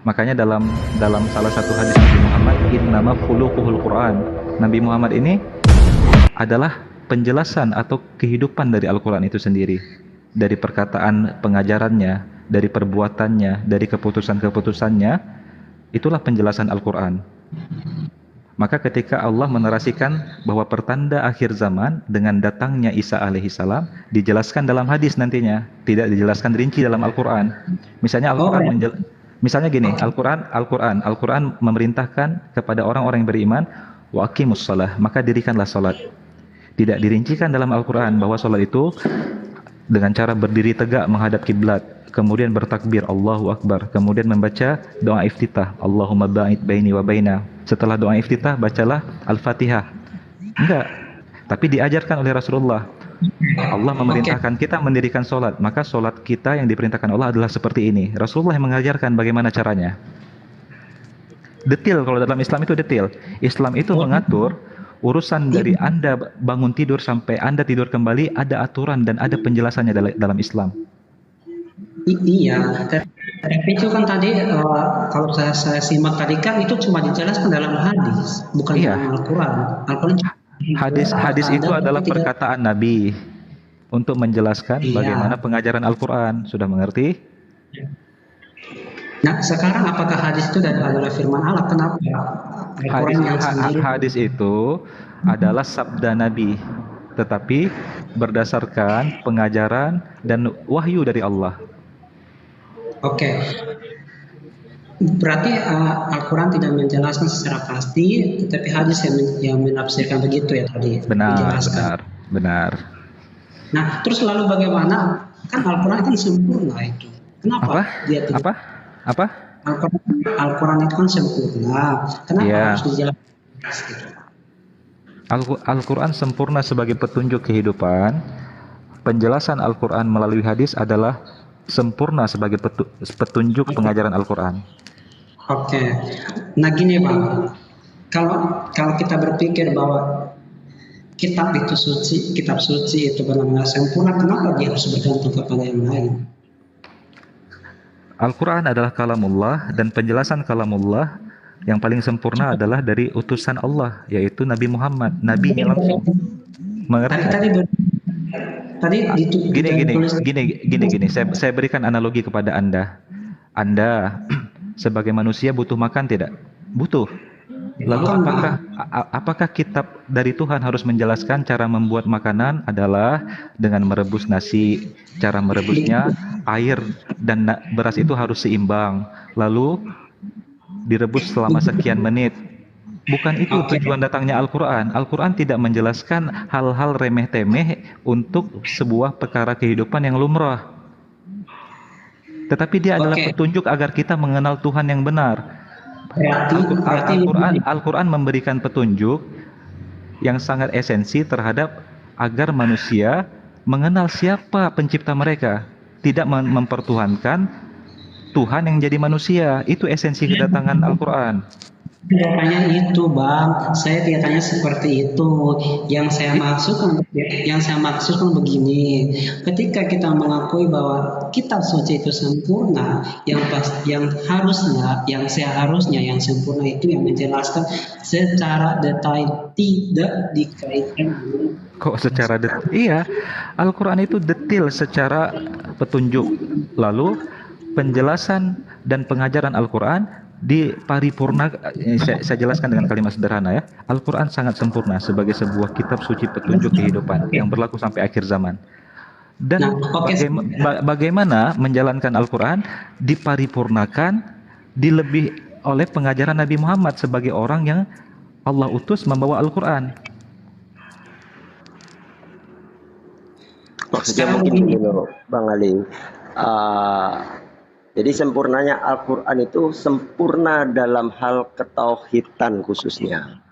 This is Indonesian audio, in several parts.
Makanya dalam salah satu hadis Nabi Muhammad, innama khuluquhul Quran. Nabi Muhammad ini adalah penjelasan atau kehidupan dari Al-Quran itu sendiri. Dari perkataan pengajarannya, dari perbuatannya, dari keputusan-keputusannya, itulah penjelasan Al-Quran. Maka ketika Allah menarasikan bahwa pertanda akhir zaman dengan datangnya Isa alaihissalam, dijelaskan dalam hadis nantinya, tidak dijelaskan rinci dalam Al-Quran. Misalnya misalnya gini, Al-Quran memerintahkan kepada orang-orang yang beriman, wa aqimus shalah, maka dirikanlah salat. Tidak dirincikan dalam Al-Quran bahwa salat itu dengan cara berdiri tegak menghadap kiblat, kemudian bertakbir Allahu Akbar, kemudian membaca doa iftitah, Allahumma ba'id baini wa baina. Setelah doa iftitah bacalah Al-Fatihah. Enggak, tapi diajarkan oleh Rasulullah. Allah memerintahkan kita mendirikan solat, maka solat kita yang diperintahkan Allah adalah seperti ini. Rasulullah yang mengajarkan bagaimana caranya. Detil, kalau dalam Islam itu detil. Islam itu mengatur urusan dari Anda bangun tidur sampai Anda tidur kembali, ada aturan dan ada penjelasannya dalam Islam. Iya, tapi itu kan tadi kalau saya simak tadi kan itu cuma dijelaskan dalam hadis, bukan dalam Al-Quran. Al-Quran hadis itu adalah perkataan Nabi untuk menjelaskan bagaimana pengajaran Al-Quran. Sudah mengerti? Nah, sekarang apakah hadis itu adalah firman Allah? Kenapa? Hadis itu adalah sabda Nabi, tetapi berdasarkan pengajaran dan wahyu dari Allah. Oke. Berarti Al-Quran tidak menjelaskan secara pasti, tetapi hadis yang menafsirkan begitu ya tadi. Benar. Nah, terus lalu bagaimana? Kan Al-Quran kan sempurna itu. Kenapa dia tidak? Apa? Al-Quran itu kan sempurna. Kenapa harus dijelaskan? Al-Quran sempurna sebagai petunjuk kehidupan. Penjelasan Al-Quran melalui hadis adalah sempurna sebagai petunjuk pengajaran Al-Quran. Oke. Nah gini Bang, kalau kita berpikir bahwa kitab suci itu benar-benar sempurna, kenapa dia harus bergantung kepada yang lain? Al-Quran adalah kalamullah, dan penjelasan kalamullah yang paling sempurna adalah dari utusan Allah, yaitu Nabi Muhammad, Nabinya langsung. Mengerti? Gini. Saya berikan analogi kepada Anda. Anda sebagai manusia butuh makan tidak? Butuh. Lalu apakah kitab dari Tuhan harus menjelaskan cara membuat makanan adalah dengan merebus nasi, cara merebusnya, air dan beras itu harus seimbang, lalu direbus selama sekian menit. Bukan itu tujuan datangnya Al-Quran. Al-Quran tidak menjelaskan hal-hal remeh-temeh untuk sebuah perkara kehidupan yang lumrah. Tetapi dia adalah petunjuk agar kita mengenal Tuhan yang benar. Al-Quran memberikan petunjuk yang sangat esensi terhadap agar manusia mengenal siapa pencipta mereka. Tidak mempertuhankan Tuhan yang jadi manusia. Itu esensi kedatangan Al-Quran. Jawabannya itu Bang, saya tidak tanya seperti itu. Yang saya maksudkan begini, ketika kita mengakui bahwa kitab suci itu sempurna, yang seharusnya yang sempurna itu yang menjelaskan secara detail, tidak dikaitkan dengan secara detail? Iya, Al-Quran itu detail secara petunjuk. Lalu penjelasan dan pengajaran Al-Quran di paripurna, saya jelaskan dengan kalimat sederhana ya. Al-Quran sangat sempurna sebagai sebuah kitab suci petunjuk kehidupan yang berlaku sampai akhir zaman. Dan bagaimana menjalankan Al-Quran diparipurnakan oleh pengajaran Nabi Muhammad sebagai orang yang Allah utus membawa Al-Quran. Maksudnya mungkin dulu Bang Ali, jadi sempurnanya Al-Quran itu sempurna dalam hal ketauhidan khususnya.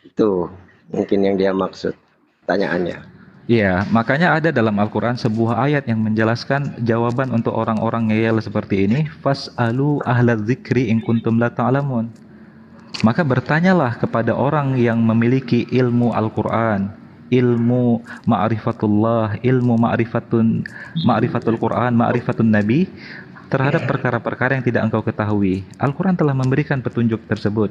Itu mungkin yang dia maksud pertanyaannya. Iya, makanya ada dalam Al-Quran sebuah ayat yang menjelaskan jawaban untuk orang-orang ngeyel seperti ini. Fas'alu ahla dzikri in kuntum la ta'lamun. Maka bertanyalah kepada orang yang memiliki ilmu Al-Quran, ilmu ma'rifatullah, ilmu ma'rifatul Quran, ma'rifatun Nabi. terhadap perkara-perkara yang tidak engkau ketahui. Al-Quran telah memberikan petunjuk tersebut.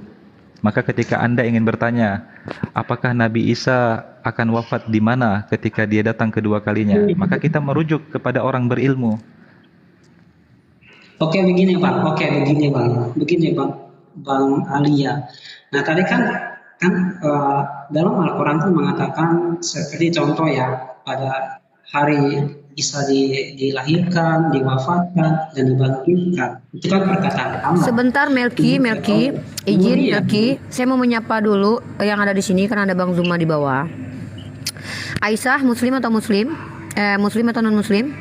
Maka ketika Anda ingin bertanya, apakah Nabi Isa akan wafat di mana ketika dia datang kedua kalinya? Maka kita merujuk kepada orang berilmu. Oke begini Bang, begini Bang Alia. Nah tadi kan dalam Al-Quran itu mengatakan seperti contoh ya, pada hari Isa dilahirkan, diwafatkan, dan dibangkitkan. Itu kan perkataan Allah. Sebentar Melki, izin Melki, saya mau menyapa dulu yang ada di sini karena ada Bang Zuma di bawah. Aisyah, muslim atau muslim? Muslim atau non muslim?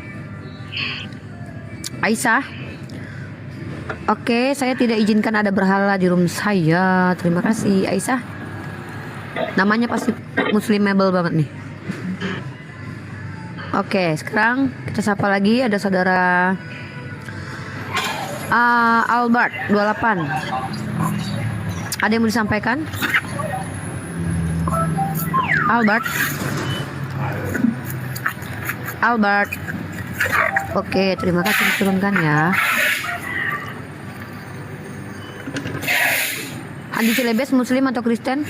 Aisyah. Oke, saya tidak izinkan ada berhala di room saya. Terima kasih Aisyah. Namanya pasti muslimable banget nih. Oke, sekarang kita sapa lagi, ada saudara Albert 28. Ada yang mau disampaikan? Albert. Oke, terima kasih diturunkan ya. Andi Cilebes, muslim atau Kristen?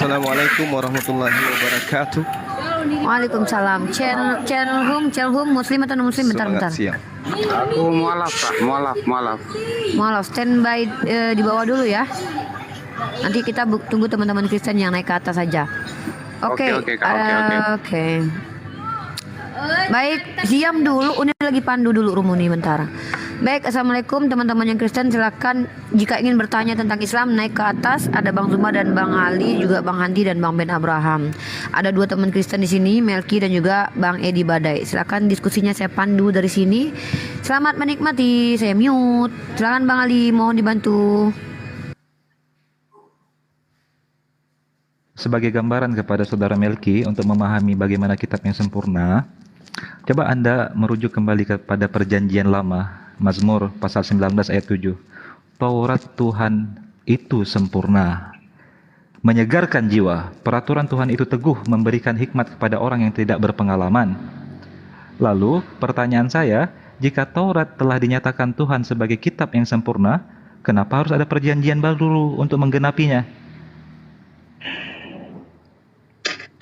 Assalamualaikum warahmatullahi wabarakatuh. Waalaikumsalam. Channel home muslim atau non muslim? Bentar. Siang. Aku mualaf Pak, mualaf. Maaf, standby di bawah dulu ya. Nanti kita tunggu teman-teman Kristen yang naik ke atas saja. Oke. Baik, diam dulu. Ini lagi pandu dulu Rumuni bentar. Baik, assalamualaikum teman-teman yang Kristen, silakan jika ingin bertanya tentang Islam naik ke atas. Ada Bang Zuma dan Bang Ali, juga Bang Handi dan Bang Ben Abraham. Ada dua teman Kristen di sini, Melki dan juga Bang Edi Badai. Silakan diskusinya saya pandu dari sini. Selamat menikmati. Saya mute. Silakan Bang Ali, mohon dibantu. Sebagai gambaran kepada saudara Melki untuk memahami bagaimana kitab yang sempurna, coba Anda merujuk kembali kepada perjanjian lama, Mazmur pasal 19 ayat 7. Taurat Tuhan itu sempurna, menyegarkan jiwa. Peraturan Tuhan itu teguh, memberikan hikmat kepada orang yang tidak berpengalaman. Lalu pertanyaan saya, jika Taurat telah dinyatakan Tuhan sebagai kitab yang sempurna, kenapa harus ada perjanjian baru untuk menggenapinya?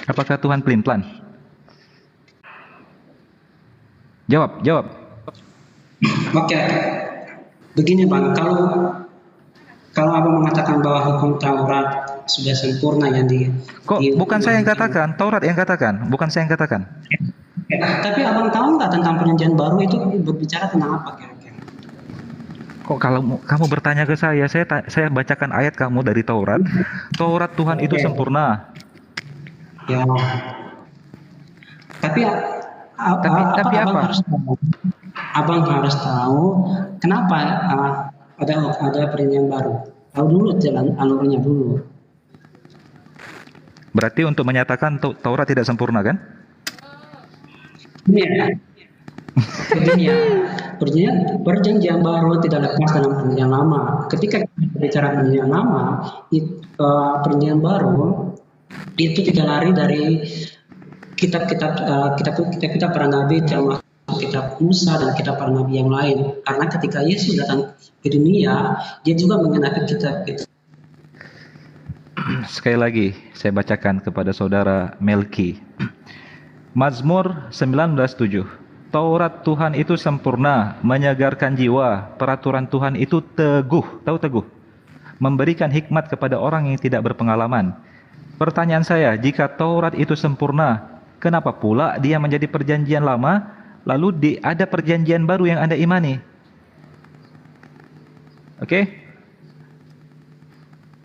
Apakah Tuhan pelin-pelan? Jawab. Oke, begini Bang, kalau Abang mengatakan bahwa hukum Taurat sudah sempurna yang bukan saya yang katakan, Taurat yang katakan, bukan saya yang katakan. Tapi Abang tahu nggak tentang perjanjian baru itu berbicara tentang apa kira-kira? Kok kalau kamu bertanya ke saya bacakan ayat kamu dari Taurat. Taurat Tuhan itu sempurna. Ya. Tapi apa? Abang harus tahu kenapa ada perjanjian baru. Tahu dulu jalan alurnya dulu. Berarti untuk menyatakan Taurat tidak sempurna kan? Iya. Perjanjian baru tidak lepas dalam perjanjian lama. Ketika kita bicara perjanjian lama, perjanjian baru itu tidak lari dari kitab para nabi, termasuk kitab Musa dan kitab para nabi yang lain. Karena ketika Yesus datang ke dunia, dia juga menggenapi kitab itu. Sekali lagi saya bacakan kepada saudara Melki. Mazmur 19:7. Taurat Tuhan itu sempurna, menyegarkan jiwa. Peraturan Tuhan itu teguh, tahu teguh, memberikan hikmat kepada orang yang tidak berpengalaman. Pertanyaan saya, jika Taurat itu sempurna, kenapa pula dia menjadi perjanjian lama, lalu ada perjanjian baru yang Anda imani? Oke?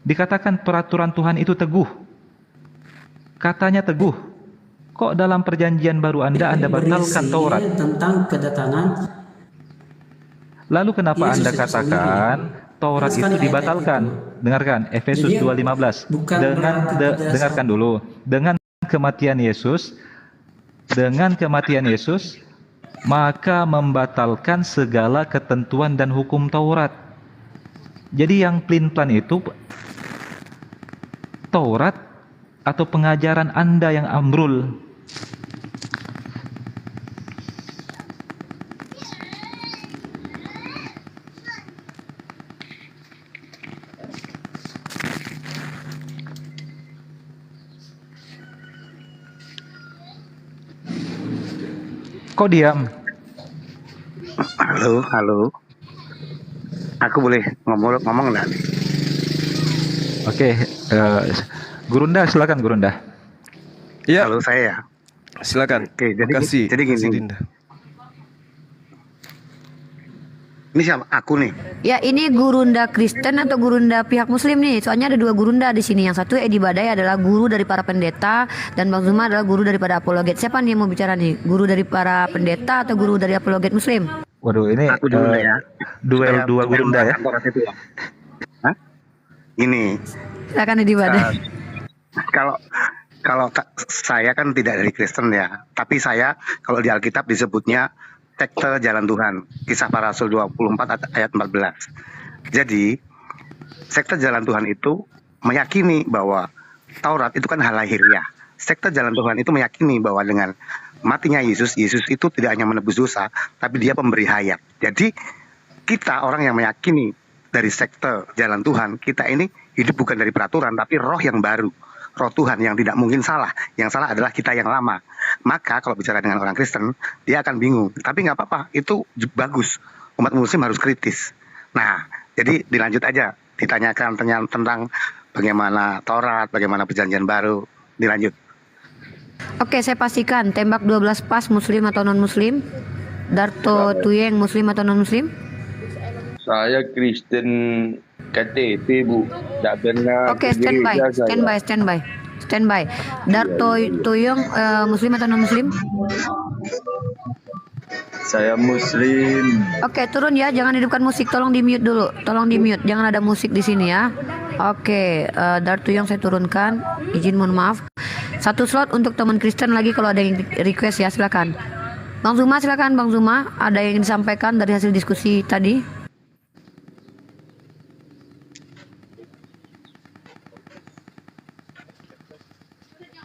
Dikatakan peraturan Tuhan itu teguh. Katanya teguh. Kok dalam perjanjian baru Anda batalkan Taurat? Tentang kedatangan. Lalu kenapa Anda katakan Taurat itu dibatalkan? Dengarkan Efesus 2:15. Dengarkan dulu. Dengan kematian Yesus, maka membatalkan segala ketentuan dan hukum Taurat. Jadi yang pelin-pelan itu Taurat atau pengajaran Anda yang ambrul. kok diam? Halo, halo. Aku boleh ngomong nggak? Oke, Gurunda silakan Gurunda. Ya, Halo saya. silakan. Oke, Makasih. jadi Makasih, gini. Dinda. Ini siapa? Aku nih. Ya, ini Gurunda Kristen atau Gurunda pihak Muslim nih? Soalnya ada dua Gurunda di sini. Yang satu Edi Badai adalah guru dari para pendeta dan Bang Zuma adalah guru daripada apologet. Siapa nih yang mau bicara nih? Guru dari para pendeta atau guru dari apologet Muslim? Waduh, ini Aku dulu ya. duel Saya- dua saya Gurunda ya. kantor itu ya. Hah? Gini, Silakan Edi Badai. kalau kalau saya kan tidak dari Kristen ya, tapi saya kalau di Alkitab disebutnya sekte jalan Tuhan, Kisah Para Rasul 24 ayat 14. Jadi sekte jalan Tuhan itu meyakini bahwa Taurat itu kan hal lahiriah. Sekte jalan Tuhan itu meyakini bahwa dengan matinya Yesus itu tidak hanya menebus dosa, tapi dia pemberi hayat. Jadi kita orang yang meyakini dari sekte jalan Tuhan, kita ini hidup bukan dari peraturan, tapi roh yang baru. Roh Tuhan yang tidak mungkin salah. Yang salah adalah kita yang lama. Maka kalau bicara dengan orang Kristen, dia akan bingung. Tapi nggak apa-apa, itu bagus. Umat Muslim harus kritis. Nah, jadi dilanjut aja. Ditanyakan tentang bagaimana Taurat, bagaimana perjanjian baru. Dilanjut. Oke, saya pastikan tembak 12 pas Muslim atau non Muslim? Darto Tuyeng Muslim atau non Muslim? Saya Kristen KTP, Bu. Tak pernah Oke, pergi standby, gereja saya. standby. Darto Tuyeng Muslim atau non Muslim? Saya Muslim. Oke, turun ya, jangan hidupkan musik, tolong di mute dulu, jangan ada musik di sini ya. Oke, Darto Tuyeng saya turunkan, izin mohon maaf. Satu slot untuk teman Kristen lagi kalau ada yang request ya, silakan. Bang Zuma silakan, Bang Zuma, ada yang ingin disampaikan dari hasil diskusi tadi?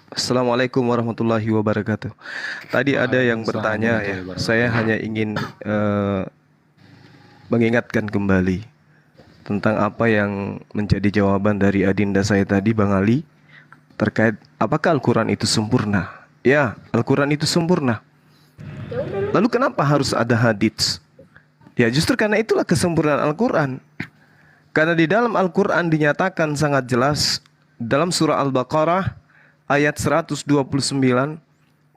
Assalamualaikum warahmatullahi wabarakatuh. Tadi ada yang bertanya ya, saya hanya ingin mengingatkan kembali tentang apa yang menjadi jawaban dari adinda saya tadi, Bang Ali, terkait apakah Al-Quran itu sempurna. Ya, Al-Quran itu sempurna. Lalu kenapa harus ada hadits? Ya justru karena itulah kesempurnaan Al-Quran. Karena di dalam Al-Quran dinyatakan sangat jelas dalam surah Al-Baqarah ayat 129,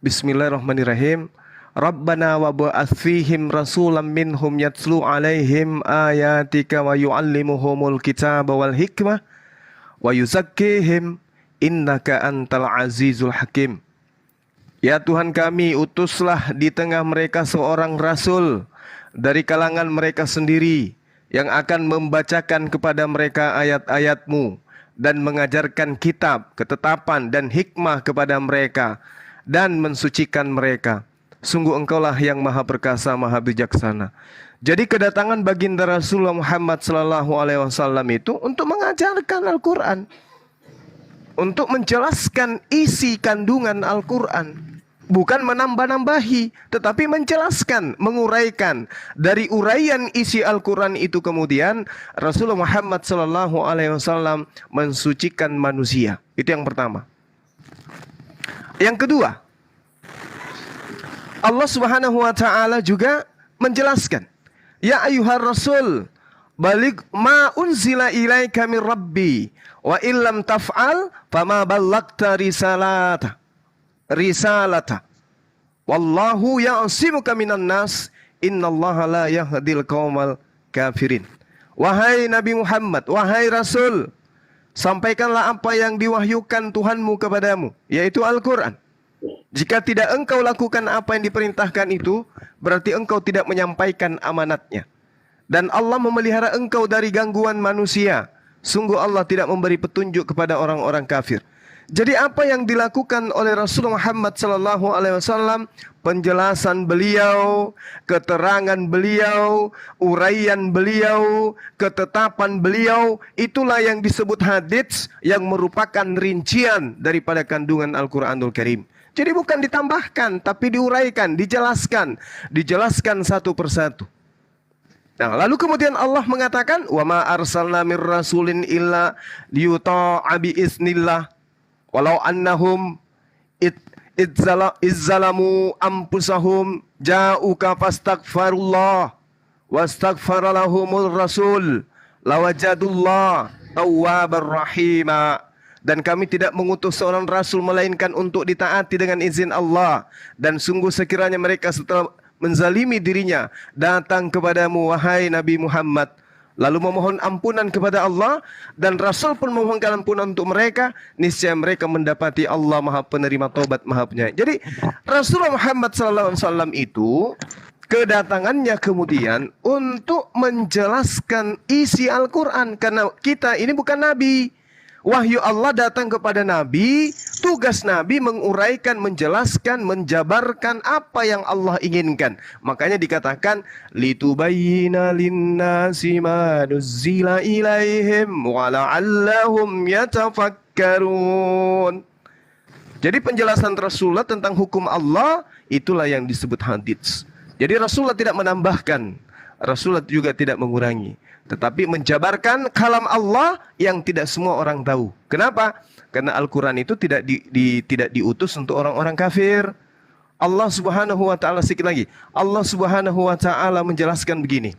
Bismillahirrahmanirrahim. Rabbana wa ba'ath fihim rasulam minhum yatslu alaihim ayatika wa yu'allimuhumul kitaba wal hikmah wa yuzakkihim innaka antal azizul hakim. Ya Tuhan kami, utuslah di tengah mereka seorang rasul dari kalangan mereka sendiri yang akan membacakan kepada mereka ayat-ayat-Mu dan mengajarkan kitab, ketetapan dan hikmah kepada mereka dan mensucikan mereka. Sungguh Engkaulah yang maha perkasa, maha bijaksana. Jadi kedatangan baginda Rasulullah Muhammad SAW itu untuk mengajarkan Al-Quran, untuk menjelaskan isi kandungan Al-Quran. Bukan menambah-nambahi, tetapi menjelaskan, menguraikan. Dari uraian isi Al-Quran itu kemudian Rasulullah Muhammad SAW mensucikan manusia. Itu yang pertama. Yang kedua, Allah Subhanahu wa taala juga menjelaskan, ya ayyuhar rasul, baligh ma unzila ilaika min rabbi wa illam taf'al fama ballagta risalata wallahu ya'simuka minan nas innallaha la yahdil qaumal kafirin. Wahai Nabi Muhammad, wahai Rasul, sampaikanlah apa yang diwahyukan Tuhanmu kepadamu, yaitu Al-Quran. Jika tidak engkau lakukan apa yang diperintahkan itu, berarti engkau tidak menyampaikan amanatnya. Dan Allah memelihara engkau dari gangguan manusia. Sungguh Allah tidak memberi petunjuk kepada orang-orang kafir. Jadi apa yang dilakukan oleh Rasulullah Muhammad SAW, penjelasan beliau, keterangan beliau, uraian beliau, ketetapan beliau, itulah yang disebut hadits yang merupakan rincian daripada kandungan Al-Quranul Karim. Jadi bukan ditambahkan, tapi diuraikan, dijelaskan satu persatu. Nah, lalu kemudian Allah mengatakan, wa ma arsalna mir rasulin illa liyuta'a bi iznillah walau annahum izzalamu ampusahum ja'uka fastaghfarullah wastaghfara lahumul rasul lawajadullah tawwabar rahima. Dan kami tidak mengutus seorang rasul melainkan untuk ditaati dengan izin Allah, dan sungguh sekiranya mereka setelah menzalimi dirinya datang kepadamu wahai Nabi Muhammad, lalu memohon ampunan kepada Allah, dan Rasul pun memohonkan ampunan untuk mereka, niscaya mereka mendapati Allah Maha Penerima Taubat, Maha Penyayang. Jadi Rasulullah Muhammad SAW itu kedatangannya kemudian untuk menjelaskan isi Al-Quran, karena kita ini bukan Nabi. Wahyu Allah datang kepada Nabi, tugas Nabi menguraikan, menjelaskan, menjabarkan apa yang Allah inginkan. Makanya dikatakan litubayyina linnasi ma nuzzila ilaihim wa la'allahum yatafakkarun. Jadi penjelasan Rasulullah tentang hukum Allah itulah yang disebut hadits. Jadi Rasulullah tidak menambahkan, Rasulullah juga tidak mengurangi, tetapi menjabarkan kalam Allah yang tidak semua orang tahu. Kenapa? Karena Al-Quran itu tidak diutus untuk orang-orang kafir. Allah Subhanahu wa taala, sikit lagi, Allah Subhanahu wa taala menjelaskan begini.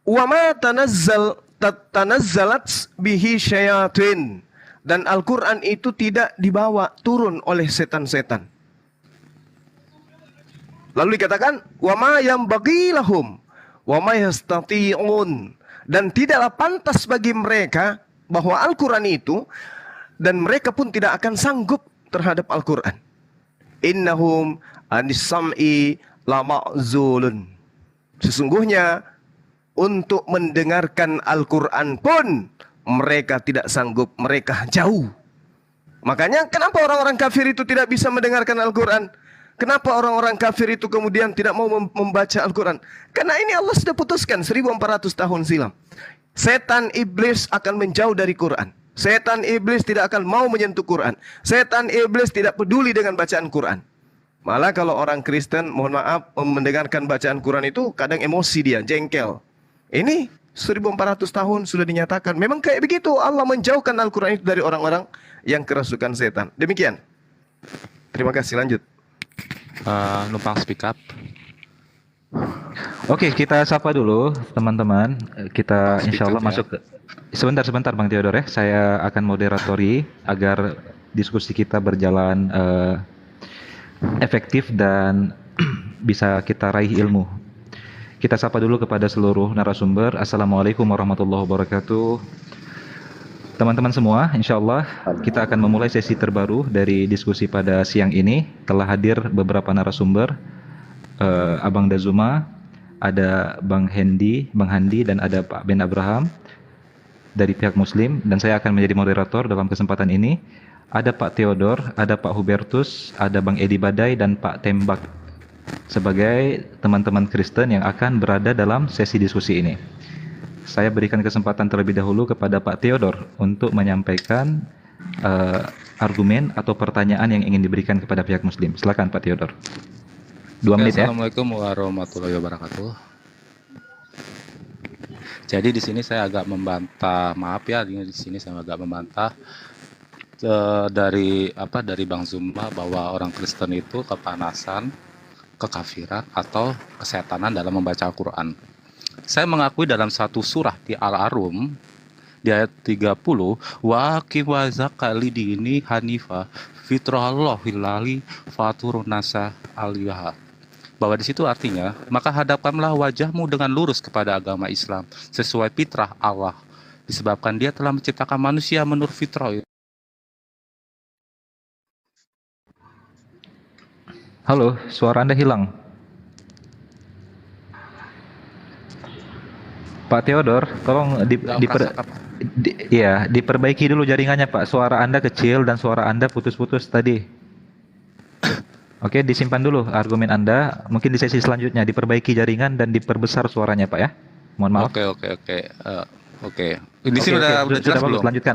Wa ma tanazzalat bihi syayatin. Dan Al-Quran itu tidak dibawa turun oleh setan-setan. Lalu dikatakan wa ma yanbaghi lahum wa ma yastati'un, dan tidaklah pantas bagi mereka bahwa Al-Qur'an itu, dan mereka pun tidak akan sanggup terhadap Al-Qur'an. Innahum anis-sam'i lama'zulun. Sesungguhnya untuk mendengarkan Al-Qur'an pun mereka tidak sanggup, mereka jauh. Makanya kenapa orang-orang kafir itu tidak bisa mendengarkan Al-Qur'an? Kenapa orang-orang kafir itu kemudian tidak mau membaca Al-Quran? Karena ini Allah sudah putuskan 1400 tahun silam. Setan iblis akan menjauh dari Quran. Setan iblis tidak akan mau menyentuh Quran. Setan iblis tidak peduli dengan bacaan Quran. Malah kalau orang Kristen, mohon maaf, mendengarkan bacaan Quran itu kadang emosi dia, jengkel. Ini 1400 tahun sudah dinyatakan. Memang kayak begitu, Allah menjauhkan Al-Quran itu dari orang-orang yang kerasukan setan. Demikian. Terima kasih, lanjut. Numpang speak up. Oke, kita sapa dulu teman-teman. Kita insya Allah masuk ke... Sebentar Bang Theodor ya. Saya akan moderatori agar diskusi kita berjalan efektif dan bisa kita raih ilmu. Kita sapa dulu kepada seluruh narasumber. Assalamualaikum warahmatullahi wabarakatuh. Teman-teman semua, insya Allah kita akan memulai sesi terbaru dari diskusi pada siang ini. Telah hadir beberapa narasumber, Abang Dazuma, ada Bang Handi, dan ada Pak Ben Abraham dari pihak Muslim. Dan saya akan menjadi moderator dalam kesempatan ini. Ada Pak Theodor, ada Pak Hubertus, ada Bang Edi Badai, dan Pak Tembak sebagai teman-teman Kristen yang akan berada dalam sesi diskusi ini. Saya berikan kesempatan terlebih dahulu kepada Pak Theodor untuk menyampaikan argumen atau pertanyaan yang ingin diberikan kepada pihak Muslim. Silakan Pak Theodor. 2 menit ya. Assalamualaikum warahmatullahi wabarakatuh. Jadi di sini saya agak membantah, maaf ya, di sini saya agak membantah dari Bang Zuma bahwa orang Kristen itu kepanasan, kekafiran atau kesetanan dalam membaca Al-Quran. Saya mengakui dalam satu surah di Al-Arum di ayat 30, wa qiwa zakali dini hanifa fitrallahillali faturun nasa aliyah, bahwa di situ artinya maka hadapkanlah wajahmu dengan lurus kepada agama Islam sesuai fitrah Allah, disebabkan Dia telah menciptakan manusia menurut fitrah. Halo, suara Anda hilang. Pak Theodor, tolong diperbaiki dulu jaringannya Pak. Suara Anda kecil dan suara Anda putus-putus tadi. Oke, disimpan dulu argumen Anda. Mungkin di sesi selanjutnya diperbaiki jaringan dan diperbesar suaranya Pak ya. Mohon maaf. Oke. Di sini sudah jelas belum? Lanjutkan.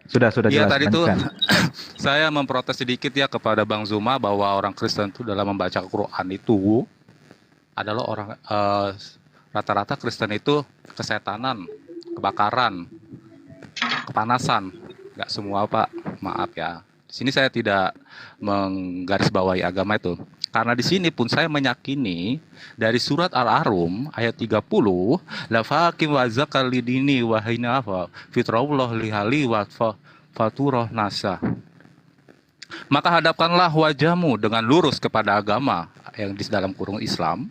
Sudah Iya, jelas. tadi itu saya memprotes sedikit ya kepada Bang Zuma bahwa orang Kristen itu dalam membaca Al-Quran itu adalah orang rata-rata Kristen itu kesetanan, kebakaran, kepanasan. Nggak semua Pak, maaf ya. Di sini saya tidak menggarisbawahi agama itu. Karena di sini pun saya meyakini dari surat Al-Arum ayat 30, la faqim wa zakal lidini wa hinafa fitrallah lihali wa faturah nasa. Maka hadapkanlah wajahmu dengan lurus kepada agama yang di dalam kurung Islam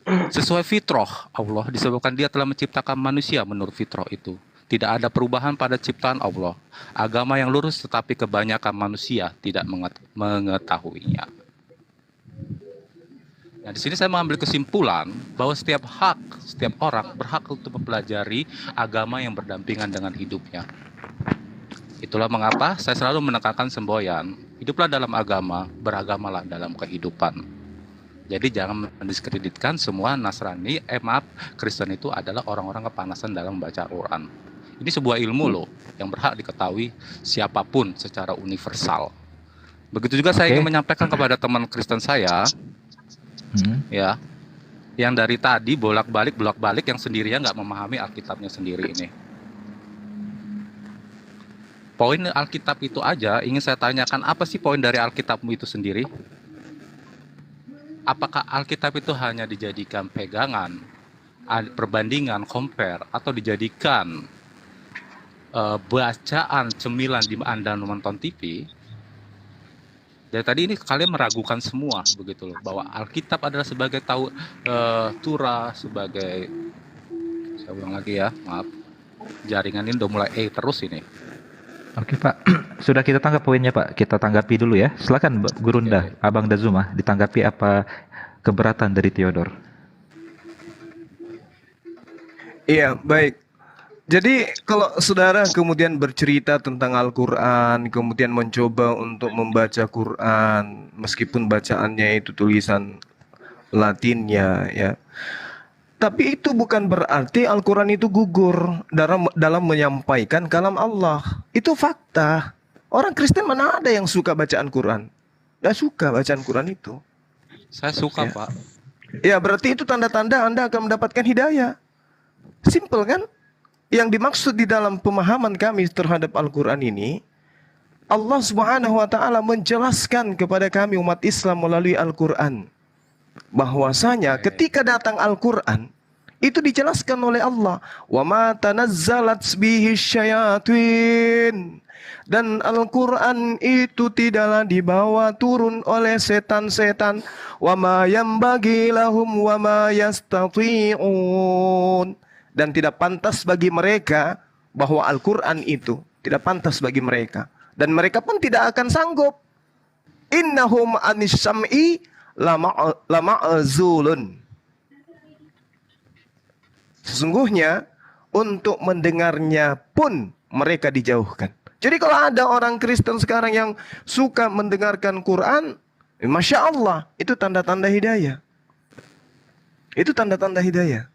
sesuai fitrah Allah, disebabkan dia telah menciptakan manusia menurut fitrah itu. Tidak ada perubahan pada ciptaan Allah. Agama yang lurus tetapi kebanyakan manusia tidak mengetahuinya. Nah, di sini saya mengambil kesimpulan bahwa setiap orang berhak untuk mempelajari agama yang berdampingan dengan hidupnya. Itulah mengapa saya selalu menekankan semboyan, hiduplah dalam agama, beragamalah dalam kehidupan. Jadi jangan mendiskreditkan semua Nasrani, Kristen itu adalah orang-orang kepanasan dalam membaca Al-Quran. Ini sebuah ilmu loh, yang berhak diketahui siapapun secara universal. Begitu juga saya ingin menyampaikan kepada teman Kristen saya, ya, yang dari tadi bolak-balik yang sendirian nggak memahami Alkitabnya sendiri ini. Poin Alkitab itu aja ingin saya tanyakan, apa sih poin dari Alkitabmu itu sendiri? Apakah Alkitab itu hanya dijadikan pegangan, perbandingan, compare, atau dijadikan bacaan cemilan di Anda menonton TV? Dari tadi ini kalian meragukan semua begitu loh, bahwa Alkitab adalah sebagai Torah, sebagai, saya ulang lagi ya, maaf, jaringan ini udah mulai terus ini. Oke Pak, sudah kita tangkap poinnya Pak. Kita tanggapi dulu ya. Silakan Gurunda, Abang Dazuma, ditanggapi apa keberatan dari Theodor. Iya, baik. Jadi kalau saudara kemudian bercerita tentang Al-Quran, kemudian mencoba untuk membaca Quran, meskipun bacaannya itu tulisan Latinnya, ya. Tapi itu bukan berarti Al-Quran itu gugur dalam menyampaikan kalam Allah. Itu fakta. Orang Kristen mana ada yang suka bacaan Quran? Gak suka bacaan Quran itu. Saya suka, Ya. Pak. Ya, berarti itu tanda-tanda Anda akan mendapatkan hidayah. Simple kan? Yang dimaksud di dalam pemahaman kami terhadap Al-Quran ini, Allah Subhanahu wa taala menjelaskan kepada kami umat Islam melalui Al-Quran bahwasanya ketika datang Al-Quran itu dijelaskan oleh Allah, wa ma tanazzalat bihi syayatin, dan Al-Quran itu tidaklah dibawa turun oleh setan-setan, wa ma yambagi lahum wa ma yastati'un, dan tidak pantas bagi mereka, bahwa Al-Quran itu tidak pantas bagi mereka dan mereka pun tidak akan sanggup. Innahum anis sam'i lama'azulun. Sesungguhnya untuk mendengarnya pun mereka dijauhkan. Jadi kalau ada orang Kristen sekarang yang suka mendengarkan Quran, Masya Allah, itu tanda-tanda hidayah. Itu tanda-tanda hidayah.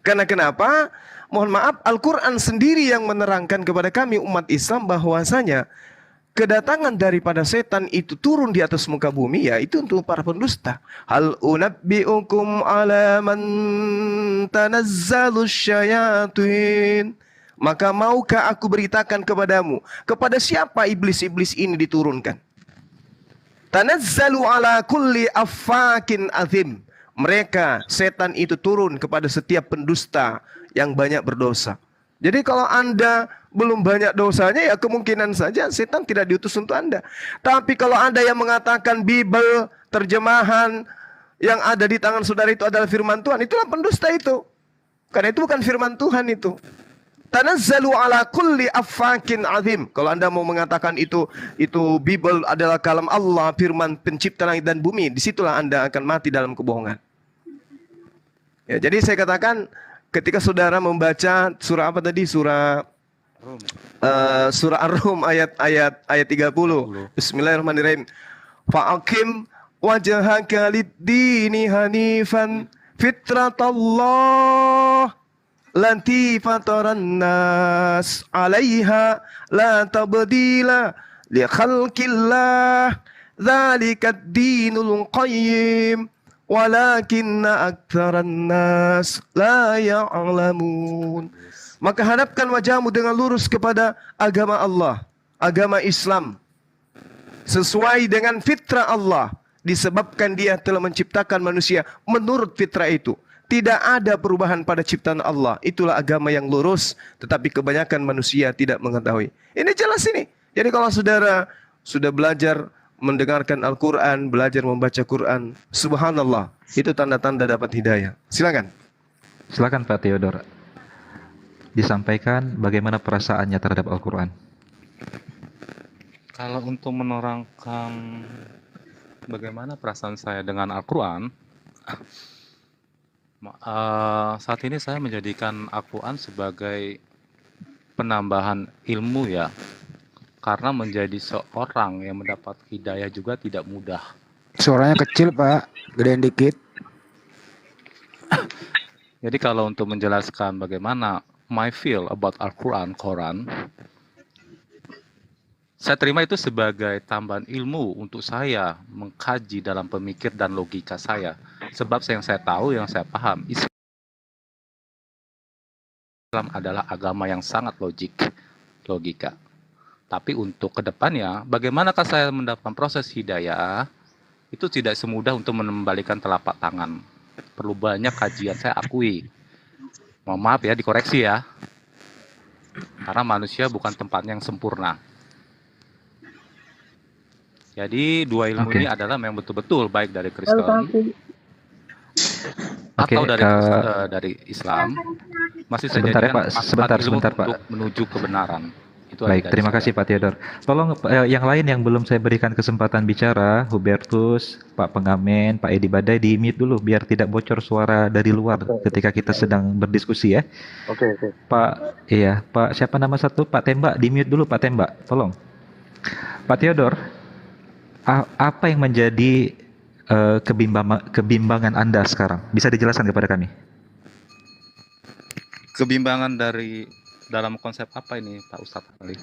Karena kenapa? Mohon maaf, Al-Quran sendiri yang menerangkan kepada kami umat Islam bahwasanya kedatangan daripada setan itu turun di atas muka bumi, ya itu untuk para pendusta. Hal unabbi'ukum ala man tanazzalus syayatin. Maka maukah aku beritakan kepadamu, kepada siapa iblis-iblis ini diturunkan? Tanazzalu ala kulli affakin azim. Mereka, setan itu turun kepada setiap pendusta yang banyak berdosa. Jadi kalau Anda belum banyak dosanya, ya kemungkinan saja setan tidak diutus untuk Anda. Tapi kalau Anda yang mengatakan Bible, terjemahan yang ada di tangan saudara itu adalah firman Tuhan, itulah pendusta itu. Karena itu bukan firman Tuhan itu. Tanazzalu ala kulli affakin azim. Kalau Anda mau mengatakan itu Bible adalah kalam Allah, firman pencipta langit dan bumi, disitulah Anda akan mati dalam kebohongan. Ya, jadi saya katakan, ketika saudara membaca surah apa tadi? Surah Ar-Rum ayat 30. Bismillahirrahmanirrahim. Fa'akim wajhaka lid-dini hanifan fitratallah lati fataran nas 'alaiha la tabdila li khalqillah dzalika ad-dinul qayyim walakinna aktsaran nas la ya'lamun. Maka hadapkan wajahmu dengan lurus kepada agama Allah, agama Islam. Sesuai dengan fitrah Allah. Disebabkan dia telah menciptakan manusia menurut fitrah itu. Tidak ada perubahan pada ciptaan Allah. Itulah agama yang lurus. Tetapi kebanyakan manusia tidak mengetahui. Ini jelas ini. Jadi kalau saudara sudah belajar mendengarkan Al-Quran, belajar membaca Quran, subhanallah, itu tanda-tanda dapat hidayah. Silakan. Silakan Pak Theodor. Disampaikan bagaimana perasaannya terhadap Al-Quran. Kalau untuk menerangkan bagaimana perasaan saya dengan Al-Quran, saat ini saya menjadikan Al-Quran sebagai penambahan ilmu ya. Karena menjadi seorang yang mendapat hidayah juga tidak mudah. Suaranya kecil Pak, gedein dikit. Jadi kalau untuk menjelaskan bagaimana my feel about Al-Quran, Quran, saya terima itu sebagai tambahan ilmu untuk saya mengkaji dalam pemikir dan logika saya. Sebab yang saya tahu, yang saya paham, Islam adalah agama yang sangat logika. Tapi untuk kedepannya, bagaimanakah saya mendapatkan proses hidayah, itu tidak semudah untuk mengembalikan telapak tangan. Perlu banyak kajian, saya akui. Mohon maaf ya, dikoreksi ya. Karena manusia bukan tempatnya yang sempurna. Jadi dua ilmu ini adalah memang betul-betul baik dari Kristen atau dari Islam. Masih saja sebentar Pak. Untuk menuju kebenaran. Itu Baik, terima kasih Pak Theodor. Tolong yang lain yang belum saya berikan kesempatan bicara, Hubertus, Pak Pengamen, Pak Edi Badai, di mute dulu biar tidak bocor suara dari luar ketika kita sedang berdiskusi ya. Oke. Pak siapa nama satu? Pak Tembak, di mute dulu Pak Tembak, tolong. Pak Theodor, apa yang menjadi kebimbangan Anda sekarang? Bisa dijelaskan kepada kami? Kebimbangan dalam konsep apa ini Pak Ustadz Ali?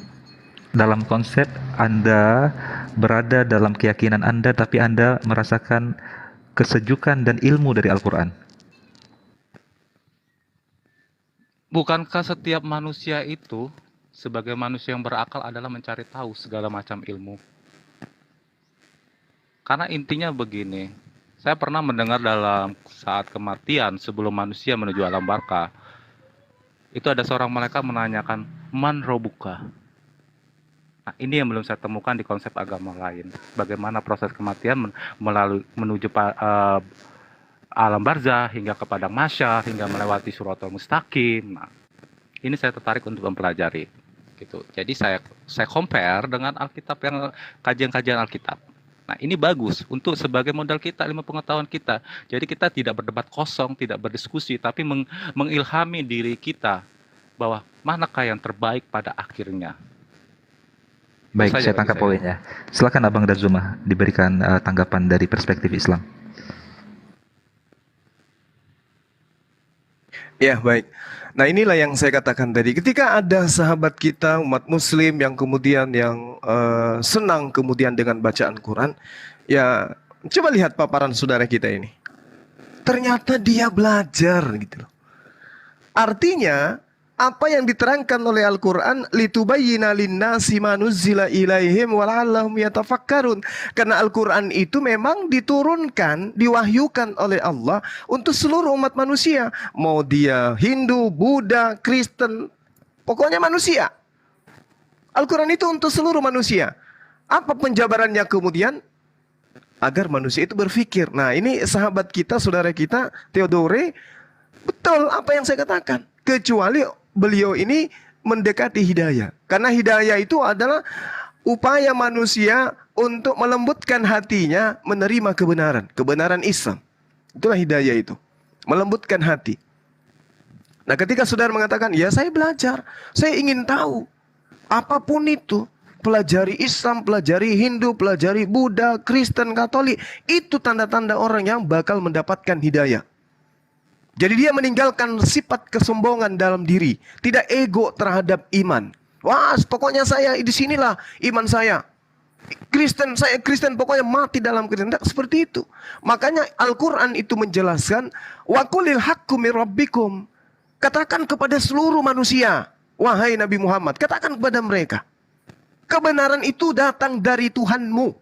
Dalam konsep Anda berada dalam keyakinan Anda, tapi Anda merasakan kesejukan dan ilmu dari Al-Quran. Bukankah setiap manusia itu sebagai manusia yang berakal adalah mencari tahu segala macam ilmu? Karena intinya begini, saya pernah mendengar dalam saat kematian sebelum manusia menuju alam barkah, itu ada seorang malaikat menanyakan, man robuka. Nah, ini yang belum saya temukan di konsep agama lain. Bagaimana proses kematian menuju alam barzah hingga ke padang mahsyar, hingga melewati siratal mustaqim. Nah, ini saya tertarik untuk mempelajari. Gitu. Jadi saya compare dengan Alkitab, yang kajian-kajian Alkitab. Nah, ini bagus untuk sebagai modal kita, ilmu pengetahuan kita. Jadi kita tidak berdebat kosong, tidak berdiskusi, tapi mengilhami diri kita bahwa manakah yang terbaik pada akhirnya. Baik, saya tangkap poinnya. Silakan Abang Dazuma diberikan tanggapan dari perspektif Islam. Ya, baik. Nah, inilah yang saya katakan tadi. Ketika ada sahabat kita, umat muslim yang kemudian senang kemudian dengan bacaan Quran, ya coba lihat paparan saudara kita ini. Ternyata dia belajar gitu loh. Artinya, apa yang diterangkan oleh Al-Quran, litubayyina linnasi ma nuzzila ilaihim wala'allahum yatafakkarun. Karena Al-Quran itu memang diturunkan, diwahyukan oleh Allah untuk seluruh umat manusia. Mau dia Hindu, Buddha, Kristen, pokoknya manusia. Al-Quran itu untuk seluruh manusia. Apa penjabarannya kemudian? Agar manusia itu berpikir. Nah, ini sahabat kita, saudara kita, Theodore, betul apa yang saya katakan. Kecuali beliau ini mendekati hidayah. Karena hidayah itu adalah upaya manusia untuk melembutkan hatinya menerima kebenaran. Kebenaran Islam. Itulah hidayah itu. Melembutkan hati. Nah, ketika saudara mengatakan, ya saya belajar. Saya ingin tahu. Apapun itu. Pelajari Islam, pelajari Hindu, pelajari Buddha, Kristen, Katolik. Itu tanda-tanda orang yang bakal mendapatkan hidayah. Jadi dia meninggalkan sifat kesombongan dalam diri. Tidak ego terhadap iman. Wah, pokoknya saya di sinilah iman saya. Kristen, saya Kristen, pokoknya mati dalam Kristen. Tidak seperti itu. Makanya Al-Quran itu menjelaskan, wa qulil haqqu mir rabbikum. Katakan kepada seluruh manusia, wahai Nabi Muhammad, katakan kepada mereka, kebenaran itu datang dari Tuhanmu.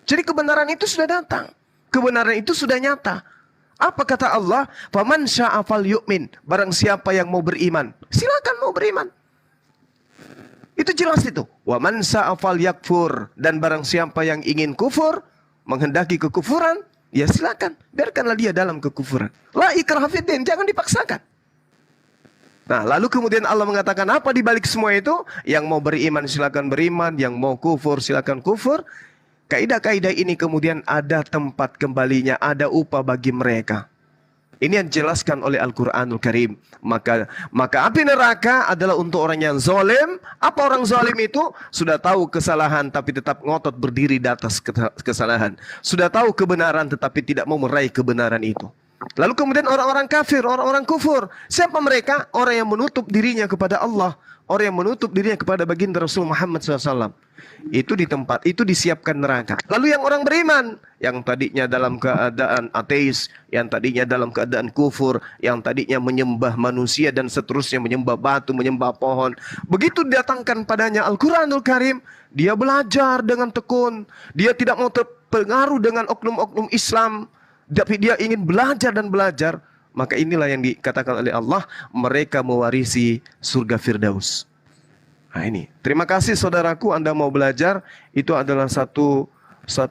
Jadi kebenaran itu sudah datang. Kebenaran itu sudah nyata. Apa kata Allah? Faman syaa falyu'min. Barang siapa yang mau beriman, silakan mau beriman. Itu jelas itu. Wa man syaa falyakfur. Dan barang siapa yang ingin kufur, menghendaki kekufuran, ya silakan. Biarkanlah dia dalam kekufuran. La ikraha fiddin, jangan dipaksakan. Nah, lalu kemudian Allah mengatakan apa di balik semua itu? Yang mau beriman silakan beriman, yang mau kufur silakan kufur. Kaidah-kaidah ini kemudian ada tempat kembalinya, ada upah bagi mereka. Ini yang dijelaskan oleh Al-Qur'anul Karim. Maka api neraka adalah untuk orang yang zalim. Apa orang zalim itu? Sudah tahu kesalahan tapi tetap ngotot berdiri di atas kesalahan. Sudah tahu kebenaran tetapi tidak mau meraih kebenaran itu. Lalu kemudian orang-orang kafir, orang-orang kufur. Siapa mereka? Orang yang menutup dirinya kepada Allah. Orang yang menutup dirinya kepada baginda Rasul Muhammad SAW. Itu di tempat, itu disiapkan neraka. Lalu yang orang beriman, yang tadinya dalam keadaan ateis, yang tadinya dalam keadaan kufur, yang tadinya menyembah manusia dan seterusnya, menyembah batu, menyembah pohon. Begitu didatangkan padanya Al-Quranul Karim, dia belajar dengan tekun. Dia tidak mau terpengaruh dengan oknum-oknum Islam. Tapi dia ingin belajar dan belajar, maka inilah yang dikatakan oleh Allah, mereka mewarisi surga Firdaus. Nah ini, terima kasih saudaraku, Anda mau belajar, itu adalah satu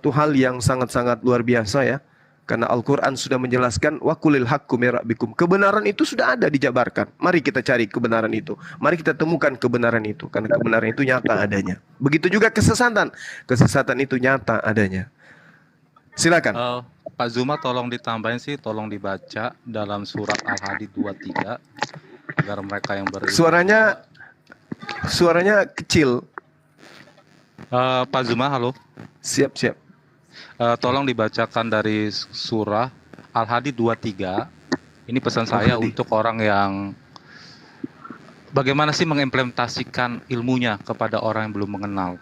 hal yang sangat-sangat luar biasa ya. Karena Al-Quran sudah menjelaskan, wa qulil haqqu min rabbikum. Kebenaran itu sudah ada dijabarkan. Mari kita cari kebenaran itu. Mari kita temukan kebenaran itu. Karena kebenaran itu nyata adanya. Begitu juga kesesatan. Kesesatan itu nyata adanya. Silakan. Pak Zuma tolong ditambahin sih, tolong dibaca dalam surat Al-Hadid 23 agar mereka yang beriman. Suaranya kecil. Pak Zuma, halo. Siap. Tolong dibacakan dari surah Al-Hadid 23. Ini pesan saya untuk orang yang bagaimana sih mengimplementasikan ilmunya kepada orang yang belum mengenal.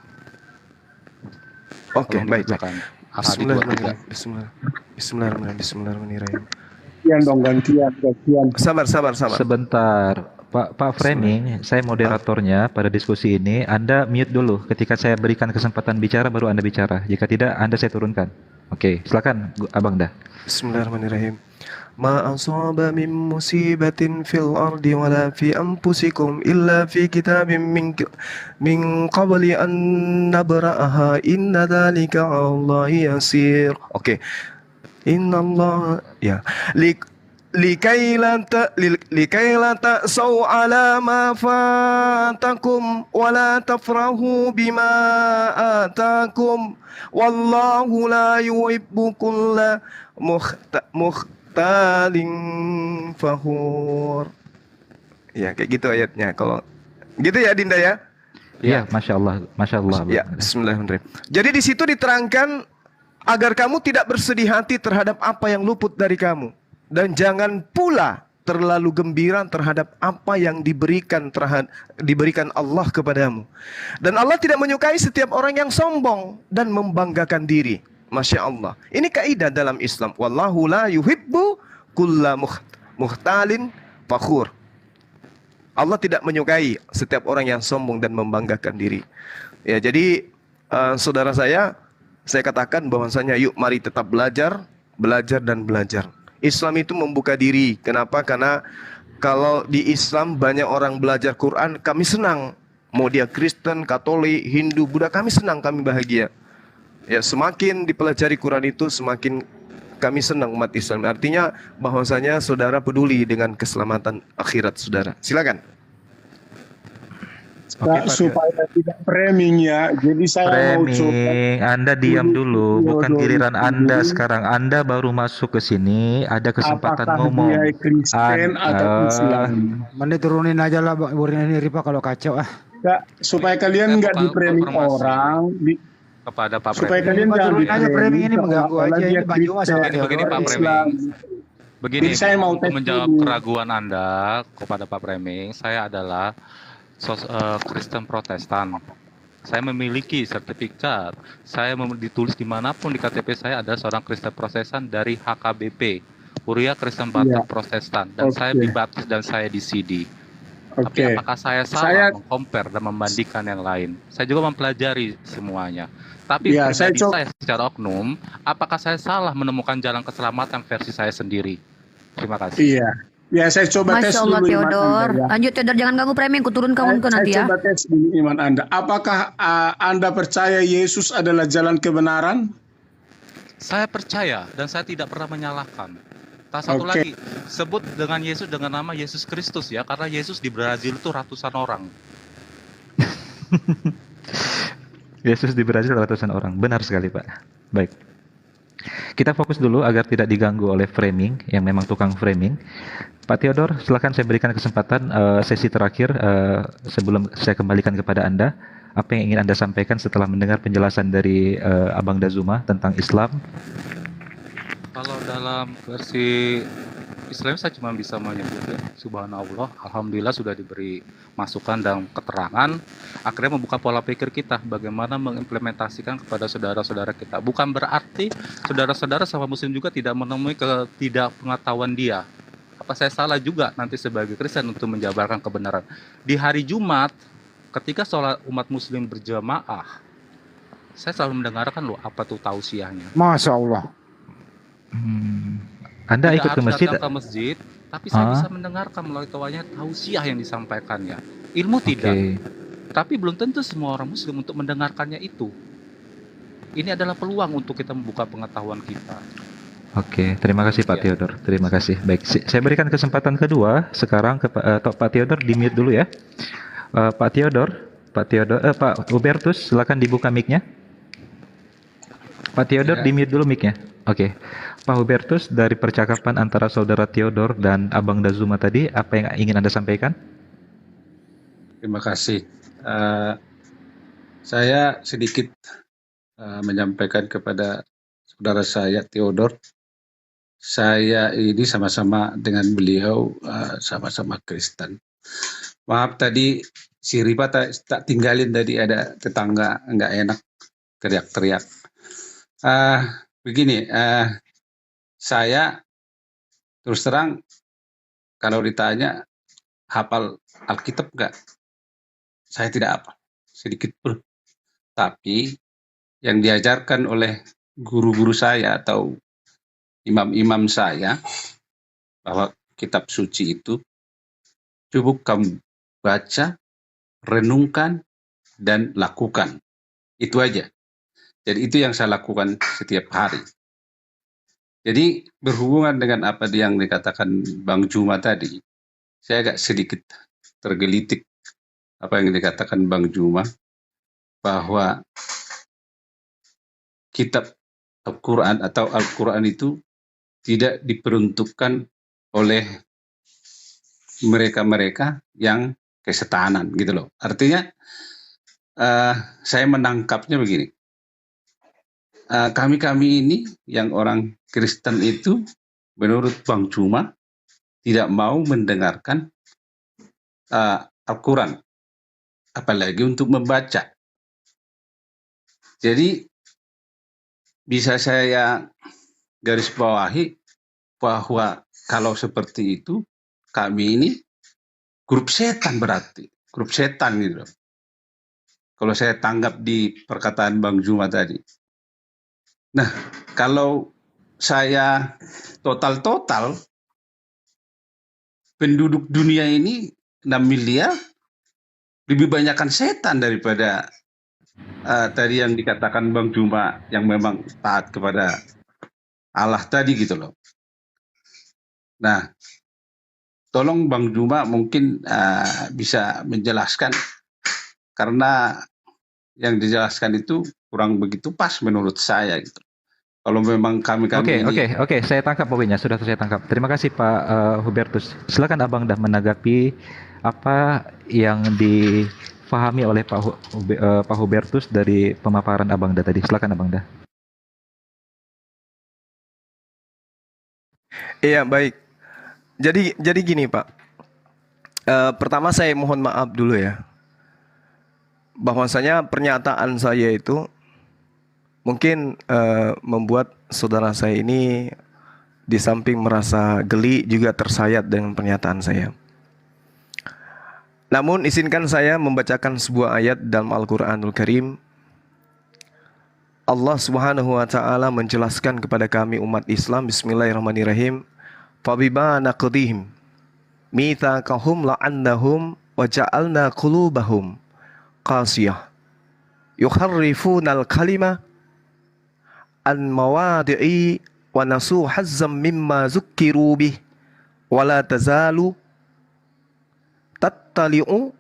Oke, baik. Bismillahirrahmanirrahim. Gantian. Sabar. Sebentar, Pak Framing, saya moderatornya pada diskusi ini. Anda mute dulu. Ketika saya berikan kesempatan bicara, baru Anda bicara. Jika tidak, Anda saya turunkan. Oke, silakan, Abang dah. Bismillahirrahmanirrahim. Ma asaba min musibatin fil ardi wala fi anfusikum illa fi kitabim min qabli an nabra'aha inna dhalika 'alallahi yasir. Oke. Inna Allah ya. Likai la ta'sau ala ma fatakum wa la tafrahu bima atakum wallahu la yuhibbu kulla mukhtalin fakhur. Ya kayak gitu ayatnya. Kalau gitu ya Dinda ya. Iya, Masya Allah. Ya, Bismillahirrahmanirrahim. Jadi di situ diterangkan agar kamu tidak bersedih hati terhadap apa yang luput dari kamu. Dan jangan pula terlalu gembira terhadap apa yang diberikan Allah kepadamu. Dan Allah tidak menyukai setiap orang yang sombong dan membanggakan diri. Masya Allah. Ini kaidah dalam Islam. Wallahu la yuhibbu kulla mukhtalin fakhur. Allah tidak menyukai setiap orang yang sombong dan membanggakan diri. Ya, jadi saudara saya katakan bahwasanya yuk mari tetap belajar dan belajar. Islam itu membuka diri. Kenapa? Karena kalau di Islam banyak orang belajar Quran, kami senang. Mau dia Kristen, Katolik, Hindu, Buddha, kami senang, kami bahagia. Ya, semakin dipelajari Quran itu semakin kami senang umat Islam. Artinya bahwasanya saudara peduli dengan keselamatan akhirat saudara. Silakan. Supaya tidak framing ya. Jadi saya mau coba. Anda diam dulu, bukan giliran Anda sekarang. Anda baru masuk ke sini, ada kesempatan Apakah ngomong. dia Kristen atau Islam? Mending turunin aja lah Bang ini Ripa kalau kacau ah. Supaya kalian nggak di framing orang, kepada Pak supaya Framing. kalian jangan di Turunin aja framing ini mengganggu aja ini Bang Juma sama Begini Pak Islam. Framing. Begini, Jadi saya mau untuk tes menjawab dulu. keraguan Anda kepada Pak Framing, saya adalah Kristen Protestan. Saya memiliki sertifikat. Saya ditulis dimanapun di KTP saya adalah seorang Kristen Protestan dari HKBP. Kuria Kristen Iya. Batak Protestan, dan saya Oke. dibaptis dan saya di CD. Tapi Oke. apakah saya salah Saya mengcompare dan membandingkan yang lain? Saya juga mempelajari semuanya. Tapi ya saya pribadi coba saya secara oknum, apakah saya salah menemukan jalan keselamatan versi saya sendiri? Terima kasih. iya. Ya saya coba tes Masya Allah dulu iman Theodor. Anda ya. Lanjut Theodor, jangan ganggu framing, ku turun kamu ke Saya nanti ya. coba tes dulu iman Anda. Apakah Anda percaya Yesus adalah jalan kebenaran? Saya percaya dan saya tidak pernah menyalahkan. Satu Oke. lagi, sebut dengan Yesus dengan nama Yesus Kristus ya, karena Yesus di Brazil itu ratusan orang. Yesus di Brazil ratusan orang. Benar sekali, Pak. Baik. Kita fokus dulu agar tidak diganggu oleh framing yang memang tukang framing. Pak Theodor, silakan saya berikan kesempatan sesi terakhir sebelum saya kembalikan kepada Anda. Apa yang ingin Anda sampaikan setelah mendengar penjelasan dari Abang Dazuma tentang Islam? Kalau dalam versi Islam saya cuma bisa menyebut ya, subhanallah, alhamdulillah sudah diberi masukan dan keterangan, akhirnya membuka pola pikir kita bagaimana mengimplementasikan kepada saudara-saudara kita. Bukan berarti saudara-saudara sama muslim juga tidak menemui ketidakpengetahuan dia. Apa saya salah juga nanti sebagai Kristen untuk menjabarkan kebenaran? Di hari Jumat, ketika sholat umat muslim berjamaah, saya selalu mendengarkan loh apa tuh tausiahnya. Masya Allah. Anda Tidak ikut ke harus masjid? datang ke masjid, tapi saya bisa mendengarkan melalui tausiah yang disampaikannya. Ilmu tidak, Oke. tapi belum tentu semua orang muslim untuk mendengarkannya itu. Ini adalah peluang untuk kita membuka pengetahuan kita. Oke, terima kasih Pak Ya. Theodor. Terima kasih. Baik, saya berikan kesempatan kedua sekarang ke Pak Theodor, di mute dulu ya. Pak Hubertus, silakan dibuka mic-nya. Pak Theodor, di mute dulu mic-nya. Oke, Pak Hubertus, dari percakapan antara saudara Theodor dan Abang Dazuma tadi, apa yang ingin Anda sampaikan? Terima kasih. Saya sedikit menyampaikan kepada saudara saya Theodor. Saya ini sama-sama dengan beliau sama-sama Kristen. Maaf tadi si Ripa tak tinggalin, tadi ada tetangga nggak enak teriak-teriak. Begini, saya terus terang kalau ditanya hafal Alkitab nggak, saya tidak hafal sedikit pun. Tapi yang diajarkan oleh guru-guru saya atau imam-imam saya bahwa kitab suci itu cukup kamu baca, renungkan, dan lakukan. Itu aja. Jadi itu yang saya lakukan setiap hari. Jadi berhubungan dengan apa yang dikatakan Bang Juma tadi, saya agak sedikit tergelitik apa yang dikatakan Bang Juma, bahwa kitab Al-Quran atau Al-Quran itu tidak diperuntukkan oleh mereka-mereka yang kesetanan gitu loh. Artinya saya menangkapnya begini. Kami ini yang orang Kristen itu menurut Bang Juma tidak mau mendengarkan Al-Quran, apalagi untuk membaca. Jadi bisa saya garis bawahi bahwa kalau seperti itu kami ini grup setan, berarti grup setan gitu loh. Kalau saya tanggap di perkataan Bang Juma tadi. Nah, kalau saya total penduduk dunia ini 6 miliar, lebih banyakkan setan daripada tadi yang dikatakan Bang Juma yang memang taat kepada Allah tadi gitu loh. Nah, tolong Bang Juma mungkin bisa menjelaskan, karena yang dijelaskan itu kurang begitu pas menurut saya gitu. Kalau memang kami ini... Oke, saya tangkap poinnya, sudah saya tangkap. Terima kasih Pak Hubertus. Silakan Abang dah menanggapi apa yang difahami oleh Pak Hubertus dari pemaparan Abang dah tadi. Silakan Abang dah. Iya, baik. Jadi gini Pak. Pertama saya mohon maaf dulu ya. Bahwasanya pernyataan saya itu mungkin membuat saudara saya ini di samping merasa geli juga tersayat dengan pernyataan saya. Namun izinkan saya membacakan sebuah ayat dalam Al-Qur'anul Karim. Allah Subhanahu wa taala menjelaskan kepada kami umat Islam, bismillahirrahmanirrahim. Fabima naqdihim mitsaqahum la'annahum wa ja'alna qulubahum qasiyah yukharrifunal kalima an mawadi'i wa nasu hazzam mimma zukkiru bih wa la tazalu tattali'u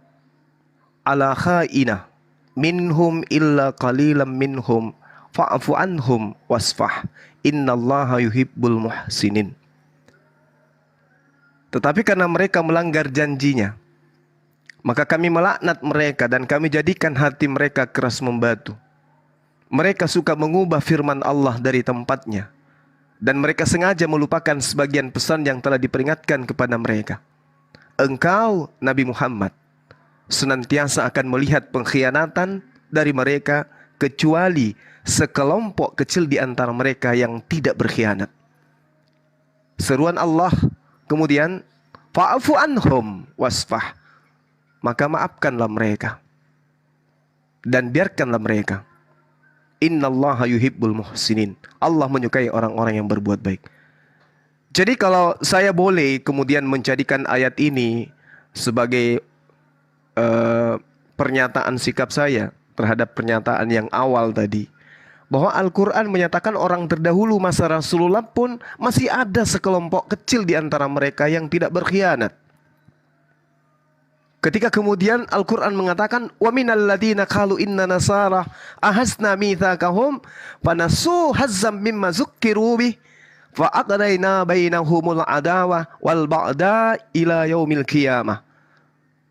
ala kha'inah minhum illa qalilan minhum fa'fu anhum wasfah innallaha yuhibbul muhsinin. Tetapi karena mereka melanggar janjinya, maka kami melaknat mereka dan kami jadikan hati mereka keras membatu. Mereka suka mengubah firman Allah dari tempatnya, dan mereka sengaja melupakan sebagian pesan yang telah diperingatkan kepada mereka. Engkau, Nabi Muhammad, senantiasa akan melihat pengkhianatan dari mereka, kecuali sekelompok kecil di antara mereka yang tidak berkhianat. Seruan Allah kemudian, fa'fu anhum wasfah, maka maafkanlah mereka dan biarkanlah mereka. Innallaha yuhibbul muhsinin. Allah menyukai orang-orang yang berbuat baik. Jadi kalau saya boleh kemudian menjadikan ayat ini sebagai pernyataan sikap saya terhadap pernyataan yang awal tadi, bahwa Al-Quran menyatakan orang terdahulu masa Rasulullah pun masih ada sekelompok kecil di antara mereka yang tidak berkhianat. Ketika kemudian Al-Quran mengatakan wa minal ladina qalu inna nasara ahasna mitsaqahum fanasu hazzam mimma zukkiru bih fa aqrayna bainahumul adawa wal ba'da ila yaumil qiyamah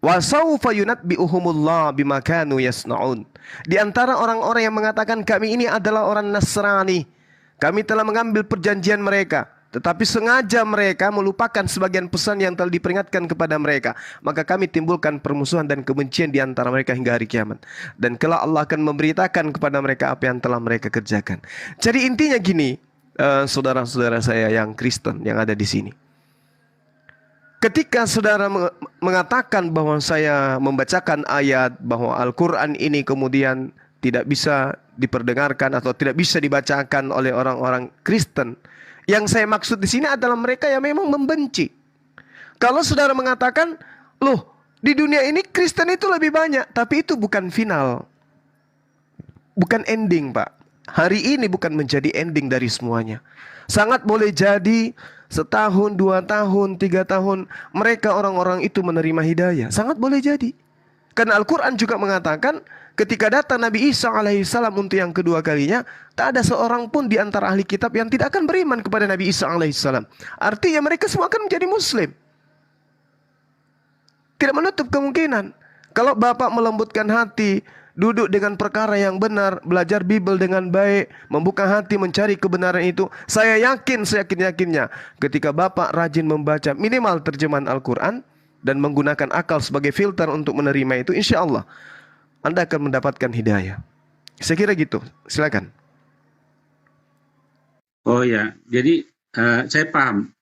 wa sawfa yunabbi'uhumullah bima kanu yasna'un. Di antara orang-orang yang mengatakan kami ini adalah orang Nasrani, kami telah mengambil perjanjian mereka, tetapi sengaja mereka melupakan sebagian pesan yang telah diperingatkan kepada mereka, maka kami timbulkan permusuhan dan kebencian di antara mereka hingga hari kiamat. Dan kelak Allah akan memberitakan kepada mereka apa yang telah mereka kerjakan. Jadi intinya gini, saudara-saudara saya yang Kristen yang ada di sini. Ketika saudara mengatakan bahwa saya membacakan ayat bahwa Al-Quran ini kemudian tidak bisa diperdengarkan atau tidak bisa dibacakan oleh orang-orang Kristen, yang saya maksud di sini adalah mereka yang memang membenci. Kalau saudara mengatakan, loh di dunia ini Kristen itu lebih banyak, tapi itu bukan final, bukan ending, Pak. Hari ini bukan menjadi ending dari semuanya. Sangat boleh jadi setahun, 2 tahun, 3 tahun mereka orang-orang itu menerima hidayah. Sangat boleh jadi. Karena Al-Quran juga mengatakan ketika datang Nabi Isa alaihissalam untuk yang kedua kalinya, tak ada seorang pun di antara ahli kitab yang tidak akan beriman kepada Nabi Isa alaihissalam. Artinya mereka semua akan menjadi muslim. Tidak menutup kemungkinan. Kalau Bapak melembutkan hati, duduk dengan perkara yang benar, belajar Bible dengan baik, membuka hati mencari kebenaran itu, saya yakin, seyakin-yakinnya ketika Bapak rajin membaca minimal terjemahan Al-Quran dan menggunakan akal sebagai filter untuk menerima itu, insya Allah Anda akan mendapatkan hidayah. Saya kira gitu. Silakan. Oh ya, jadi saya paham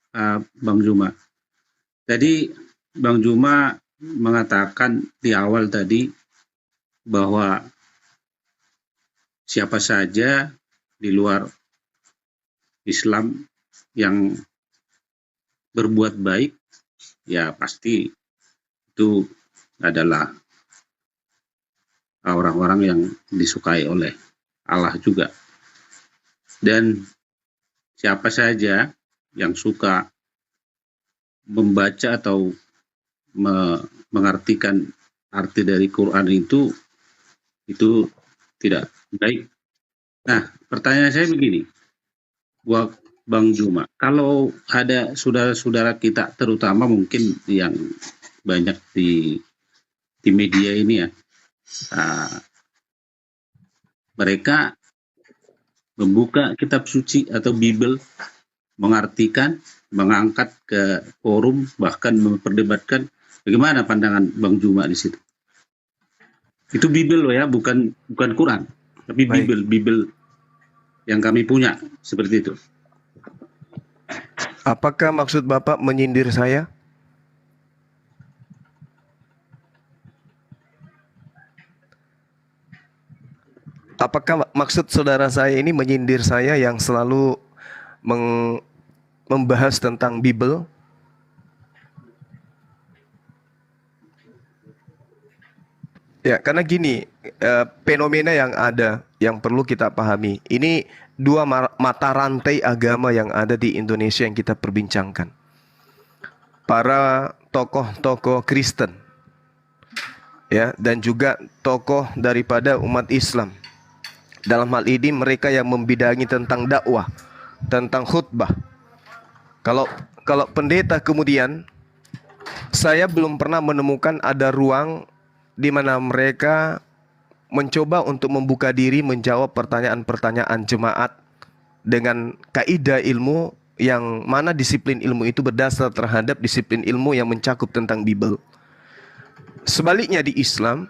Bang Juma. Tadi Bang Juma mengatakan di awal tadi bahwa siapa saja di luar Islam yang berbuat baik, ya pasti itu adalah orang-orang yang disukai oleh Allah juga. Dan siapa saja yang suka membaca atau mengartikan arti dari Quran itu tidak baik. Nah, pertanyaan saya begini, buat Bang Juma, kalau ada saudara-saudara kita, terutama mungkin yang banyak di media ini ya, mereka membuka kitab suci atau Bible, mengartikan, mengangkat ke forum, bahkan memperdebatkan. Bagaimana pandangan Bang Juma di situ? Itu Bible loh ya, bukan Quran, tapi Bible yang kami punya, seperti itu. Apakah maksud Bapak menyindir saya? Apakah maksud saudara saya ini menyindir saya yang selalu membahas tentang Bible? Ya, karena gini, fenomena yang ada, yang perlu kita pahami. Ini dua mata rantai agama yang ada di Indonesia yang kita perbincangkan. Para tokoh-tokoh Kristen, ya, dan juga tokoh daripada umat Islam. Dalam hal ini mereka yang membidangi tentang dakwah, tentang khutbah. Kalau pendeta kemudian, saya belum pernah menemukan ada ruang di mana mereka mencoba untuk membuka diri menjawab pertanyaan-pertanyaan jemaat dengan kaidah ilmu yang mana disiplin ilmu itu berdasar terhadap disiplin ilmu yang mencakup tentang Bible. Sebaliknya di Islam,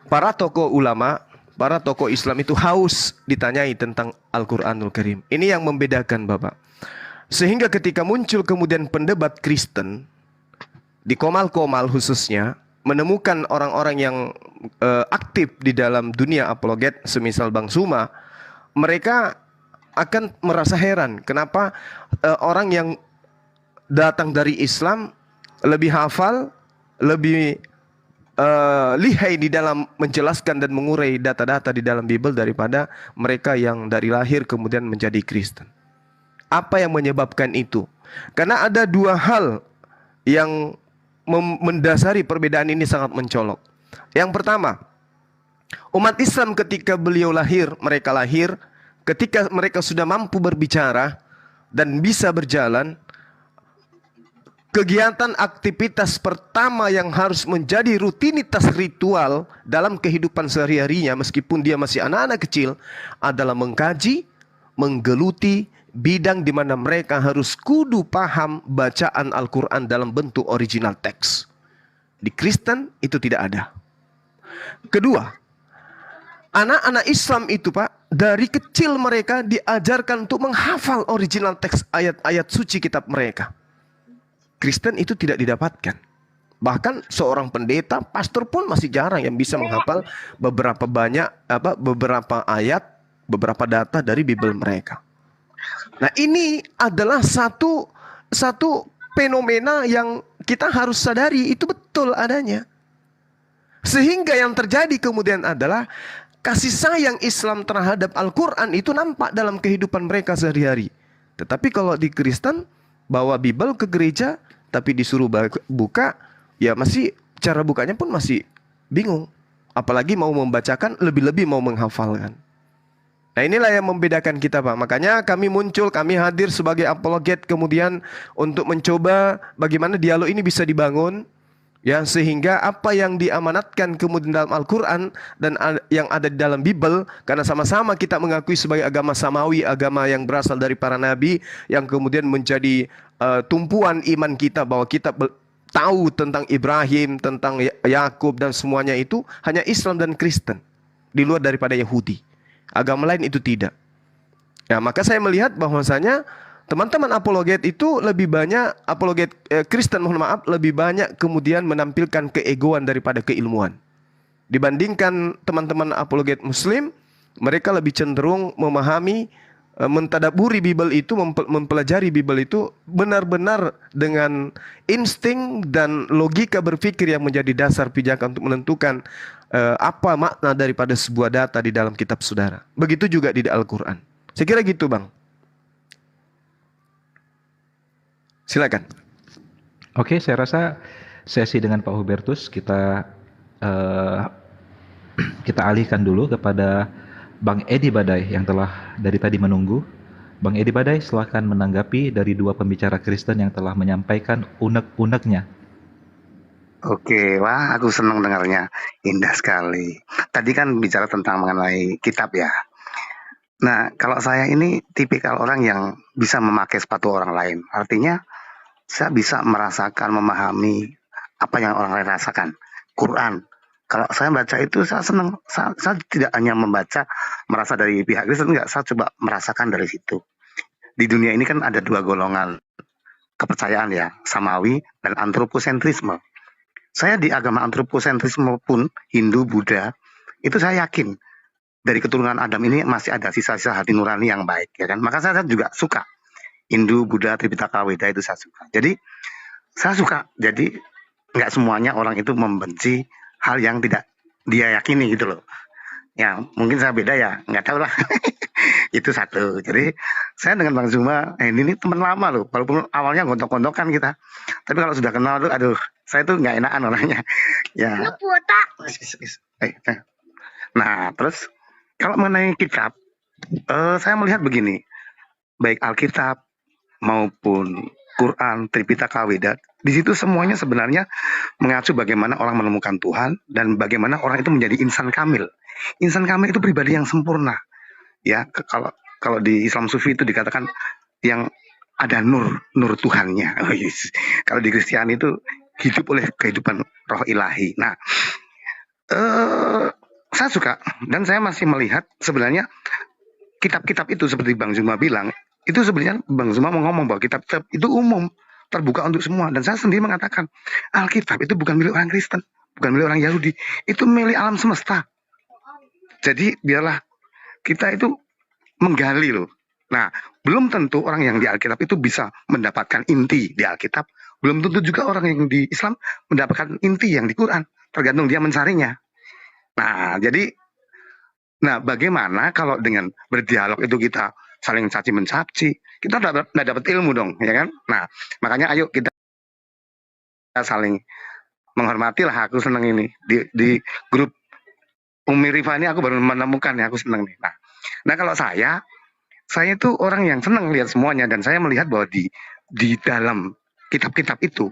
para tokoh ulama, para tokoh Islam itu haus ditanyai tentang Al-Quranul Karim. Ini yang membedakan Bapak. Sehingga ketika muncul kemudian pendebat Kristen, di Komal-Komal khususnya, menemukan orang-orang yang aktif di dalam dunia apologet, semisal Bang Suma, mereka akan merasa heran kenapa orang yang datang dari Islam lebih hafal, lebih lihai di dalam menjelaskan dan mengurai data-data di dalam Bible daripada mereka yang dari lahir kemudian menjadi Kristen. Apa yang menyebabkan itu? Karena ada dua hal yang mendasari perbedaan ini sangat mencolok. Yang pertama, umat Islam ketika beliau lahir, mereka lahir, ketika mereka sudah mampu berbicara dan bisa berjalan, kegiatan aktivitas pertama yang harus menjadi rutinitas ritual dalam kehidupan sehari-harinya meskipun dia masih anak-anak kecil adalah mengkaji, menggeluti bidang di mana mereka harus kudu paham bacaan Al-Quran dalam bentuk original teks. Di Kristen itu tidak ada. Kedua, anak-anak Islam itu Pak, dari kecil mereka diajarkan untuk menghafal original teks ayat-ayat suci kitab mereka. Kristen itu tidak didapatkan. Bahkan seorang pendeta, pastor pun masih jarang yang bisa menghafal beberapa ayat, beberapa data dari Bible mereka. Nah, ini adalah satu fenomena yang kita harus sadari itu betul adanya. Sehingga yang terjadi kemudian adalah kasih sayang Islam terhadap Al-Quran itu nampak dalam kehidupan mereka sehari-hari. Tetapi kalau di Kristen, bawa Bible ke gereja, tapi disuruh buka, ya masih cara bukanya pun masih bingung. Apalagi mau membacakan, lebih-lebih mau menghafalkan. Nah, inilah yang membedakan kita Pak. Makanya kami hadir sebagai apologet kemudian untuk mencoba bagaimana dialog ini bisa dibangun, ya, sehingga apa yang diamanatkan kemudian dalam Al-Quran dan yang ada di dalam Bible, karena sama-sama kita mengakui sebagai agama samawi, agama yang berasal dari para nabi, yang kemudian menjadi tumpuan iman kita, bahwa kita tahu tentang Ibrahim, tentang Yakub dan semuanya itu hanya Islam dan Kristen, di luar daripada Yahudi. Agama lain itu tidak. Nah, maka saya melihat bahwasanya teman-teman apologet itu lebih banyak, apologet Kristen lebih banyak kemudian menampilkan keegoan daripada keilmuan. Dibandingkan teman-teman apologet Muslim, mereka lebih cenderung memahami, mentadaburi Bible itu, mempelajari Bible itu benar-benar dengan insting dan logika berpikir yang menjadi dasar pijakan untuk menentukan apa makna daripada sebuah data di dalam kitab saudara. Begitu juga di Al-Quran. Saya kira gitu Bang. Silakan. Oke, saya rasa sesi dengan Pak Hubertus kita alihkan dulu kepada Bang Edi Badai yang telah dari tadi menunggu. Bang Edi Badai, silakan menanggapi dari dua pembicara Kristen yang telah menyampaikan unek-uneknya. Oke, wah aku senang dengarnya, indah sekali. Tadi kan bicara tentang mengenai kitab ya. Nah, kalau saya ini tipikal orang yang bisa memakai sepatu orang lain. Artinya, saya bisa merasakan, memahami apa yang orang lain rasakan. Quran. Kalau saya baca itu saya senang. Saya tidak hanya membaca, merasa dari pihak Kristen, enggak. Saya coba merasakan dari situ. Di dunia ini kan ada dua golongan. kepercayaan ya, samawi dan antroposentrisme. Saya di agama antroposentrisme pun, Hindu, Buddha, itu saya yakin dari keturunan Adam ini masih ada sisa-sisa hati nurani yang baik, ya kan? Maka saya juga suka Hindu, Buddha, Tripitaka, Weda itu saya suka. Jadi saya suka. Jadi nggak semuanya orang itu membenci hal yang tidak dia yakini gitu loh. Ya mungkin saya beda ya, nggak tahu lah. Itu satu. Jadi saya dengan Bang Zuma, ini teman lama loh. Walaupun awalnya gontok-gontokan kita, tapi kalau sudah kenal tuh, aduh, saya tuh nggak enakan orangnya. Ya. Nah, terus kalau mengenai kitab, saya melihat begini, baik Alkitab maupun Quran, Tripitaka, Weda, di situ semuanya sebenarnya mengacu bagaimana orang menemukan Tuhan dan bagaimana orang itu menjadi insan kamil. Insan kamil itu pribadi yang sempurna. Ya, kalau di Islam Sufi itu dikatakan yang ada nur Tuhannya. Oh, yes. Kalau di Kristiani itu hidup oleh kehidupan roh ilahi. Nah, saya suka dan saya masih melihat sebenarnya kitab-kitab itu seperti Bang Zuma bilang, itu sebenarnya Bang Zuma mau ngomong bahwa kitab-kitab itu umum, terbuka untuk semua. Dan saya sendiri mengatakan Alkitab itu bukan milik orang Kristen, bukan milik orang Yahudi, itu milik alam semesta. Jadi biarlah kita itu menggali loh. Nah, belum tentu orang yang di Alkitab itu bisa mendapatkan inti di Alkitab. Belum tentu juga orang yang di Islam mendapatkan inti yang di Quran. Tergantung dia mencarinya. Nah, jadi, bagaimana kalau dengan berdialog itu kita saling caci mencaci, kita nggak dapat ilmu dong, ya kan? Nah, makanya ayo kita saling menghormati lah. Aku seneng ini di grup Umi Rifa ini aku baru menemukan ya, aku seneng nih. Nah kalau saya itu orang yang senang lihat semuanya dan saya melihat bahwa di dalam kitab-kitab itu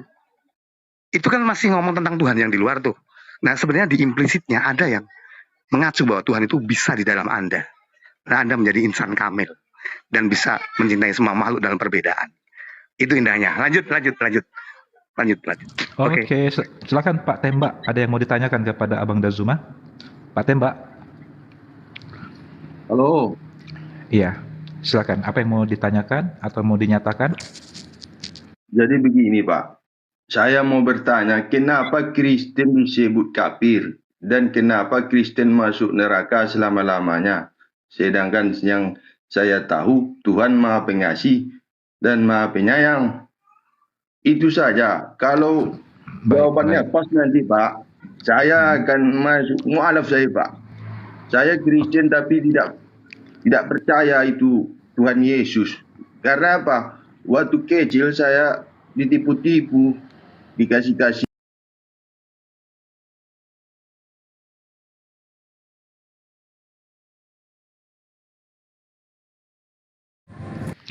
kan masih ngomong tentang Tuhan yang di luar tuh. Nah sebenarnya di implisitnya ada yang mengacu bahwa Tuhan itu bisa di dalam Anda. Nah Anda menjadi insan kamil dan bisa mencintai semua makhluk dalam perbedaan. Itu indahnya. Lanjut. Oke, silakan Pak Tembak. Ada yang mau ditanyakan kepada Abang Dazuma? Pak Tembak. Halo. Iya, silakan. Apa yang mau ditanyakan atau mau dinyatakan? Jadi begini Pak, saya mau bertanya kenapa Kristen disebut kafir dan kenapa Kristen masuk neraka selama-lamanya. Sedangkan yang saya tahu Tuhan Maha Pengasih dan Maha Penyayang. Itu saja. Kalau jawabannya pas nanti Pak, saya akan masuk mu'alaf saya Pak. Saya Kristen tapi tidak percaya itu Tuhan Yesus. Karena apa? Waktu kecil saya ditipu-tipu, dikasih-kasih.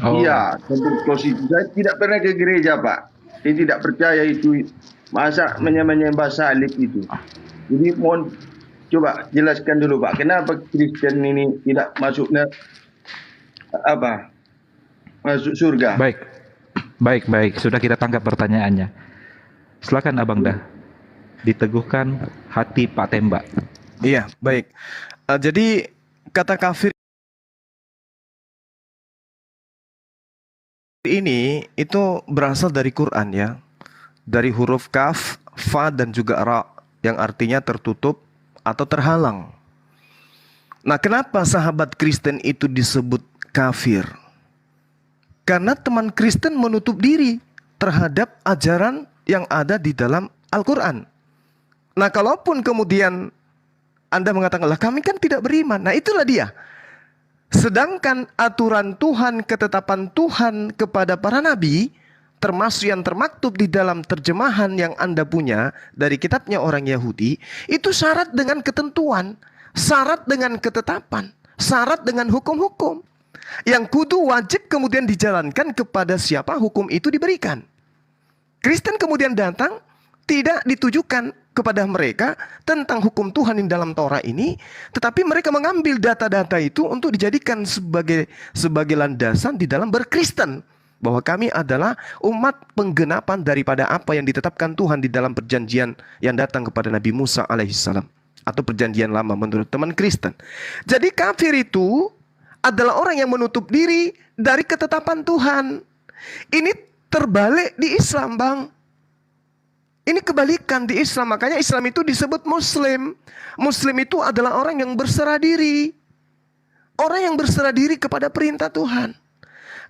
Iya, untuk positif. Saya tidak pernah ke gereja Pak. Saya tidak percaya itu. Masa menyembah salib itu. Jadi mohon coba jelaskan dulu Pak, kenapa Kristen ini tidak masuk masuk surga? Baik. Sudah kita tangkap pertanyaannya. Silakan Abang Dah. Diteguhkan hati Pak Tembak. Iya, baik. Jadi kata kafir ini itu berasal dari Quran ya. Dari huruf kaf, fa dan juga ra yang artinya tertutup atau terhalang. Nah, kenapa sahabat Kristen itu disebut kafir? Karena teman Kristen menutup diri terhadap ajaran yang ada di dalam Al-Quran. Nah, kalaupun kemudian Anda mengatakan, lah kami kan tidak beriman. Nah, itulah dia. Sedangkan aturan Tuhan, ketetapan Tuhan kepada para nabi, termasuk yang termaktub di dalam terjemahan yang Anda punya dari kitabnya orang Yahudi, itu syarat dengan ketentuan, syarat dengan ketetapan, syarat dengan hukum-hukum yang kudu wajib kemudian dijalankan kepada siapa hukum itu diberikan. Kristen kemudian datang tidak ditujukan kepada mereka tentang hukum Tuhan di dalam Torah ini, tetapi mereka mengambil data-data itu untuk dijadikan sebagai landasan di dalam berkristen. Bahwa kami adalah umat penggenapan daripada apa yang ditetapkan Tuhan di dalam perjanjian yang datang kepada Nabi Musa alaihissalam. Atau perjanjian lama menurut teman Kristen. Jadi kafir itu adalah orang yang menutup diri dari ketetapan Tuhan. Ini Terbalik di Islam, Bang. Ini kebalikan di Islam. Makanya Islam itu disebut Muslim. Muslim itu adalah orang yang berserah diri. Orang yang berserah diri kepada perintah Tuhan.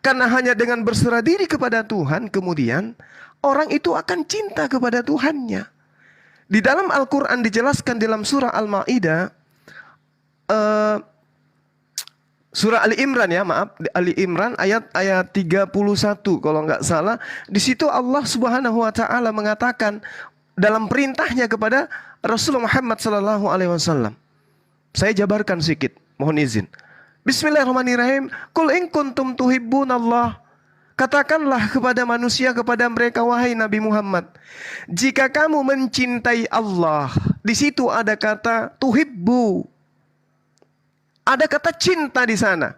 Karena hanya dengan berserah diri kepada Tuhan, kemudian orang itu akan cinta kepada Tuhannya. Di dalam Al-Quran dijelaskan dalam surah Al-Ma'idah, surah Ali Imran ya, maaf, Ali Imran ayat 31 kalau nggak salah. Di situ Allah Subhanahu wa taala mengatakan dalam perintahnya kepada Rasulullah Muhammad sallallahu alaihi wasallam. Saya jabarkan sedikit, mohon izin. Bismillahirrahmanirrahim. Qul in kuntum tuhibbunallah. Katakanlah kepada manusia, kepada mereka, wahai Nabi Muhammad, jika kamu mencintai Allah. Di situ ada kata tuhibbu. Ada kata cinta di sana.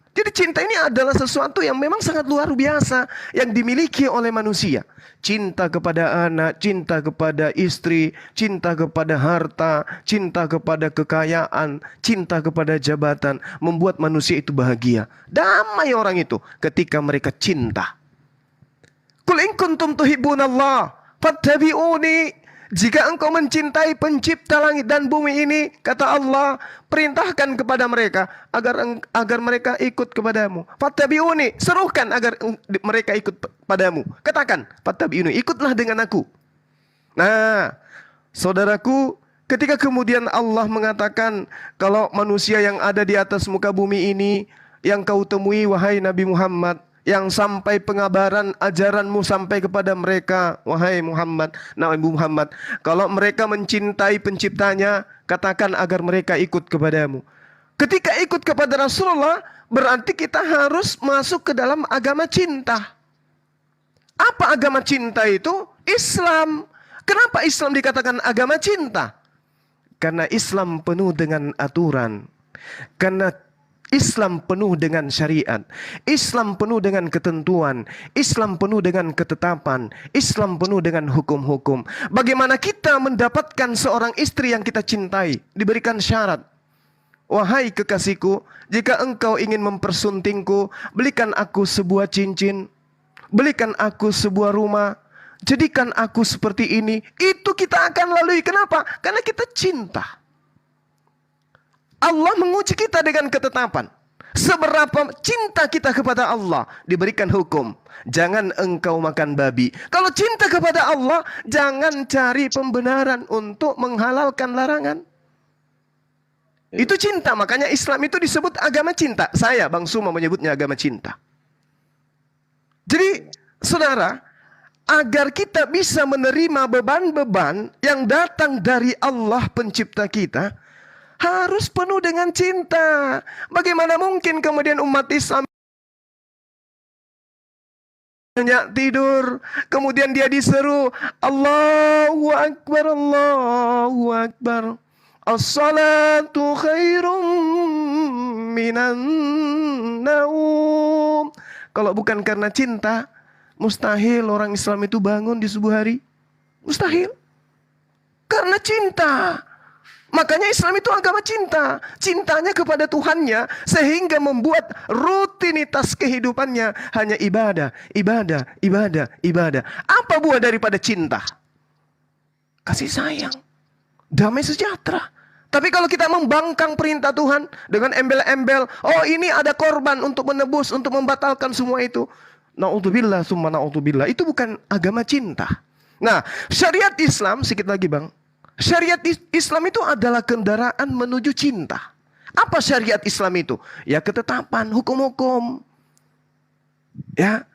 Jadi cinta ini adalah sesuatu yang memang sangat luar biasa yang dimiliki oleh manusia. Cinta kepada anak, cinta kepada istri, cinta kepada harta, cinta kepada kekayaan, cinta kepada jabatan, membuat manusia itu bahagia. Damai orang itu ketika mereka cinta. Qul in kuntum tuhibbunallah fattabi'uni. Jika engkau mencintai pencipta langit dan bumi ini, kata Allah, perintahkan kepada mereka agar mereka ikut kepadamu. Fattabi'uni, serukan agar mereka ikut padamu. Katakan, fattabi'uni, ikutlah dengan aku. Nah, saudaraku, ketika kemudian Allah mengatakan kalau manusia yang ada di atas muka bumi ini yang kau temui wahai Nabi Muhammad, yang sampai pengabaran ajaranmu sampai kepada mereka, wahai Muhammad, Nabi Muhammad, kalau mereka mencintai penciptanya, katakan agar mereka ikut kepadamu. Ketika ikut kepada Rasulullah, berarti kita harus masuk ke dalam agama cinta. Apa agama cinta itu? Islam. Kenapa Islam dikatakan agama cinta? Karena Islam penuh dengan aturan. Karena Islam penuh dengan syariat, Islam penuh dengan ketentuan, Islam penuh dengan ketetapan, Islam penuh dengan hukum-hukum. Bagaimana kita mendapatkan seorang istri yang kita cintai? Diberikan syarat. Wahai kekasihku, jika engkau ingin mempersuntingku, belikan aku sebuah cincin, belikan aku sebuah rumah, jadikan aku seperti ini. Itu kita akan lalui. Kenapa? Karena kita cinta. Allah menguji kita dengan ketetapan. Seberapa cinta kita kepada Allah, diberikan hukum. Jangan engkau makan babi. Kalau cinta kepada Allah, jangan cari pembenaran untuk menghalalkan larangan. Itu cinta. Makanya Islam itu disebut agama cinta. Saya, Bang Suma, menyebutnya agama cinta. Jadi, saudara, agar kita bisa menerima beban-beban yang datang dari Allah pencipta kita, harus penuh dengan cinta. Bagaimana mungkin kemudian umat Islam banyak tidur, kemudian dia diseru Allahu Akbar, Allahu Akbar, as-salatu khairum minan naum. Kalau bukan karena cinta, mustahil orang Islam itu bangun di subuh hari. Mustahil. Karena cinta. Makanya Islam itu agama cinta. Cintanya kepada Tuhannya sehingga membuat rutinitas kehidupannya hanya ibadah, ibadah, ibadah, ibadah. Apa buah daripada cinta? Kasih sayang, damai sejahtera. Tapi kalau kita membangkang perintah Tuhan dengan embel-embel, oh ini ada korban untuk menebus, untuk membatalkan semua itu. Na'udzubillah, summa na'udzubillah. Itu bukan agama cinta. Nah, syariat Islam, sedikit lagi Bang. Syariat Islam itu adalah kendaraan menuju cinta. Apa syariat Islam itu? Ya ketetapan, hukum-hukum. Ya,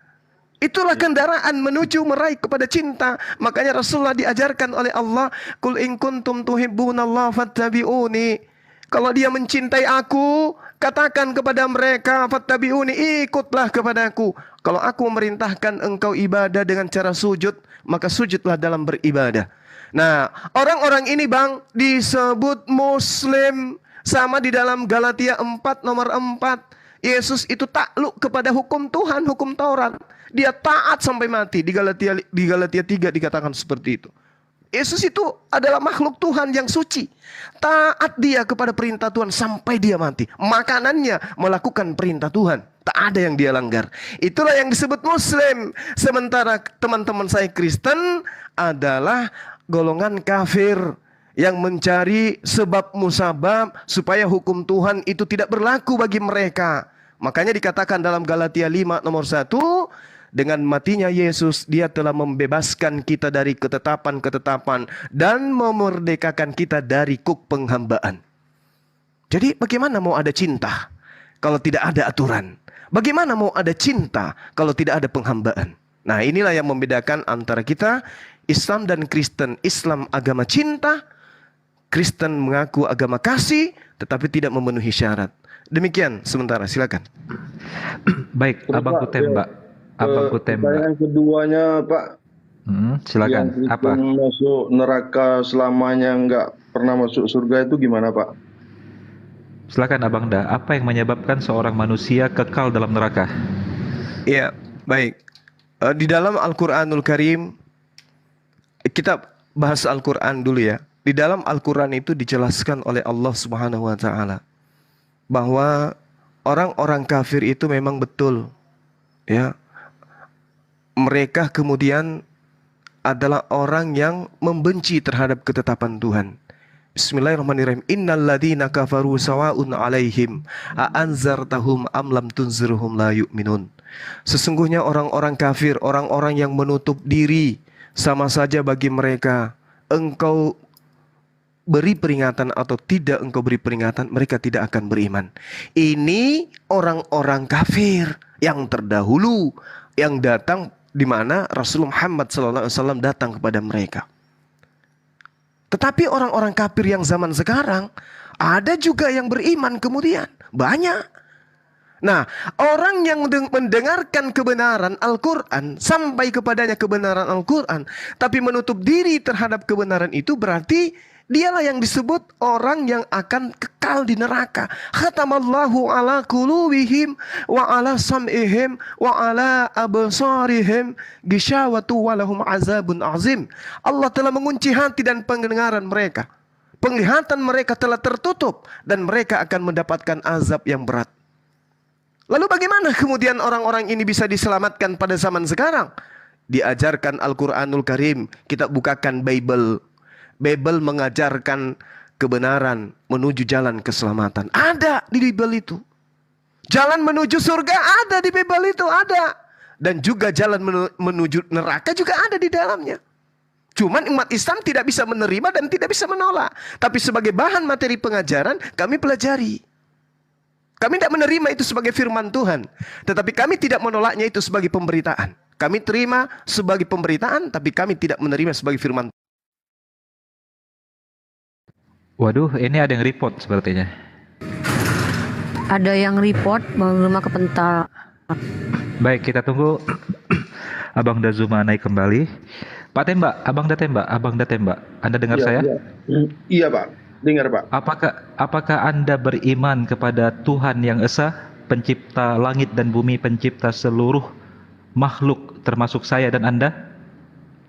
itulah kendaraan menuju meraih kepada cinta. Makanya Rasulullah diajarkan oleh Allah, Qul in kuntum tuhibbunallah fattabi'uni. Kalau dia mencintai aku, katakan kepada mereka, fattabi'uni, ikutlah kepadaku. Kalau aku memerintahkan engkau ibadah dengan cara sujud, maka sujudlah dalam beribadah. Nah, orang-orang ini Bang disebut Muslim. Sama di dalam Galatia 4 nomor 4. Yesus itu takluk kepada hukum Tuhan, hukum Taurat. Dia taat sampai mati. Di Galatia 3 dikatakan seperti itu. Yesus itu adalah makhluk Tuhan yang suci. Taat dia kepada perintah Tuhan sampai dia mati. Makanannya melakukan perintah Tuhan. Tak ada yang dia langgar. Itulah yang disebut Muslim. Sementara teman-teman saya Kristen adalah golongan kafir yang mencari sebab musabab supaya hukum Tuhan itu tidak berlaku bagi mereka. Makanya dikatakan dalam Galatia 5 nomor 1, dengan matinya Yesus, dia telah membebaskan kita dari ketetapan-ketetapan dan memerdekakan kita dari kuk penghambaan. Jadi bagaimana mau ada cinta kalau tidak ada aturan? Bagaimana mau ada cinta kalau tidak ada penghambaan? Nah, inilah yang membedakan antara kita, Islam dan Kristen. Islam agama cinta, Kristen mengaku agama kasih, tetapi tidak memenuhi syarat. Demikian sementara, silakan. Baik, abangku tembak. Abangku tembak. Pertanyaan keduanya, Pak. Silakan. Yang Apa? masuk neraka selamanya nggak pernah masuk surga itu gimana, Pak? Silakan Abang Da. Apa yang menyebabkan seorang manusia kekal dalam neraka? Ya, baik. Di dalam Al-Quranul Karim, kita bahas Al-Quran dulu ya. Di dalam Al-Quran itu dijelaskan oleh Allah Subhanahu wa Ta'ala bahwa orang-orang kafir itu memang betul, ya, mereka kemudian adalah orang yang membenci terhadap ketetapan Tuhan. Bismillahirrahmanirrahim. Innal ladzina kafaru sawa'un 'alaihim a anzartahum am lam tunzirhum la yu'minun. Sesungguhnya orang-orang kafir, orang-orang yang menutup diri, sama saja bagi mereka. Engkau beri peringatan atau tidak engkau beri peringatan, mereka tidak akan beriman. Ini orang-orang kafir yang terdahulu, yang datang di mana Rasulullah Muhammad SAW datang kepada mereka. Tetapi orang-orang kafir yang zaman sekarang, ada juga yang beriman kemudian. Banyak. Nah, orang yang mendengarkan kebenaran Al-Quran, sampai kepadanya kebenaran Al-Quran, tapi menutup diri terhadap kebenaran itu, berarti dialah yang disebut orang yang akan kekal di neraka. Khatamallahu ala qulubihim wa ala sam'ihim wa ala absarihim gishawatu wa lahum azabun azim. Allah telah mengunci hati dan pendengaran mereka. Penglihatan mereka telah tertutup dan mereka akan mendapatkan azab yang berat. Lalu bagaimana kemudian orang-orang ini bisa diselamatkan pada zaman sekarang? Diajarkan Al-Quranul Karim. Kita bukakan Bible. Bible mengajarkan kebenaran menuju jalan keselamatan. Ada di Bible itu. Jalan menuju surga ada di Bible itu, ada. Dan juga jalan menuju neraka juga ada di dalamnya. Cuman umat Islam tidak bisa menerima dan tidak bisa menolak. Tapi sebagai bahan materi pengajaran kami pelajari. Kami tidak menerima itu sebagai firman Tuhan. Tetapi kami tidak menolaknya itu sebagai pemberitaan. Kami terima sebagai pemberitaan, tapi kami tidak menerima sebagai firman Tuhan. Waduh, ini ada yang report sepertinya. Ada yang report Bang Zuma kepental. Baik, kita tunggu Abang Da Zuma naik kembali. Pak Tembak, Abang Da Tembak, Abang Da Tembak. Anda dengar Iya, saya? iya. Iya, Pak. Dengar, Pak. Apakah Anda beriman kepada Tuhan yang Esa, pencipta langit dan bumi, pencipta seluruh makhluk termasuk saya dan Anda?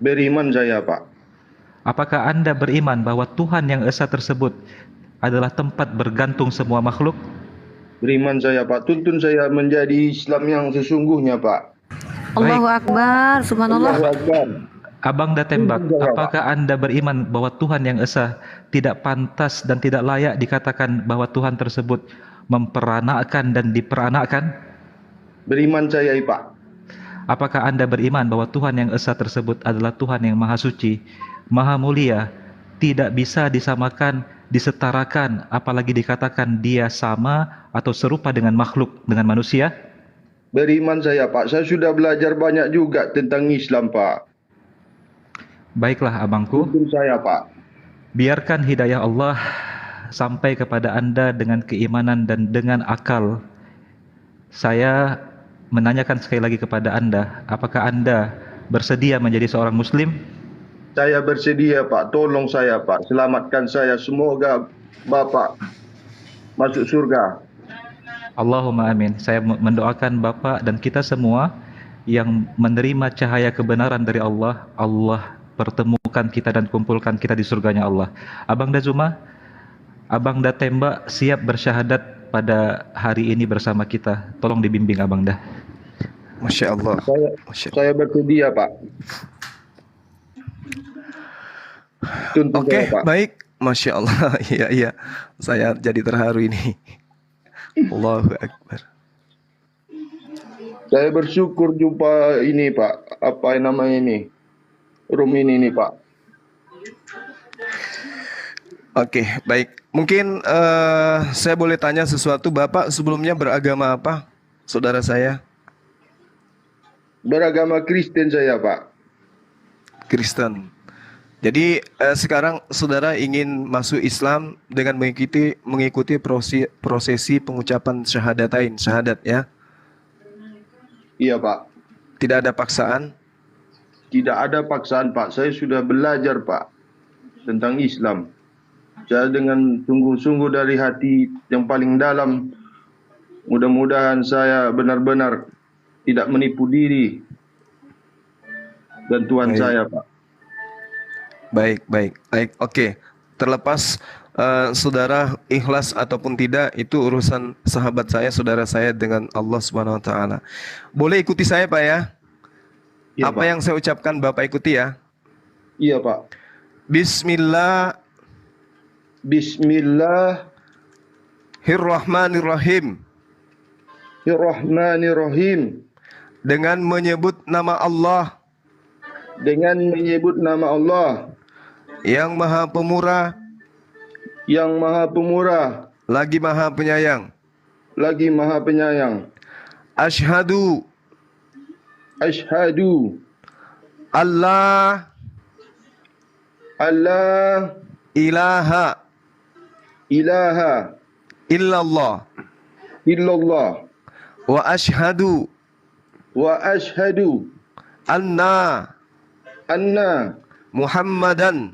Beriman saya, Pak. Apakah Anda beriman bahwa Tuhan yang Esa tersebut adalah tempat bergantung semua makhluk? Beriman saya, Pak. Tuntun saya menjadi Islam yang sesungguhnya, Pak. Allahu Akbar, subhanallah. Allahu Akbar. Abang Da Tembak, apakah Anda beriman bahwa Tuhan yang Esa tidak pantas dan tidak layak dikatakan bahwa Tuhan tersebut memperanakkan dan diperanakkan? Beriman saya, Pak. Apakah Anda beriman bahwa Tuhan yang Esa tersebut adalah Tuhan yang Maha Suci, Maha Mulia, tidak bisa disamakan, disetarakan, apalagi dikatakan dia sama atau serupa dengan makhluk, dengan manusia? Beriman saya, Pak. Saya sudah belajar banyak juga tentang Islam, Pak. Baiklah abangku, Tuntun saya, Pak. biarkan hidayah Allah sampai kepada Anda dengan keimanan dan dengan akal. Saya menanyakan sekali lagi kepada Anda, apakah Anda bersedia menjadi seorang Muslim? Saya bersedia, Pak. Tolong saya, Pak. Selamatkan saya. Semoga Bapak masuk surga. Allahumma amin. Saya mendoakan Bapak dan kita semua yang menerima cahaya kebenaran dari Allah, Allah pertemukan kita dan kumpulkan kita di surganya Allah. Abangda Zuma, Abangda Tembak siap bersyahadat pada hari ini bersama kita. Tolong dibimbing Abangda. Masya Allah. Saya bersedia, Pak. Tuntut Oke, saya, Pak. baik. Masya Allah. Iya, iya. Saya jadi terharu ini. Allahu Akbar. Saya bersyukur jumpa ini, Pak. Apa namanya ini? Room ini, Pak. Oke, baik. Mungkin saya boleh tanya sesuatu. Bapak sebelumnya beragama apa, saudara saya? Beragama Kristen saya, Pak. Kristen. Jadi sekarang saudara ingin masuk Islam dengan mengikuti prosesi pengucapan syahadat ya? Iya, Pak. Tidak ada paksaan? Tidak ada paksaan, Pak. Saya sudah belajar, Pak, tentang Islam. Saya dengan sungguh-sungguh dari hati yang paling dalam. Mudah-mudahan saya benar-benar tidak menipu diri dan Tuhan saya, Pak. Baik. Oke. Terlepas saudara ikhlas ataupun tidak, itu urusan sahabat saya, saudara saya dengan Allah Subhanahu wa taala. Boleh ikuti saya, Pak ya? Iya, Apa Pak. yang saya ucapkan Bapak ikuti ya? Iya, Pak. Bismillahirrahmanirrahim. Dengan menyebut nama Allah. Yang Maha Pemurah. Lagi Maha Penyayang. Asyhadu. Allah. Ilaha. Illallah. Wa asyhadu. Anna. Muhammadan.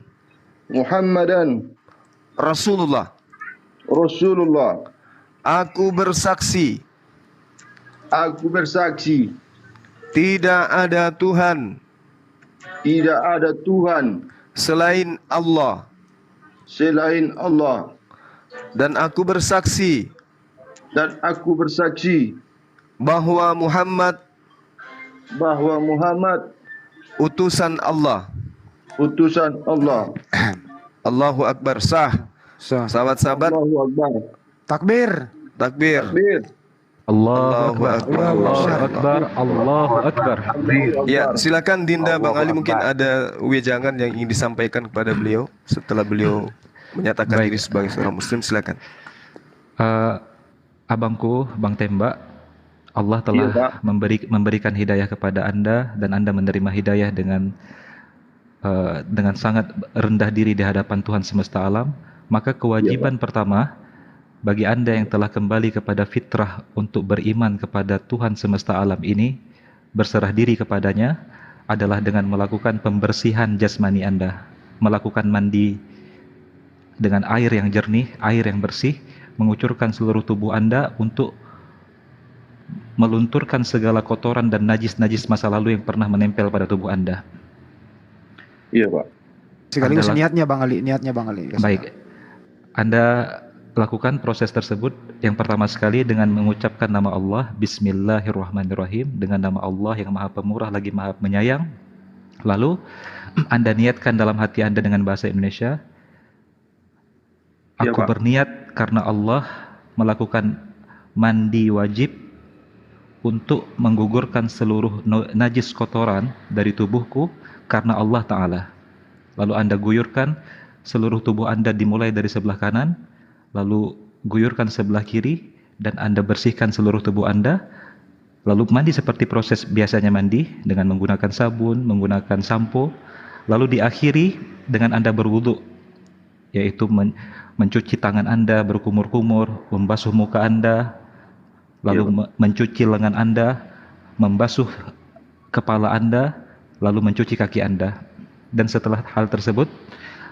Rasulullah. Aku bersaksi. Tidak ada Tuhan. Selain Allah. Dan aku bersaksi. Bahwa Muhammad. Utusan Allah. Allahu Akbar. Sah. Sahabat-sahabat. Takbir. Allahu Akbar. Ya, silakan Dinda Bang Ali, mungkin ada wejangan yang ingin disampaikan kepada beliau setelah beliau menyatakan diri sebagai seorang muslim. Silakan. Abangku, Bang Tembak, Allah telah memberikan hidayah kepada Anda dan Anda menerima hidayah dengan sangat rendah diri di hadapan Tuhan semesta alam. Maka kewajiban pertama bagi Anda yang telah kembali kepada fitrah untuk beriman kepada Tuhan semesta alam ini, berserah diri kepadanya, adalah dengan melakukan pembersihan jasmani Anda, melakukan mandi dengan air yang jernih, air yang bersih, mengucurkan seluruh tubuh Anda untuk melunturkan segala kotoran dan najis-najis masa lalu yang pernah menempel pada tubuh Anda. Iya, Pak. Sekaligus niatnya Bang Ali. Baik. Anda lakukan proses tersebut yang pertama sekali dengan mengucapkan nama Allah, Bismillahirrahmanirrahim, dengan nama Allah yang Maha Pemurah lagi Maha Penyayang. Lalu Anda niatkan dalam hati Anda dengan bahasa Indonesia, aku berniat karena Allah melakukan mandi wajib untuk menggugurkan seluruh najis kotoran dari tubuhku karena Allah Ta'ala. Lalu Anda guyurkan seluruh tubuh Anda dimulai dari sebelah kanan, lalu guyurkan sebelah kiri, dan Anda bersihkan seluruh tubuh Anda. Lalu mandi seperti proses biasanya mandi dengan menggunakan sabun, menggunakan sampo. Lalu diakhiri dengan Anda berwudu, yaitu mencuci tangan Anda berkumur-kumur, membasuh muka Anda, lalu mencuci lengan Anda, membasuh kepala Anda, lalu mencuci kaki Anda. Dan setelah hal tersebut,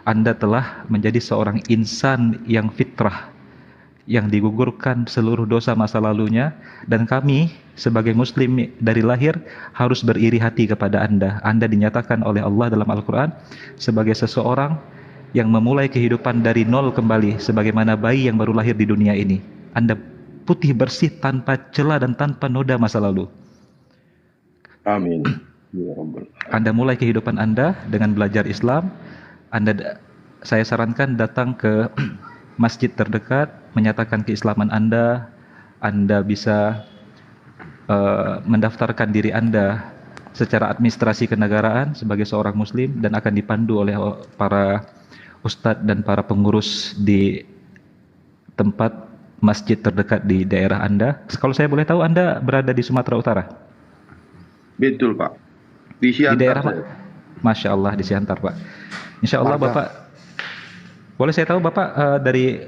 Anda telah menjadi seorang insan yang fitrah, yang digugurkan seluruh dosa masa lalunya, dan kami sebagai muslim dari lahir harus beriri hati kepada Anda. Anda dinyatakan oleh Allah dalam Al-Quran sebagai seseorang yang memulai kehidupan dari nol kembali, sebagaimana bayi yang baru lahir di dunia ini. Anda putih bersih tanpa celah dan tanpa noda masa lalu. Amin. Ya Rabbal. Anda mulai kehidupan Anda dengan belajar Islam. Saya sarankan datang ke masjid terdekat, menyatakan keislaman Anda. Anda bisa mendaftarkan diri Anda secara administrasi kenegaraan sebagai seorang muslim, dan akan dipandu oleh para ustadz dan para pengurus di tempat masjid terdekat di daerah Anda. Kalau saya boleh tahu, Anda berada di Sumatera Utara? Betul, Pak. Di Siantar. Di daerah saya. Masya Allah, di Siantar, Pak. Insya Allah Bapak, boleh saya tahu Bapak dari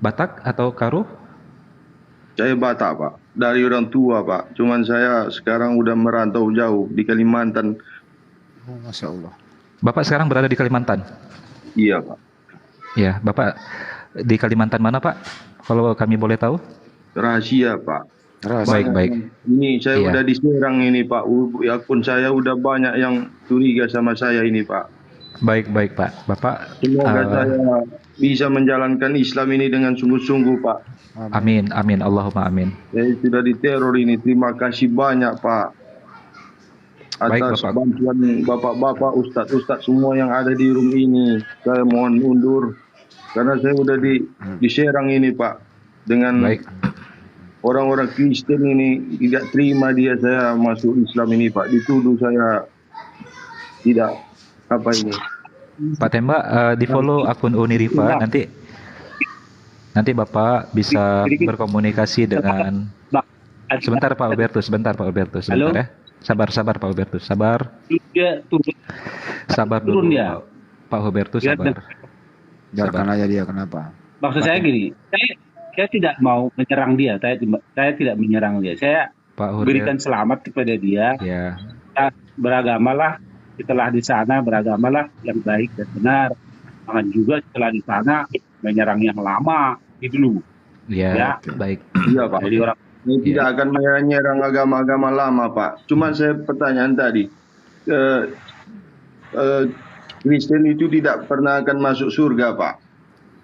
Batak atau Karo? Saya Batak, Pak. Dari orang tua, Pak. Cuman saya sekarang udah merantau jauh di Kalimantan. Oh, Masya Allah. Bapak sekarang berada di Kalimantan? Iya, Pak. Ya, Bapak di Kalimantan mana, Pak? Kalau kami boleh tahu? Rahasia, Pak. Baik, baik. Ini saya Iya. udah diserang ini, Pak. Akun saya udah banyak yang curiga sama saya ini, Pak. Baik, baik, Pak. Bapak, Semoga saya bisa menjalankan Islam ini dengan sungguh-sungguh, Pak. amin, amin, Allahumma amin. Saya sudah diteror ini. Terima kasih banyak, Pak. Baik, Atas Bapak. bantuan bapak-bapak, ustadz-ustadz semua yang ada di room ini. Saya mohon mundur. Karena saya udah diserang ini, Pak. Dengan orang-orang Kristen ini, tidak terima dia saya masuk Islam ini, Pak. Dituduh saya tidak apa ini. Pak Tembak, di follow akun Unirifa, nanti Bapak bisa berkomunikasi dengan. Sebentar Pak Albertus, sebentar Halo? ya. Sabar Pak Albertus, sabar. Dia turun. Sabar Turun dulu dia. Pak Albertus, Dia sabar. Biarkan aja dia, kenapa? Maksud saya gini, saya tidak mau menyerang dia, saya tidak menyerang dia. Saya Pak Hurriyat. berikan selamat kepada dia. Ya. Kita beragamalah, setelah di sana beragamalah yang baik dan benar. Jangan juga setelah di sana menyerang yang lama, gitu dulu. Ya, baik. Iya, Pak. Jadi orang Saya tidak akan menyerang agama-agama lama, Pak. Cuma saya pertanyaan tadi, Kristen itu tidak pernah akan masuk surga, Pak.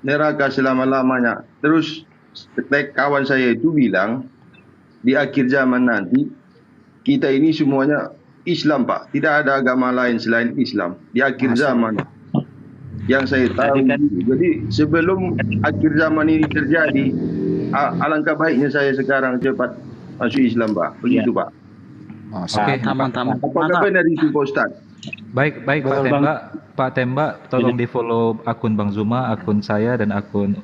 Neraka selama-lamanya. Terus kawan saya itu bilang, di akhir zaman nanti, kita ini semuanya Islam, Pak. Tidak ada agama lain selain Islam. Di akhir zaman. Yang saya tahu. Jadi sebelum akhir zaman ini terjadi, alangkah baiknya saya sekarang cepat masuk Islam, Pak. Begitu, Pak. Oke. Apakah benar itu, Pak Ustaz? Baik Pak Betul, Bang. Tembak. Pak Tembak, tolong di follow akun Bang Zuma, akun saya, dan akun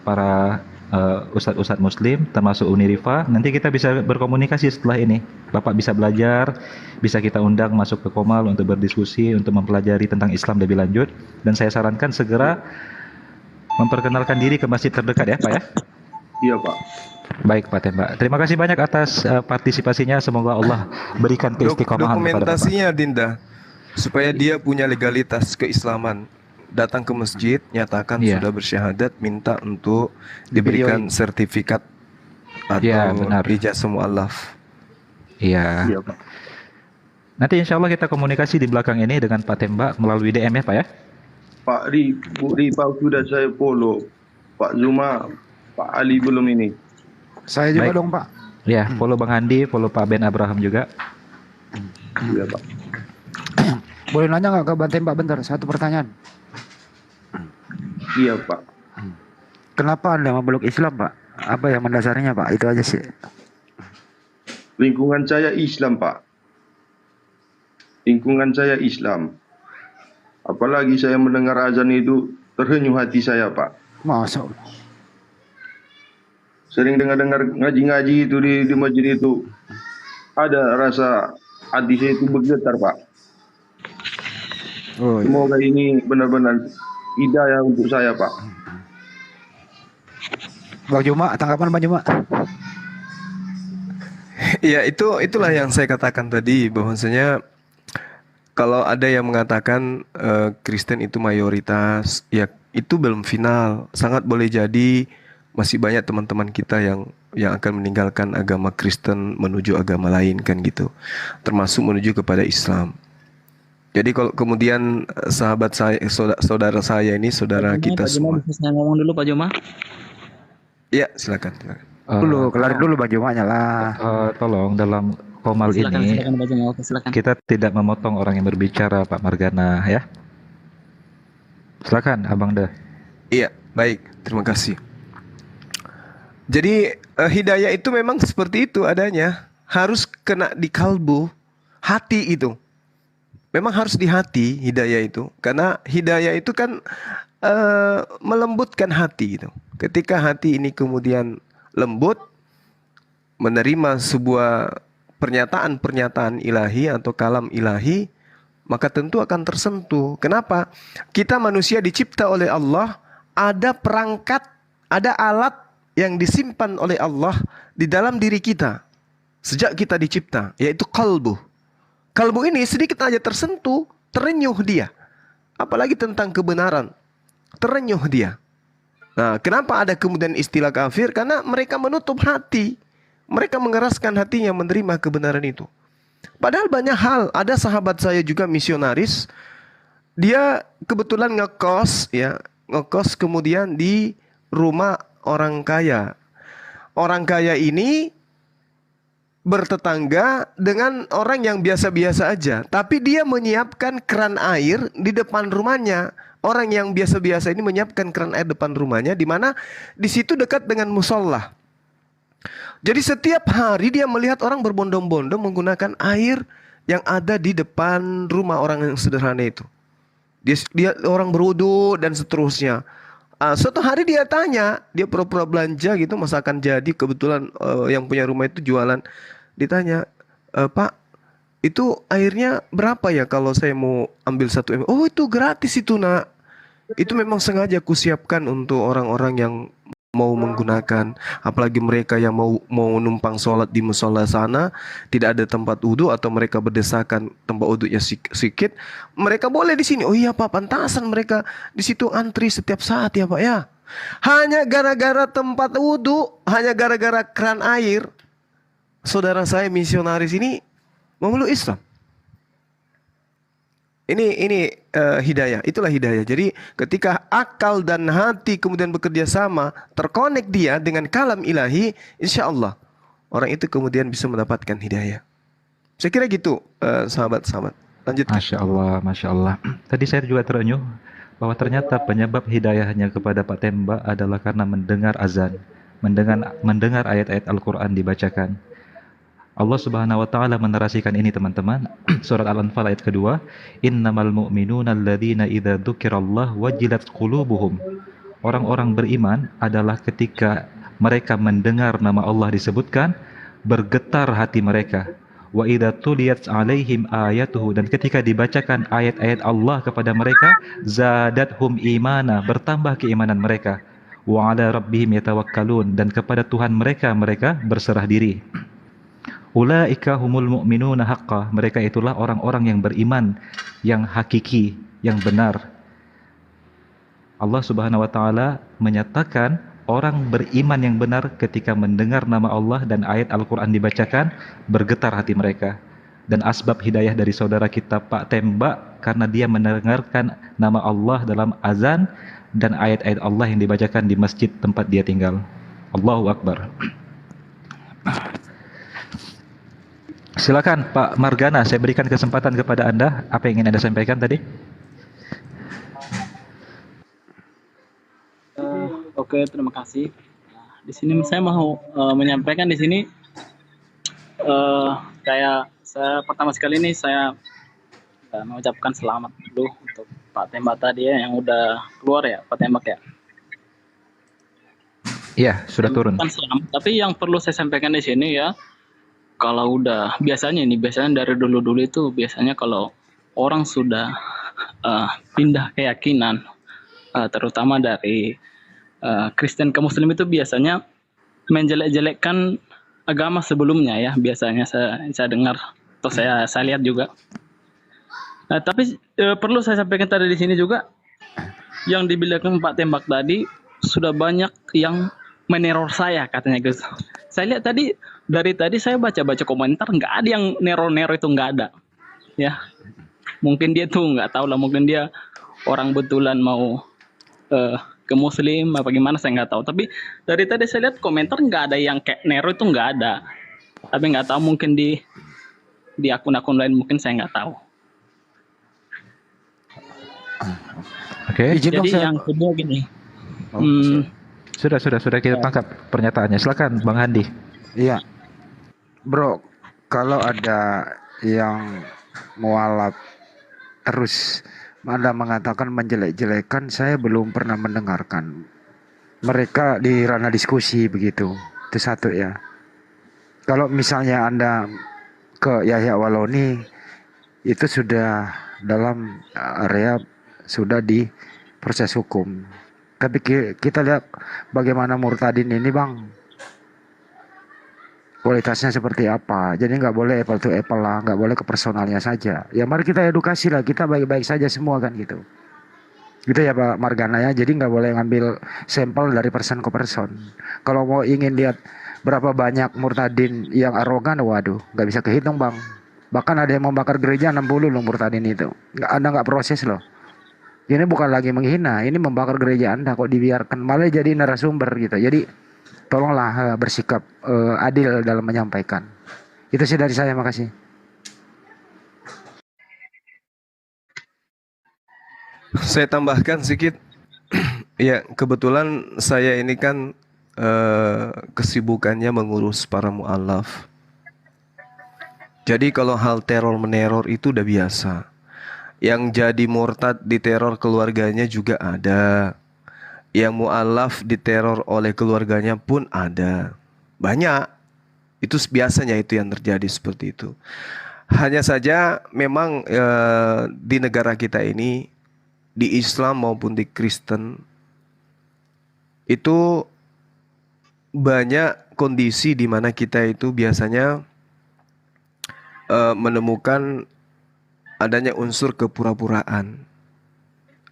para ustadz-ustadz muslim, termasuk Unirifa. Nanti kita bisa berkomunikasi setelah ini. Bapak bisa belajar, bisa kita undang masuk ke Komal untuk berdiskusi, untuk mempelajari tentang Islam lebih lanjut. Dan saya sarankan segera memperkenalkan diri ke masjid terdekat ya Pak ya. Iya, Pak. Baik Pak Tembak. Terima kasih banyak atas partisipasinya. Semoga Allah berikan keistiqomahan kepada Bapak. Dokumentasinya Dinda, supaya dia punya legalitas keislaman, datang ke masjid, nyatakan sudah bersyahadat, minta untuk diberikan sertifikat atau ijazah mu'allaf. Iya. Iya, Pak. Nanti insya Allah kita komunikasi di belakang ini dengan Pak Tembak melalui DM ya Pak ya. Pak Bu Rifa sudah saya follow. Pak Zuma, Pak Ali belum ini. Saya juga Baik. dong, Pak. Ya, follow Bang Andi, follow Pak Ben Abraham juga. Iya, Pak. Boleh nanya nggak ke Bang Tembak bentar? Satu pertanyaan. Iya, Pak. Kenapa Anda memeluk Islam, Pak? Apa yang mendasarinya, Pak? Itu aja sih. Lingkungan saya Islam, Pak. Lingkungan saya Islam. Apalagi saya mendengar azan itu terhenyuh hati saya, Pak. Masya Allah. Sering dengar-dengar ngaji-ngaji itu di masjid itu. Ada rasa hati saya itu bergetar, Pak. Oh, iya. Semoga ini benar-benar hidayah untuk saya, Pak. Bang Juma, tanggapan Bang Juma? Ya, itulah yang saya katakan tadi, bahwasanya kalau ada yang mengatakan Kristen itu mayoritas, ya itu belum final. Sangat boleh jadi masih banyak teman-teman kita yang akan meninggalkan agama Kristen menuju agama lain kan gitu, termasuk menuju kepada Islam. Jadi kalau kemudian sahabat saya, saudara saya ini, saudara kita Pak Juma, semua. bisa saya ngomong dulu Pak Juma? Ya, silakan. Dulu, kelarin dulu Bang Jumanya lah. Tolong dalam komal Silakan, ini silakan Pak Juma. Oke, silakan. kita tidak memotong orang yang berbicara, Pak Margana, ya. Silakan, Abang De. Iya, baik. Terima kasih. Jadi hidayah itu memang seperti itu adanya. Harus kena di kalbu, hati itu. Memang harus di hati hidayah itu. Karena hidayah itu kan melembutkan hati itu. Ketika hati ini kemudian lembut, menerima sebuah pernyataan-pernyataan ilahi atau kalam ilahi, maka tentu akan tersentuh. Kenapa? Kita manusia dicipta oleh Allah, ada perangkat, ada alat yang disimpan oleh Allah di dalam diri kita sejak kita dicipta, yaitu kalbu. Kalbu ini sedikit aja tersentuh, terenyuh dia. Apalagi tentang kebenaran, terenyuh dia. Nah, kenapa ada kemudian istilah kafir? Karena mereka menutup hati. Mereka mengeraskan hatinya menerima kebenaran itu. Padahal banyak hal. Ada sahabat saya juga misionaris. Dia kebetulan ngekos, ya, ngekos kemudian di rumah orang kaya. Orang kaya ini bertetangga dengan orang yang biasa-biasa aja. Tapi dia menyiapkan keran air di depan rumahnya. Orang yang biasa-biasa ini menyiapkan keran air depan rumahnya, di mana di situ dekat dengan musola. Jadi setiap hari dia melihat orang berbondong-bondong menggunakan air yang ada di depan rumah orang yang sederhana itu. Dia orang berwudu dan seterusnya. Suatu hari dia tanya, dia pura-pura belanja gitu, masakan jadi, kebetulan yang punya rumah itu jualan. Ditanya, Pak, itu airnya berapa ya kalau saya mau ambil 1 ember? Oh, itu gratis itu nak. Itu memang sengaja kusiapkan untuk orang-orang yang mau menggunakan, apalagi mereka yang mau numpang sholat di musola sana, tidak ada tempat wudhu atau mereka berdesakan tempat wudhunya sedikit, mereka boleh di sini. Oh iya Pak, pantasan mereka di situ antri setiap saat ya Pak ya. Hanya gara-gara tempat wudhu, hanya gara-gara keran air, saudara saya misionaris ini memeluk Islam. Ini hidayah, itulah hidayah. Jadi ketika akal dan hati kemudian bekerja sama, terkonek dia dengan kalam ilahi, insya Allah orang itu kemudian bisa mendapatkan hidayah. Saya kira gitu, sahabat-sahabat. Lanjut. Masya Allah, Masya Allah. Tadi saya juga terenyuh bahwa ternyata penyebab hidayahnya kepada Pak Temba adalah karena mendengar azan, mendengar ayat-ayat Al-Quran dibacakan. Allah Subhanahu wa taala menarasikan ini teman-teman. Surat Al-Anfal ayat kedua, innamal mu'minuna alladzina idza dzukirallah wajilat qulubuhum. Orang-orang beriman adalah ketika mereka mendengar nama Allah disebutkan, bergetar hati mereka. Wa idza tuliyat alaihim ayatuhu, dan ketika dibacakan ayat-ayat Allah kepada mereka, zadathum imana, bertambah keimanan mereka. Wa ala rabbihim yatawakkalun, dan kepada Tuhan mereka berserah diri. Ulaika humul mu'minuna haqqa, mereka itulah orang-orang yang beriman yang hakiki, yang benar. Allah Subhanahu wa taala menyatakan orang beriman yang benar ketika mendengar nama Allah dan ayat Al-Qur'an dibacakan, bergetar hati mereka. Dan asbab hidayah dari saudara kita Pak Temba karena dia mendengarkan nama Allah dalam azan dan ayat-ayat Allah yang dibacakan di masjid tempat dia tinggal. Allahu Akbar. Silakan Pak Margana, saya berikan kesempatan kepada Anda. Apa yang ingin Anda sampaikan tadi? Oke, terima kasih. Di sini saya mau menyampaikan di sini kayak saya pertama sekali ini saya mengucapkan selamat dulu untuk Pak Temba tadi ya yang udah keluar ya, Pak Tembak ya. Iya, sudah turun. Selamat. Tapi yang perlu saya sampaikan di sini ya, kalau udah biasanya dari dulu-dulu itu biasanya kalau orang sudah pindah keyakinan, terutama dari Kristen ke Muslim itu biasanya menjelek-jelekkan agama sebelumnya ya, biasanya saya dengar atau saya lihat juga. Tapi perlu saya sampaikan tadi di sini juga yang dibilangkan Pak Tembak tadi, sudah banyak yang meneror saya katanya Gus. Saya lihat tadi dari tadi saya baca-baca komentar nggak ada yang neror-neror itu, nggak ada. Ya, mungkin dia tuh nggak tahu lah, mungkin dia orang betulan mau ke Muslim apa gimana saya nggak tahu. Tapi dari tadi saya lihat komentar nggak ada yang kayak neror itu, nggak ada. Tapi nggak tahu mungkin di akun-akun lain mungkin saya nggak tahu. Oke. Jadi yang kedua gini. Sudah kita tangkap pernyataannya. Silakan Bang Handi. Iya, bro, kalau ada yang mualaf terus Anda mengatakan menjelek-jelekan, saya belum pernah mendengarkan. Mereka di ranah diskusi begitu. Itu satu ya. Kalau misalnya Anda ke Yahya Waloni, itu sudah dalam area, sudah di proses hukum. Tapi kita lihat bagaimana murtadin ini bang, kualitasnya seperti apa. Jadi nggak boleh apple to apple lah, nggak boleh ke personalnya saja. Ya mari kita edukasi lah, kita baik-baik saja semua kan gitu. Gitu ya Pak Margana ya. Jadi nggak boleh ngambil sampel dari person ke person. Kalau mau ingin lihat berapa banyak murtadin yang arogan, waduh nggak bisa kehitung bang. Bahkan ada yang membakar gereja 60 loh murtadin itu. Anda nggak proses loh. Ini bukan lagi menghina, ini membakar gereja Anda kok dibiarkan, malah jadi narasumber gitu. Jadi tolonglah bersikap adil dalam menyampaikan. Itu sih dari saya, makasih. Saya tambahkan sedikit. Ya, kebetulan saya ini kan kesibukannya mengurus para mu'alaf. Jadi kalau hal teror meneror itu udah biasa. Yang jadi murtad diteror keluarganya juga ada. Yang mu'alaf diteror oleh keluarganya pun ada. Banyak. Itu biasanya itu yang terjadi seperti itu. Hanya saja memang di negara kita ini, di Islam maupun di Kristen, itu banyak kondisi di mana kita itu biasanya menemukan adanya unsur kepura-puraan.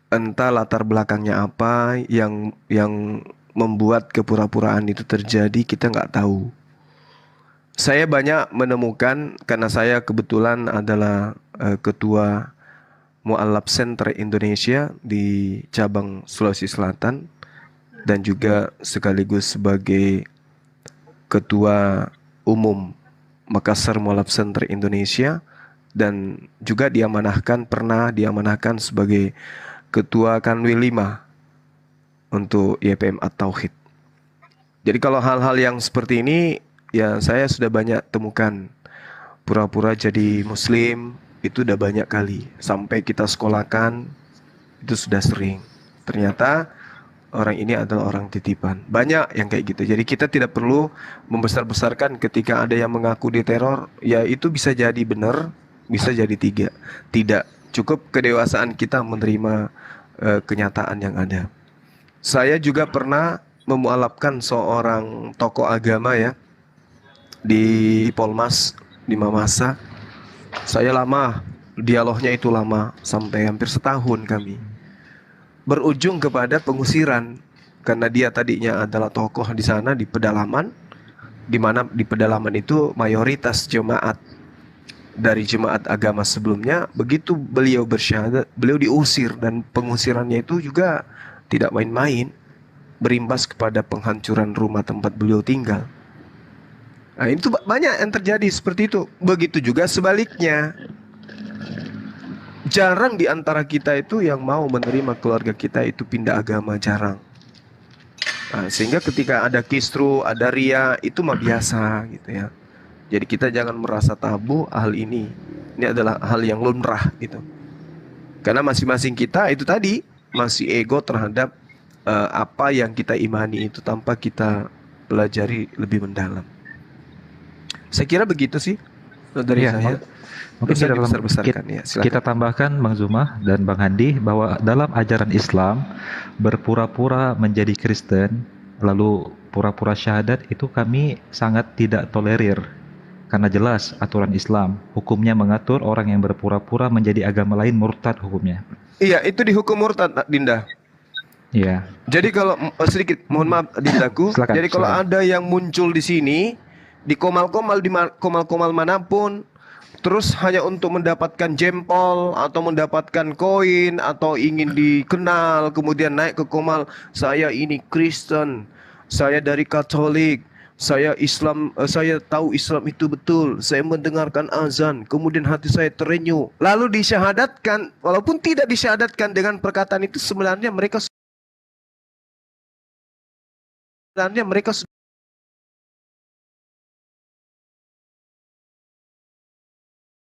Entah latar belakangnya apa yang membuat kepura-puraan itu terjadi, kita nggak tahu. Saya banyak menemukan, karena saya kebetulan adalah ketua Mu'alaf Center Indonesia di cabang Sulawesi Selatan, dan juga sekaligus sebagai ketua umum Makassar Mu'alaf Center Indonesia, dan juga pernah diamanahkan sebagai ketua Kanwil 5 untuk YPM At-Tauhid. Jadi kalau hal-hal yang seperti ini, ya saya sudah banyak temukan. Pura-pura jadi muslim, itu udah banyak kali. Sampai kita sekolahkan, itu sudah sering. Ternyata orang ini adalah orang titipan. Banyak yang kayak gitu. Jadi kita tidak perlu membesar-besarkan ketika ada yang mengaku diteror. Ya itu bisa jadi benar, bisa jadi tidak. Cukup kedewasaan kita menerima kenyataan yang ada. Saya juga pernah memualafkan seorang tokoh agama ya di Polmas, di Mamasa. Saya lama, dialognya itu lama, sampai hampir setahun kami. Berujung kepada pengusiran karena dia tadinya adalah tokoh di sana di pedalaman, di mana di pedalaman itu mayoritas jemaat dari jemaat agama sebelumnya. Begitu beliau bersyahadat, beliau diusir, dan pengusirannya itu juga tidak main-main, berimbas kepada penghancuran rumah tempat beliau tinggal. Nah, itu banyak yang terjadi seperti itu. Begitu juga sebaliknya. Jarang di antara kita itu yang mau menerima keluarga kita itu pindah agama, jarang. Nah, sehingga ketika ada kisru, ada ria, itu mah biasa gitu ya. Jadi kita jangan merasa tabu hal ini. Ini adalah hal yang lumrah gitu. Karena masing-masing kita itu tadi masih ego terhadap apa yang kita imani itu tanpa kita pelajari lebih mendalam. Saya kira begitu sih dari saya. Mungkin kita tambahkan Bang Zuma dan Bang Handi bahwa dalam ajaran Islam berpura-pura menjadi Kristen lalu pura-pura syahadat itu kami sangat tidak tolerir. Karena jelas aturan Islam hukumnya mengatur orang yang berpura-pura menjadi agama lain murtad hukumnya. Iya, itu dihukum murtad, Dinda. Iya. Jadi kalau sedikit mohon maaf Dindaku, Silakan, jadi kalau silakan. ada yang muncul di sini di komal-komal komal-komal manapun terus hanya untuk mendapatkan jempol atau mendapatkan koin atau ingin dikenal kemudian naik ke komal, saya ini Kristen, saya dari Katolik, saya Islam, saya tahu Islam itu betul, saya mendengarkan azan, kemudian hati saya terenyuh, lalu disyahadatkan, walaupun tidak disyahadatkan dengan perkataan itu, sebenarnya mereka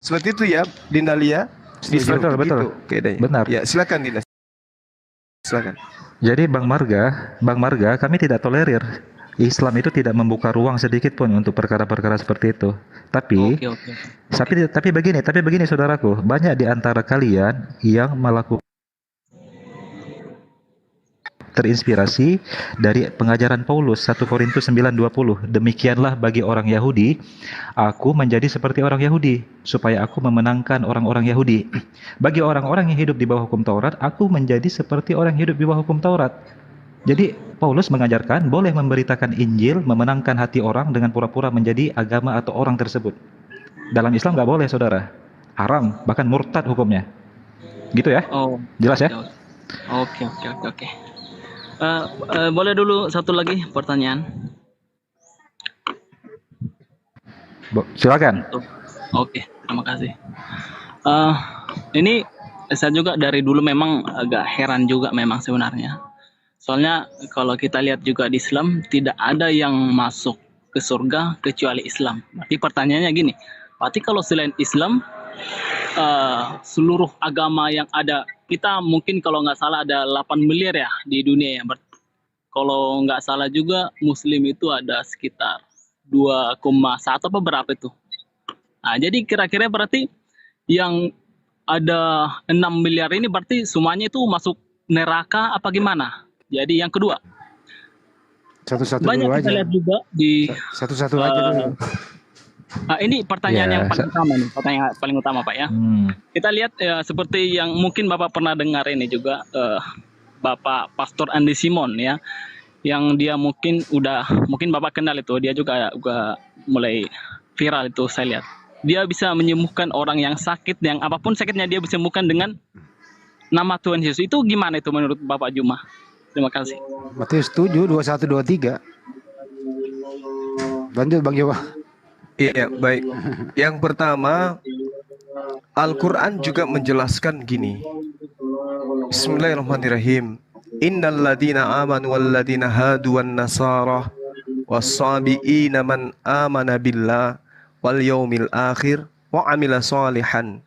seperti itu ya, Dindalia. Betul, betul. Benar. Ya, silakan Dinda. Silakan. Jadi Bang Marga, kami tidak tolerir. Islam itu tidak membuka ruang sedikit pun untuk perkara-perkara seperti itu. Tapi, Oke. tapi begini saudaraku, banyak di antara kalian yang melakukan terinspirasi dari pengajaran Paulus 1 Korintus 9:20. Demikianlah bagi orang Yahudi, aku menjadi seperti orang Yahudi supaya aku memenangkan orang-orang Yahudi. Bagi orang-orang yang hidup di bawah hukum Taurat, aku menjadi seperti orang yang hidup di bawah hukum Taurat. Jadi Paulus mengajarkan boleh memberitakan Injil, memenangkan hati orang dengan pura-pura menjadi agama atau orang tersebut. Dalam Islam nggak boleh, saudara. Haram, bahkan murtad hukumnya. Gitu ya? Oh, Jelas ya? Oke. Boleh dulu satu lagi pertanyaan? Silakan. Oke, terima kasih. Ini saya juga dari dulu memang agak heran juga memang sebenarnya. Soalnya kalau kita lihat juga di Islam tidak ada yang masuk ke surga kecuali Islam. Berarti pertanyaannya gini, berarti kalau selain Islam seluruh agama yang ada, kita mungkin kalau nggak salah ada 8 miliar ya di dunia ya. Kalau nggak salah juga Muslim itu ada sekitar 2,1 apa berapa itu. Nah, jadi kira-kira berarti yang ada 6 miliar ini berarti semuanya itu masuk neraka apa gimana? Jadi yang kedua, Satu-satu banyak dulu kita aja. lihat juga di Satu-satu aja dulu. ini pertanyaan Ya, yang paling utama nih, pertanyaan paling utama Pak ya. Kita lihat seperti yang mungkin Bapak pernah dengar ini juga Bapak Pastor Andi Simon ya, yang dia mungkin Bapak kenal itu, dia juga mulai viral itu saya lihat. Dia bisa menyembuhkan orang yang sakit, yang apapun sakitnya dia bisa sembuhkan dengan nama Tuhan Yesus. Itu gimana itu menurut Bapak Juma? Terima kasih. Berarti setuju 21 23. Lanjut Bang Jawa. Iya, baik. Yang pertama, Al-Quran juga menjelaskan gini. Bismillahirrahmanirrahim. Innal ladina amanu wal ladina hadu wan nasara was-sabiina man amana billah wal yaumil akhir wa amila salihan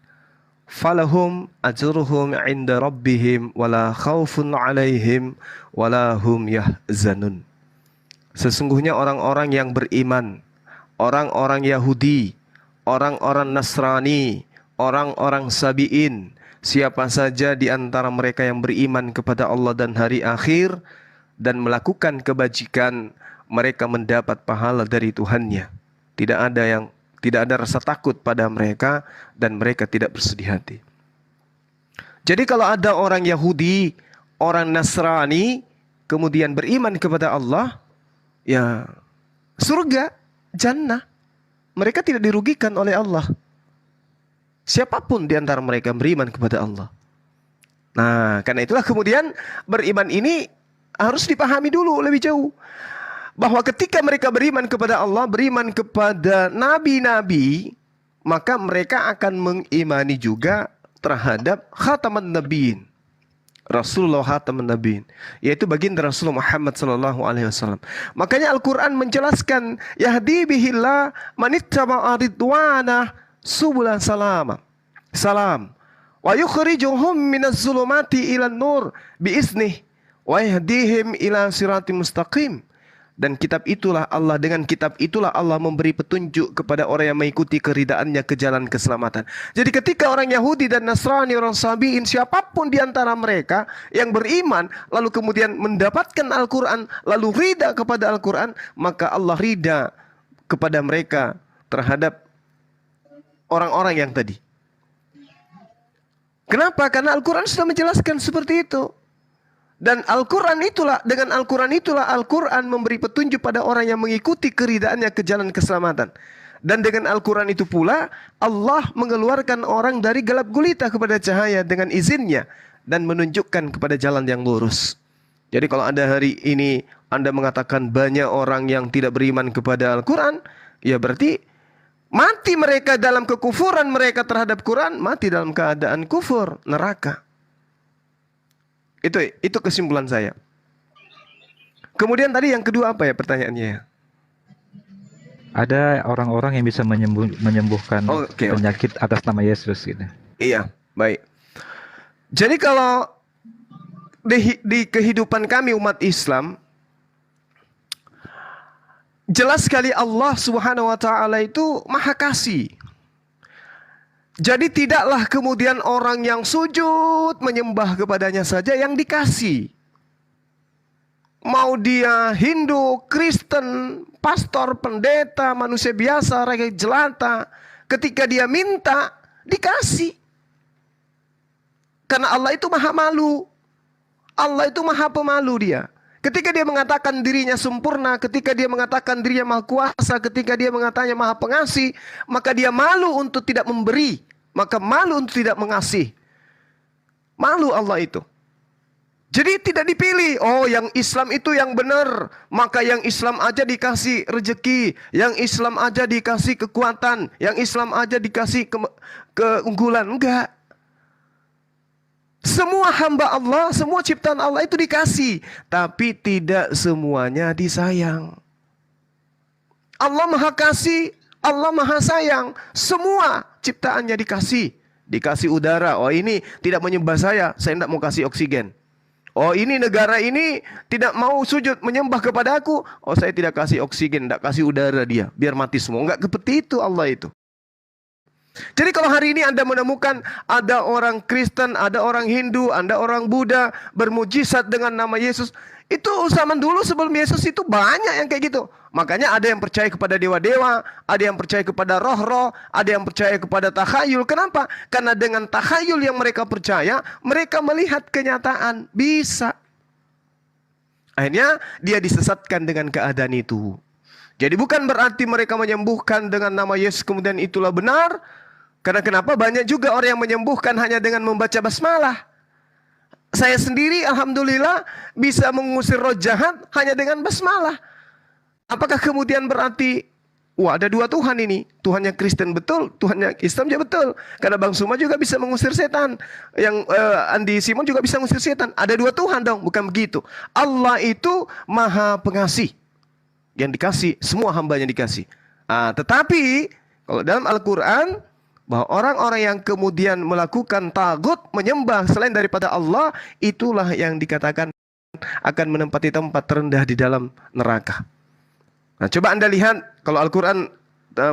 falahum ajruhum inda rabbihim wala khaufun alaihim wala hum yahzanun. Sesungguhnya orang-orang yang beriman, orang-orang Yahudi, orang-orang Nasrani, orang-orang Sabi'in, siapa saja di antara mereka yang beriman kepada Allah dan hari akhir dan melakukan kebajikan, mereka mendapat pahala dari Tuhannya. Tidak ada rasa takut pada mereka dan mereka tidak bersedih hati. Jadi kalau ada orang Yahudi, orang Nasrani, kemudian beriman kepada Allah, ya surga, jannah. Mereka tidak dirugikan oleh Allah. Siapapun di antara mereka beriman kepada Allah. Nah, karena itulah kemudian beriman ini harus dipahami dulu lebih jauh. Bahwa ketika mereka beriman kepada Allah, beriman kepada nabi-nabi, maka mereka akan mengimani juga terhadap khataman nabiin, Rasulullah khataman nabiin, yaitu baginda Rasulullah Muhammad sallallahu alaihi wasallam. Makanya Al-Qur'an menjelaskan yahdi bihillah manittaba'a ridwana subulan salam wa yukhrijuhum minaz zulumati ilan nur biiznih wa yahdihim ila siratim mustaqim. Dan kitab itulah Allah, dengan kitab itulah Allah memberi petunjuk kepada orang yang mengikuti keridaannya ke jalan keselamatan. Jadi ketika orang Yahudi dan Nasrani, orang Sabi'in, siapapun di antara mereka yang beriman, lalu kemudian mendapatkan Al-Quran, lalu rida kepada Al-Quran, maka Allah rida kepada mereka terhadap orang-orang yang tadi. Kenapa? Karena Al-Quran sudah menjelaskan seperti itu. Dan Al-Quran itulah, dengan Al-Quran itulah Al-Quran memberi petunjuk pada orang yang mengikuti keridaannya ke jalan keselamatan. Dan dengan Al-Quran itu pula Allah mengeluarkan orang dari gelap gulita kepada cahaya dengan izinnya dan menunjukkan kepada jalan yang lurus. Jadi kalau Anda hari ini Anda mengatakan banyak orang yang tidak beriman kepada Al-Quran, ya berarti mati mereka dalam kekufuran mereka terhadap Quran, mati dalam keadaan kufur, neraka. Itu kesimpulan saya. Kemudian tadi yang kedua apa ya pertanyaannya? Ada orang-orang yang bisa menyembuhkan penyakit atas nama Yesus gitu. Iya, baik. Jadi kalau di kehidupan kami umat Islam, jelas sekali Allah Subhanahu wa taala itu Maha Kasih. Jadi tidaklah kemudian orang yang sujud menyembah kepadanya saja yang dikasih. Mau dia Hindu, Kristen, pastor, pendeta, manusia biasa, rakyat jelata, ketika dia minta, dikasih. Karena Allah itu maha malu. Allah itu maha pemalu dia. Ketika dia mengatakan dirinya sempurna, ketika dia mengatakan dirinya maha kuasa, ketika dia mengatakannya maha pengasih, maka dia malu untuk tidak memberi. Maka malu untuk tidak mengasih. Malu Allah itu. Jadi tidak dipilih. Oh, yang Islam itu yang benar. Maka yang Islam aja dikasih rezeki. Yang Islam aja dikasih kekuatan. Yang Islam aja dikasih keunggulan. Enggak. Semua hamba Allah, semua ciptaan Allah itu dikasih. Tapi tidak semuanya disayang. Allah maha kasih, Allah maha sayang. Semua ciptaannya dikasih. Dikasih udara. Oh, ini tidak menyembah saya tidak mau kasih oksigen. Oh, ini negara ini tidak mau sujud menyembah kepada aku. Oh, saya tidak kasih oksigen, tidak kasih udara dia, biar mati semua. Enggak seperti itu Allah itu. Jadi kalau hari ini Anda menemukan ada orang Kristen, ada orang Hindu, ada orang Buddha bermujizat dengan nama Yesus, itu zaman dulu sebelum Yesus itu banyak yang kayak gitu. Makanya ada yang percaya kepada dewa-dewa, ada yang percaya kepada roh-roh, ada yang percaya kepada takhayul. Kenapa? Karena dengan takhayul yang mereka percaya, mereka melihat kenyataan. Bisa. Akhirnya dia disesatkan dengan keadaan itu. Jadi bukan berarti mereka menyembuhkan dengan nama Yesus kemudian itulah benar. Karena kenapa? Banyak juga orang yang menyembuhkan hanya dengan membaca basmalah. Saya sendiri alhamdulillah bisa mengusir roh jahat hanya dengan basmalah. Apakah kemudian berarti wah ada dua Tuhan ini? Tuhan yang Kristen betul, Tuhan yang Islam juga betul. Karena Bang Suma juga bisa mengusir setan. Yang Andi Simon juga bisa mengusir setan. Ada dua Tuhan dong, bukan begitu. Allah itu maha pengasih. Yang dikasih, semua hambanya dikasih. Tetapi kalau dalam Al-Quran bahwa orang-orang yang kemudian melakukan tagut, menyembah selain daripada Allah, itulah yang dikatakan akan menempati tempat terendah di dalam neraka. Nah, coba Anda lihat kalau Al-Quran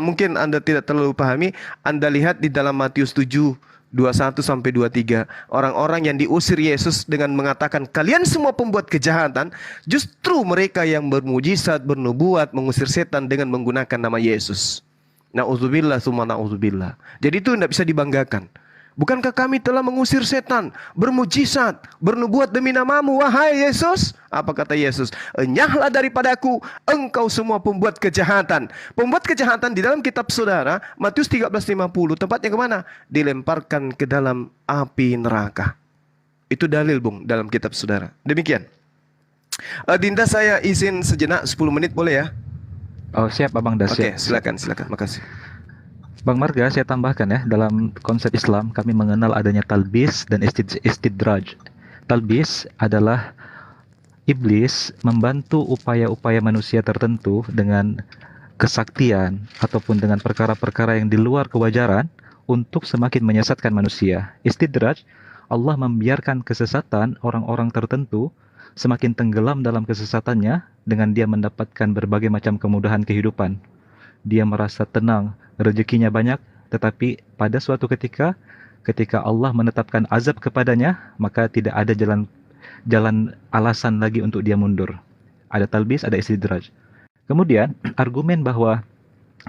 mungkin Anda tidak terlalu pahami, Anda lihat di dalam Matius 7 21 sampai 23, orang-orang yang diusir Yesus dengan mengatakan kalian semua pembuat kejahatan, justru mereka yang bermujizat, bernubuat, mengusir setan dengan menggunakan nama Yesus. Na'udzubillah summa na'udzubillah. Jadi itu tidak bisa dibanggakan. Bukankah kami telah mengusir setan, bermujizat, bernubuat demi namamu, wahai Yesus? Apa kata Yesus? Enyahlah daripadaku, engkau semua pembuat kejahatan. Pembuat kejahatan di dalam kitab saudara, Matius 13:50, tempatnya kemana? Dilemparkan ke dalam api neraka. Itu dalil, Bung, dalam kitab saudara. Demikian. Dinda, saya izin sejenak 10 menit boleh ya? Oh siap Abang Das. Oke, silakan. Makasih. Bang Marga, saya tambahkan ya, dalam konsep Islam kami mengenal adanya talbis dan istidraj. Talbis adalah iblis membantu upaya-upaya manusia tertentu dengan kesaktian ataupun dengan perkara-perkara yang di luar kewajaran untuk semakin menyesatkan manusia. Istidraj, Allah membiarkan kesesatan orang-orang tertentu semakin tenggelam dalam kesesatannya dengan dia mendapatkan berbagai macam kemudahan kehidupan. Dia merasa tenang, rezekinya banyak, tetapi pada suatu ketika Allah menetapkan azab kepadanya, maka tidak ada jalan alasan lagi untuk dia mundur. Ada talbis, ada istidraj. Kemudian argumen bahwa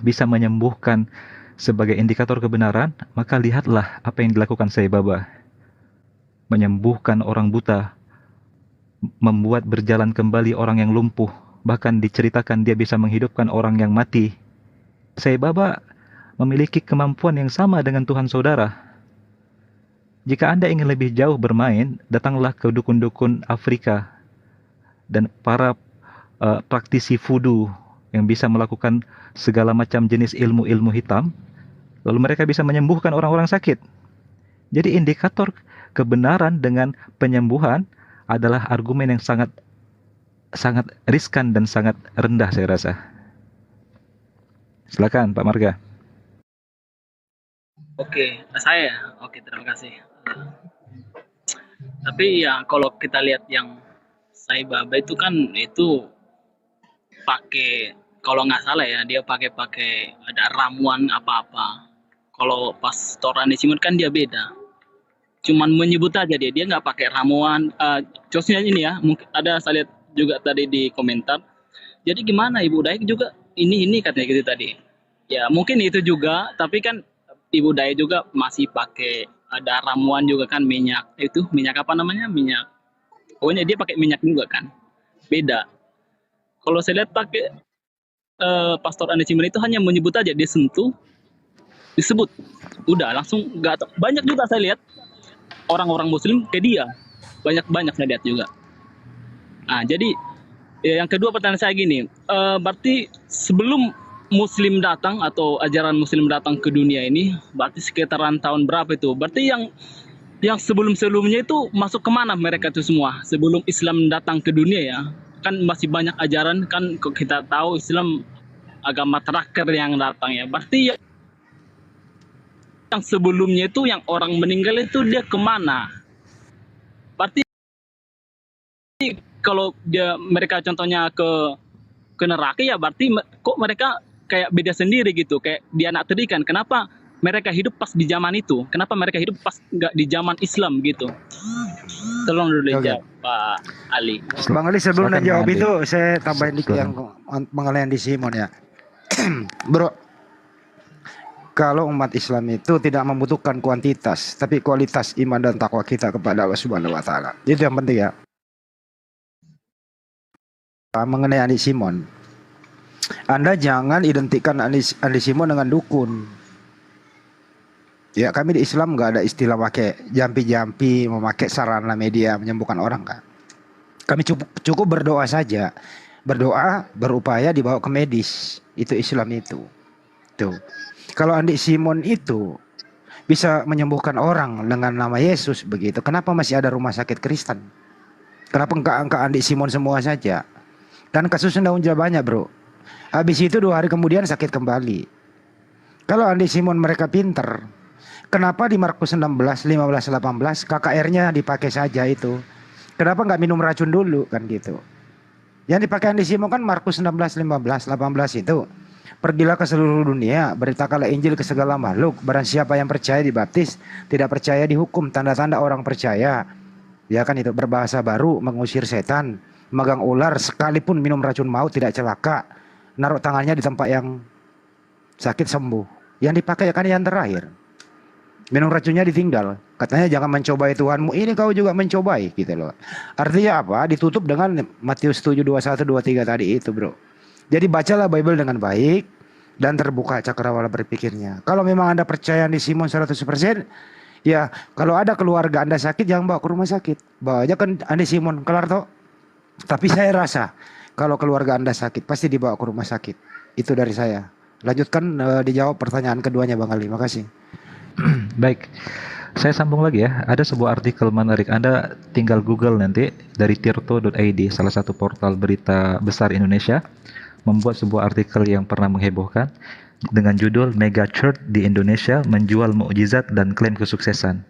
bisa menyembuhkan sebagai indikator kebenaran, maka lihatlah apa yang dilakukan Sai Baba. Menyembuhkan orang buta, membuat berjalan kembali orang yang lumpuh. Bahkan diceritakan dia bisa menghidupkan orang yang mati. Sai Baba memiliki kemampuan yang sama dengan Tuhan saudara. Jika Anda ingin lebih jauh bermain, datanglah ke dukun-dukun Afrika dan para praktisi voodoo yang bisa melakukan segala macam jenis ilmu-ilmu hitam, lalu mereka bisa menyembuhkan orang-orang sakit. Jadi indikator kebenaran dengan penyembuhan adalah argumen yang sangat riskan dan sangat rendah, saya rasa. Silakan Pak Marga. Oke, terima kasih. Tapi ya kalau kita lihat yang Sai Baba itu kan itu pakai, kalau nggak salah ya, dia pakai ada ramuan apa-apa. Kalau pas Torani Simon kan dia beda. Cuman menyebut aja dia nggak pakai ramuan. Contohnya ini ya, mungkin ada saya lihat juga tadi di komentar. Jadi gimana Ibu Dayak juga ini katanya gitu tadi. Ya mungkin itu juga, tapi kan Ibu Dayak juga masih pakai ada ramuan juga kan, minyak apa namanya, minyak. Pokoknya dia pakai minyak juga kan. Beda. Kalau saya lihat pakai Pastor Andi Simon itu hanya menyebut aja, dia sentuh, disebut, udah langsung nggak. Banyak juga saya lihat orang-orang Muslim ke dia, banyak saya lihat juga. Nah jadi yang kedua pertanyaan saya gini, berarti sebelum Muslim datang atau ajaran Muslim datang ke dunia ini, berarti sekitaran tahun berapa itu? Berarti yang sebelum-sebelumnya itu masuk kemana mereka itu semua? Sebelum Islam datang ke dunia ya, kan masih banyak ajaran kan, kita tahu Islam agama terakhir yang datang ya. Berarti yang sebelumnya itu yang orang meninggal itu dia kemana? Berarti kalau mereka contohnya ke neraka ya, berarti kok mereka kayak beda sendiri gitu, kayak dia anak terikan. Kenapa mereka hidup pas di zaman itu? Kenapa mereka hidup pas nggak di zaman Islam gitu? Tolong dulu jawab Pak Ali. Bang Ali, sebelum Silakan, jawab Bang Ali. itu saya tambahin dikit yang mengenai Andi Simon ya. Bro, kalau umat Islam itu tidak membutuhkan kuantitas, tapi kualitas iman dan takwa kita kepada Allah Subhanahu wa taala. Itu yang penting ya. Mengenai Andi Simon, Anda jangan identikkan Andi Simon dengan dukun. Ya, kami di Islam nggak ada istilah pakai jampi-jampi, memakai sarana media menyembuhkan orang kan. Kami cukup berdoa saja. Berdoa, berupaya dibawa ke medis. Itu Islam itu. Tuh. Kalau Andi Simon itu bisa menyembuhkan orang dengan nama Yesus begitu, kenapa masih ada rumah sakit Kristen? Kenapa enggak angka Andi Simon semua saja? Dan kasusnya udah banyak bro. Habis itu 2 hari kemudian sakit kembali. Kalau Andi Simon mereka pinter, kenapa di Markus 16, 15, 18 KKR-nya dipakai saja itu? Kenapa nggak minum racun dulu kan gitu? Yang dipakai Andi Simon kan Markus 16, 15, 18 itu. Pergilah ke seluruh dunia, beritakanlah Injil ke segala makhluk. Barang siapa yang percaya dibaptis, tidak percaya dihukum. Tanda-tanda orang percaya, ya kan itu, berbahasa baru, mengusir setan, megang ular, sekalipun minum racun maut tidak celaka. Naruh tangannya di tempat yang sakit sembuh. Yang dipakai kan yang terakhir. Minum racunnya ditinggal. Katanya jangan mencobai Tuhanmu, ini kau juga mencobai gitu loh. Artinya apa? Ditutup dengan Matius 7, 21, 23 tadi itu bro. Jadi bacalah Bible dengan baik dan terbuka cakrawala berpikirnya. Kalau memang Anda percaya di Simon 100%, ya kalau ada keluarga Anda sakit jangan bawa ke rumah sakit. Bawa aja kan Andi Simon, kelar toh. Tapi saya rasa kalau keluarga Anda sakit pasti dibawa ke rumah sakit. Itu dari saya. Lanjutkan dijawab pertanyaan keduanya Bang Ali. Makasih. Baik, saya sambung lagi ya. Ada sebuah artikel menarik. Anda tinggal Google nanti dari tirto.id, salah satu portal berita besar Indonesia, membuat sebuah artikel yang pernah menghebohkan dengan judul Mega Church di Indonesia menjual mukjizat dan klaim kesuksesan.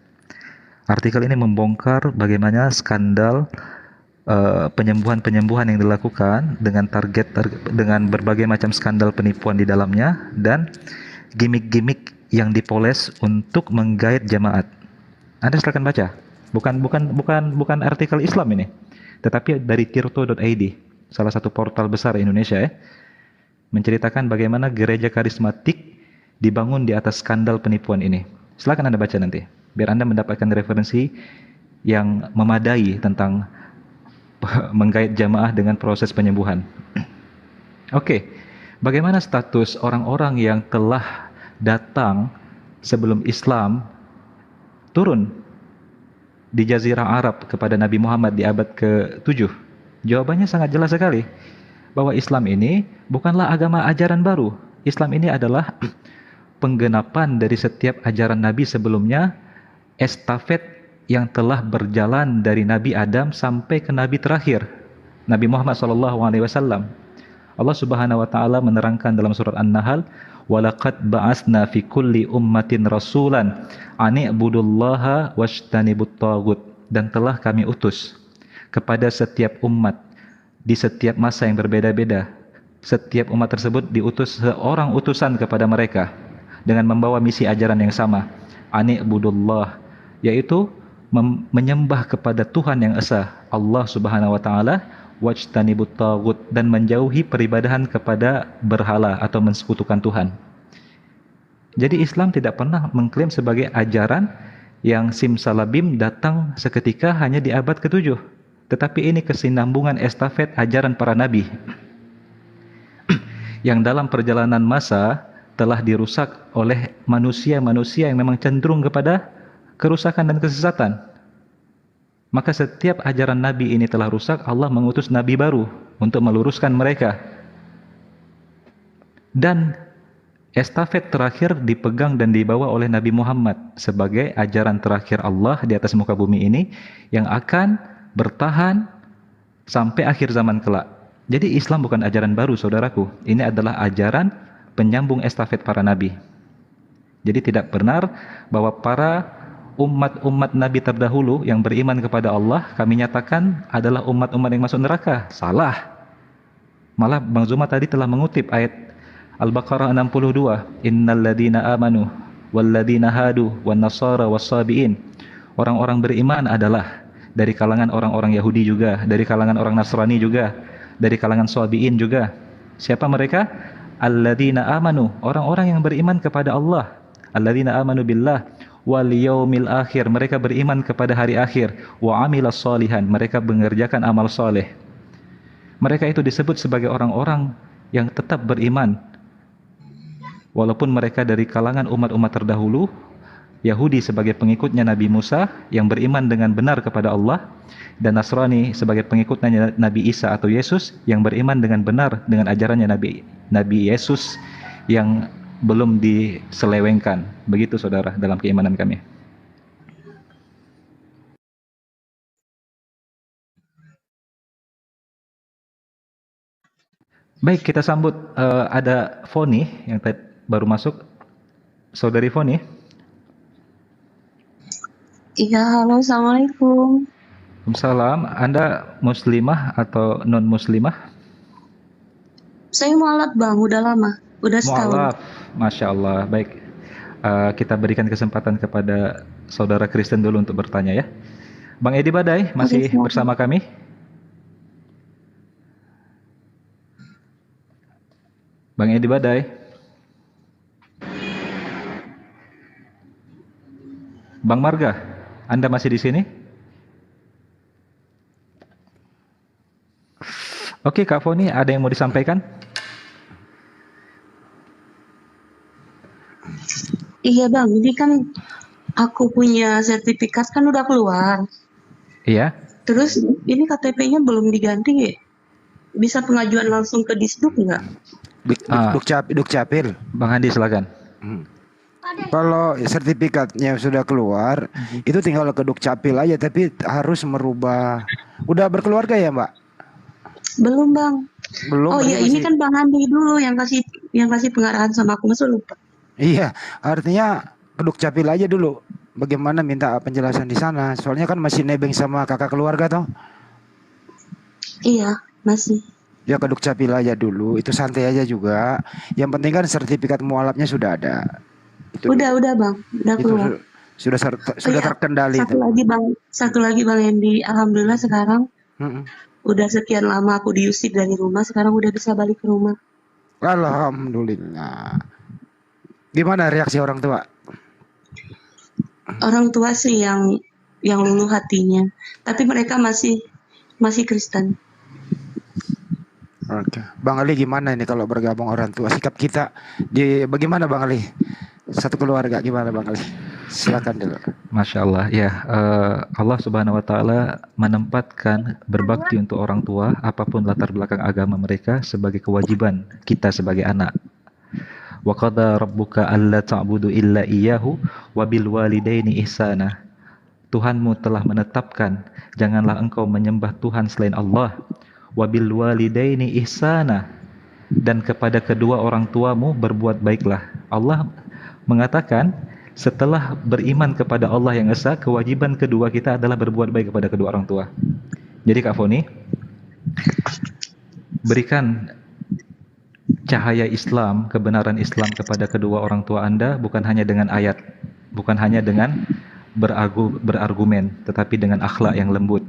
Artikel ini membongkar bagaimana skandal penyembuhan-penyembuhan yang dilakukan dengan dengan berbagai macam skandal penipuan di dalamnya dan gimmick-gimmick yang dipoles untuk menggait jemaat. Anda silakan baca. Bukan artikel Islam ini, tetapi dari tirto.id, salah satu portal besar Indonesia ya, menceritakan bagaimana gereja karismatik dibangun di atas skandal penipuan ini. Silakan Anda baca nanti, biar Anda mendapatkan referensi yang memadai tentang menggait jamaah dengan proses penyembuhan. Oke, bagaimana status orang-orang yang telah datang sebelum Islam turun di Jazirah Arab kepada Nabi Muhammad di abad ke-7? Jawabannya sangat jelas sekali, bahwa Islam ini bukanlah agama ajaran baru. Islam ini adalah penggenapan dari setiap ajaran Nabi sebelumnya, estafet yang telah berjalan dari Nabi Adam sampai ke Nabi terakhir, Nabi Muhammad SAW. Allah Subhanahu wa taala menerangkan dalam surat An-Nahl, "Walaqad ba'atsna fi kulli ummatin rasulan an i'budullaha wajtanibut taghut." Dan telah kami utus kepada setiap umat di setiap masa yang berbeda-beda. Setiap umat tersebut diutus seorang utusan kepada mereka dengan membawa misi ajaran yang sama, an i'budullah, yaitu menyembah kepada Tuhan yang esa, Allah Subhanahu wa taala, wajtanibut taghut, dan menjauhi peribadahan kepada berhala atau mensekutukan Tuhan. Jadi Islam tidak pernah mengklaim sebagai ajaran yang simsalabim datang seketika hanya di abad ke-7, tetapi ini kesinambungan estafet ajaran para nabi yang dalam perjalanan masa telah dirusak oleh manusia-manusia yang memang cenderung kepada kerusakan dan kesesatan. Maka setiap ajaran Nabi ini telah rusak, Allah mengutus Nabi baru untuk meluruskan mereka. Dan estafet terakhir dipegang dan dibawa oleh Nabi Muhammad sebagai ajaran terakhir Allah di atas muka bumi ini yang akan bertahan sampai akhir zaman kelak. Jadi Islam bukan ajaran baru, saudaraku. Ini adalah ajaran penyambung estafet para Nabi. Jadi tidak benar bahwa para umat-umat Nabi terdahulu yang beriman kepada Allah kami nyatakan adalah umat-umat yang masuk neraka. Salah. Malah Bang Zuma tadi telah mengutip ayat Al-Baqarah 62, "Innal ladzina amanu wal ladzina hadu wan nasara was-sabiin." Orang-orang beriman adalah dari kalangan orang-orang Yahudi juga, dari kalangan orang Nasrani juga, dari kalangan Sabiin juga. Siapa mereka? Alladzina amanu, orang-orang yang beriman kepada Allah. Alladzina amanu billah wal yaumil akhir, mereka beriman kepada hari akhir. Wa amilas sholihan, mereka mengerjakan amal soleh. Mereka itu disebut sebagai orang-orang yang tetap beriman walaupun mereka dari kalangan umat-umat terdahulu. Yahudi sebagai pengikutnya Nabi Musa yang beriman dengan benar kepada Allah, dan Nasrani sebagai pengikutnya Nabi Isa atau Yesus yang beriman dengan benar dengan ajarannya Nabi Yesus yang belum diselewengkan. Begitu saudara dalam keimanan kami. Baik, kita sambut ada Foni yang baru masuk. Saudari Foni. Iya, halo, assalamualaikum. Waalaikumsalam. Anda muslimah atau non muslimah? Saya mualaf bang, udah lama, udah setahun. Mualaf, masya Allah. Baik, kita berikan kesempatan kepada saudara Kristen dulu untuk bertanya ya. Bang Edi Badai masih bersama kami. Bang Edi Badai. Bang Marga, Anda masih di sini? Oke, Kak Foni, ada yang mau disampaikan? Iya bang, ini kan aku punya sertifikat kan udah keluar. Iya. Terus ini KTP-nya belum diganti ya? Bisa pengajuan langsung ke Disduk nggak? Dukcapil. Bang Andi silakan. Kalau sertifikatnya sudah keluar, itu tinggal ke Dukcapil aja, tapi harus merubah. Udah berkeluarga ya, Mbak? Belum bang. Belum. Oh iya, ini kan Bang Andi dulu yang kasih pengarahan sama aku, masa lupa? Iya, artinya ke Dukcapil aja dulu. Bagaimana minta penjelasan di sana? Soalnya kan masih nebeng sama kakak keluarga toh. Iya, masih. Ya ke Dukcapil aja dulu, itu santai aja juga. Yang penting kan sertifikat mualafnya sudah ada. Udah bang, udah keluar. Sudah terkendali. Satu lagi bang Hendy, alhamdulillah sekarang udah sekian lama aku diusir dari rumah, sekarang udah bisa balik ke rumah. Alhamdulillah. Gimana reaksi orang tua? Orang tua sih yang luluh hatinya, tapi mereka masih masih Kristen. Oke. Bang Ali gimana ini kalau bergabung orang tua? Sikap kita bagaimana Bang Ali? Satu keluarga gimana Bang Ali? Silakan dulu. Masya Allah, ya Allah Subhanahu Wa Taala menempatkan berbakti untuk orang tua, apapun latar belakang agama mereka, sebagai kewajiban kita sebagai anak. Wa qada rabbuka alla ta'budu illa iyyahu wa bil walidaini ihsana. Tuhanmu telah menetapkan janganlah engkau menyembah Tuhan selain Allah. Wa bil walidaini ihsana, dan kepada kedua orang tuamu berbuat baiklah. Allah mengatakan setelah beriman kepada Allah yang esa, kewajiban kedua kita adalah berbuat baik kepada kedua orang tua. Jadi Kak Foni, berikan cahaya Islam, kebenaran Islam kepada kedua orang tua Anda, bukan hanya dengan ayat, bukan hanya dengan berargumen, tetapi dengan akhlak yang lembut,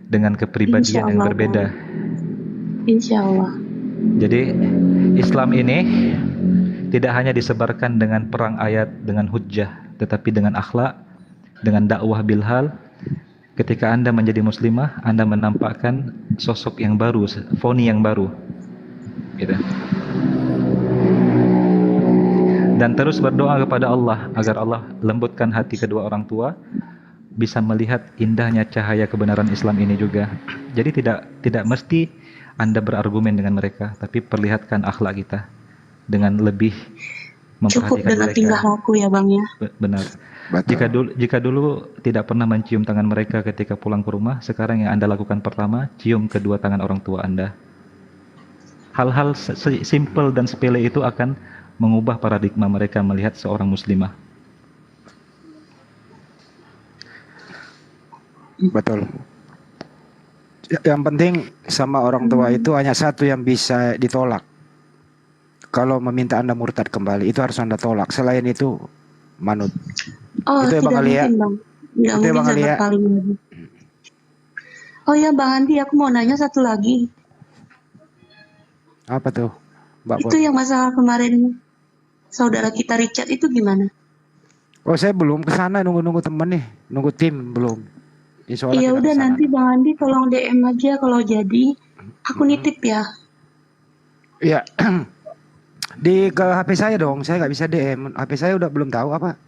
dengan kepribadian yang berbeda. Insya Allah. Jadi Islam ini tidak hanya disebarkan dengan perang ayat, dengan hujjah, tetapi dengan akhlak, dengan dakwah bilhal. Ketika Anda menjadi muslimah, Anda menampakkan sosok yang baru, Foni yang baru, gitu. Dan terus berdoa kepada Allah agar Allah lembutkan hati kedua orang tua, bisa melihat indahnya cahaya kebenaran Islam ini juga. Jadi tidak mesti Anda berargumen dengan mereka, tapi perlihatkan akhlak kita dengan lebih Cukup memperhatikan dengan mereka. tingkah laku ya Bang ya. Benar. Jika dulu tidak pernah mencium tangan mereka ketika pulang ke rumah, sekarang yang Anda lakukan pertama, cium kedua tangan orang tua Anda. Hal-hal simple dan sepele itu akan mengubah paradigma mereka melihat seorang muslimah. Betul. Yang penting sama orang tua itu hanya satu yang bisa ditolak. Kalau meminta Anda murtad kembali, itu harus Anda tolak. Selain itu, manut. Oh, Itu ya, Bang tidak Ali ya? mungkin Bang. Tidak Itu ya, mungkin Bang Ali saya ya? berpaling lagi. Oh ya Bang Andi, aku mau nanya satu lagi. Apa tuh, Mbak Itu Put? yang masalah kemarin saudara kita Richard itu gimana? Oh, saya belum ke sana, nunggu temen nih, nunggu tim belum. Insya Allah Iya kita udah kesana. nanti Bang Andi tolong DM aja kalau jadi. Aku nitip ya. Iya. Ke HP saya dong, saya nggak bisa DM. HP saya udah belum tahu apa.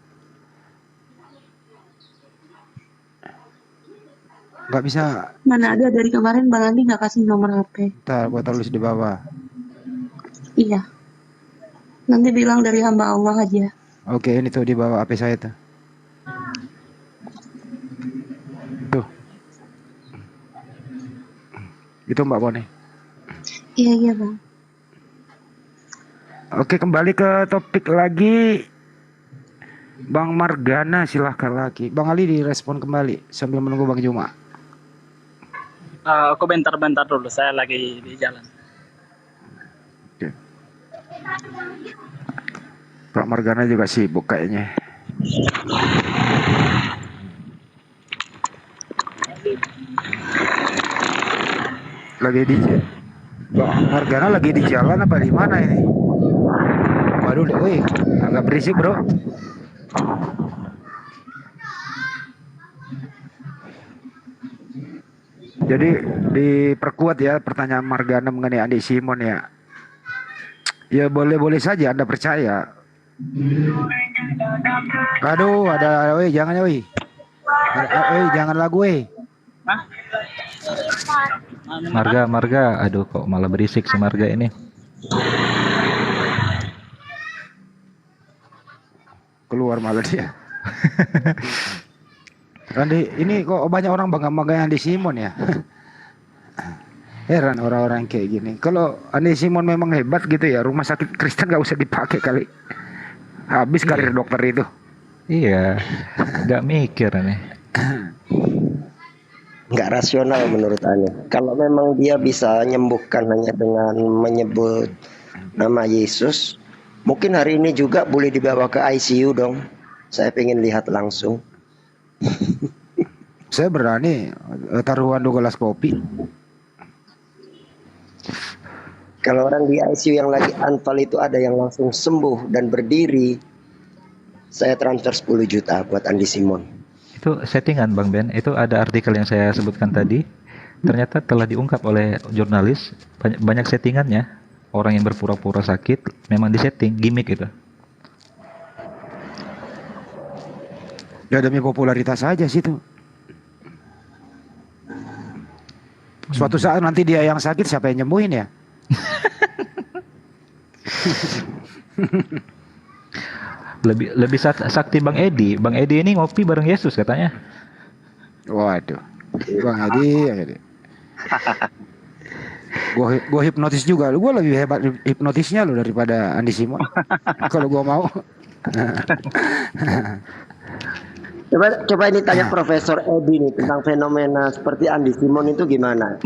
Nggak bisa. Mana ada dari kemarin Bang Andi nggak kasih nomor HP. Ntar gua tulis di bawah. Iya. Nanti bilang dari hamba Allah aja. Oke, ini tuh di bawah HP saya tuh. Tuh. Itu Mbak Bone. Iya iya Bang. Oke, kembali ke topik lagi. Bang Margana silahkan lagi. Bang Ali direspon kembali sambil menunggu Bang Juma. Aku bentar-bentar dulu, saya lagi di jalan. Oke. Pak Margana juga sibuk kayaknya. Lagi di Bang Margana lagi di jalan apa di mana ini? Waduh, woi, agak berisik bro. Jadi diperkuat ya pertanyaan Margana mengenai Andi Simon ya. Ya boleh-boleh saja Anda percaya. Aduh, ada woi, jangan ya woi. Jangan lagu woi. Marga, aduh kok malah berisik si Marga ini. Keluar malah dia. Andi, ini kok banyak orang bangga-bangga Andi Simon ya. Heran orang-orang kayak gini. Kalau Andi Simon memang hebat gitu ya, rumah sakit Kristen gak usah dipakai kali. Habis karir dokter itu. Iya, gak mikir nih. Nggak rasional menurut Anda. Kalau memang dia bisa menyembuhkan hanya dengan menyebut nama Yesus, mungkin hari ini juga boleh dibawa ke ICU dong. Saya pengen lihat langsung. Saya berani taruhan 2 gelas kopi. Kalau orang di ICU yang lagi anfal itu ada yang langsung sembuh dan berdiri, saya transfer 10 juta buat Andi Simon. Itu settingan Bang Ben. Itu ada artikel yang saya sebutkan tadi. ternyata telah diungkap oleh jurnalis, banyak settingannya. Orang yang berpura-pura sakit memang disetting, gimmick itu. Ya demi popularitas aja sih tuh. Suatu saat nanti dia yang sakit, siapa yang nyembuhin ya? Lebih sakti Bang Edi. Bang Edi ini ngopi bareng Yesus katanya. Waduh, Bang Edi. Gua hipnotis juga. Gua lebih hebat hipnotisnya lo daripada Andi Simon. Kalau gua mau. Coba ini tanya Profesor Edi nih tentang fenomena seperti Andi Simon itu gimana?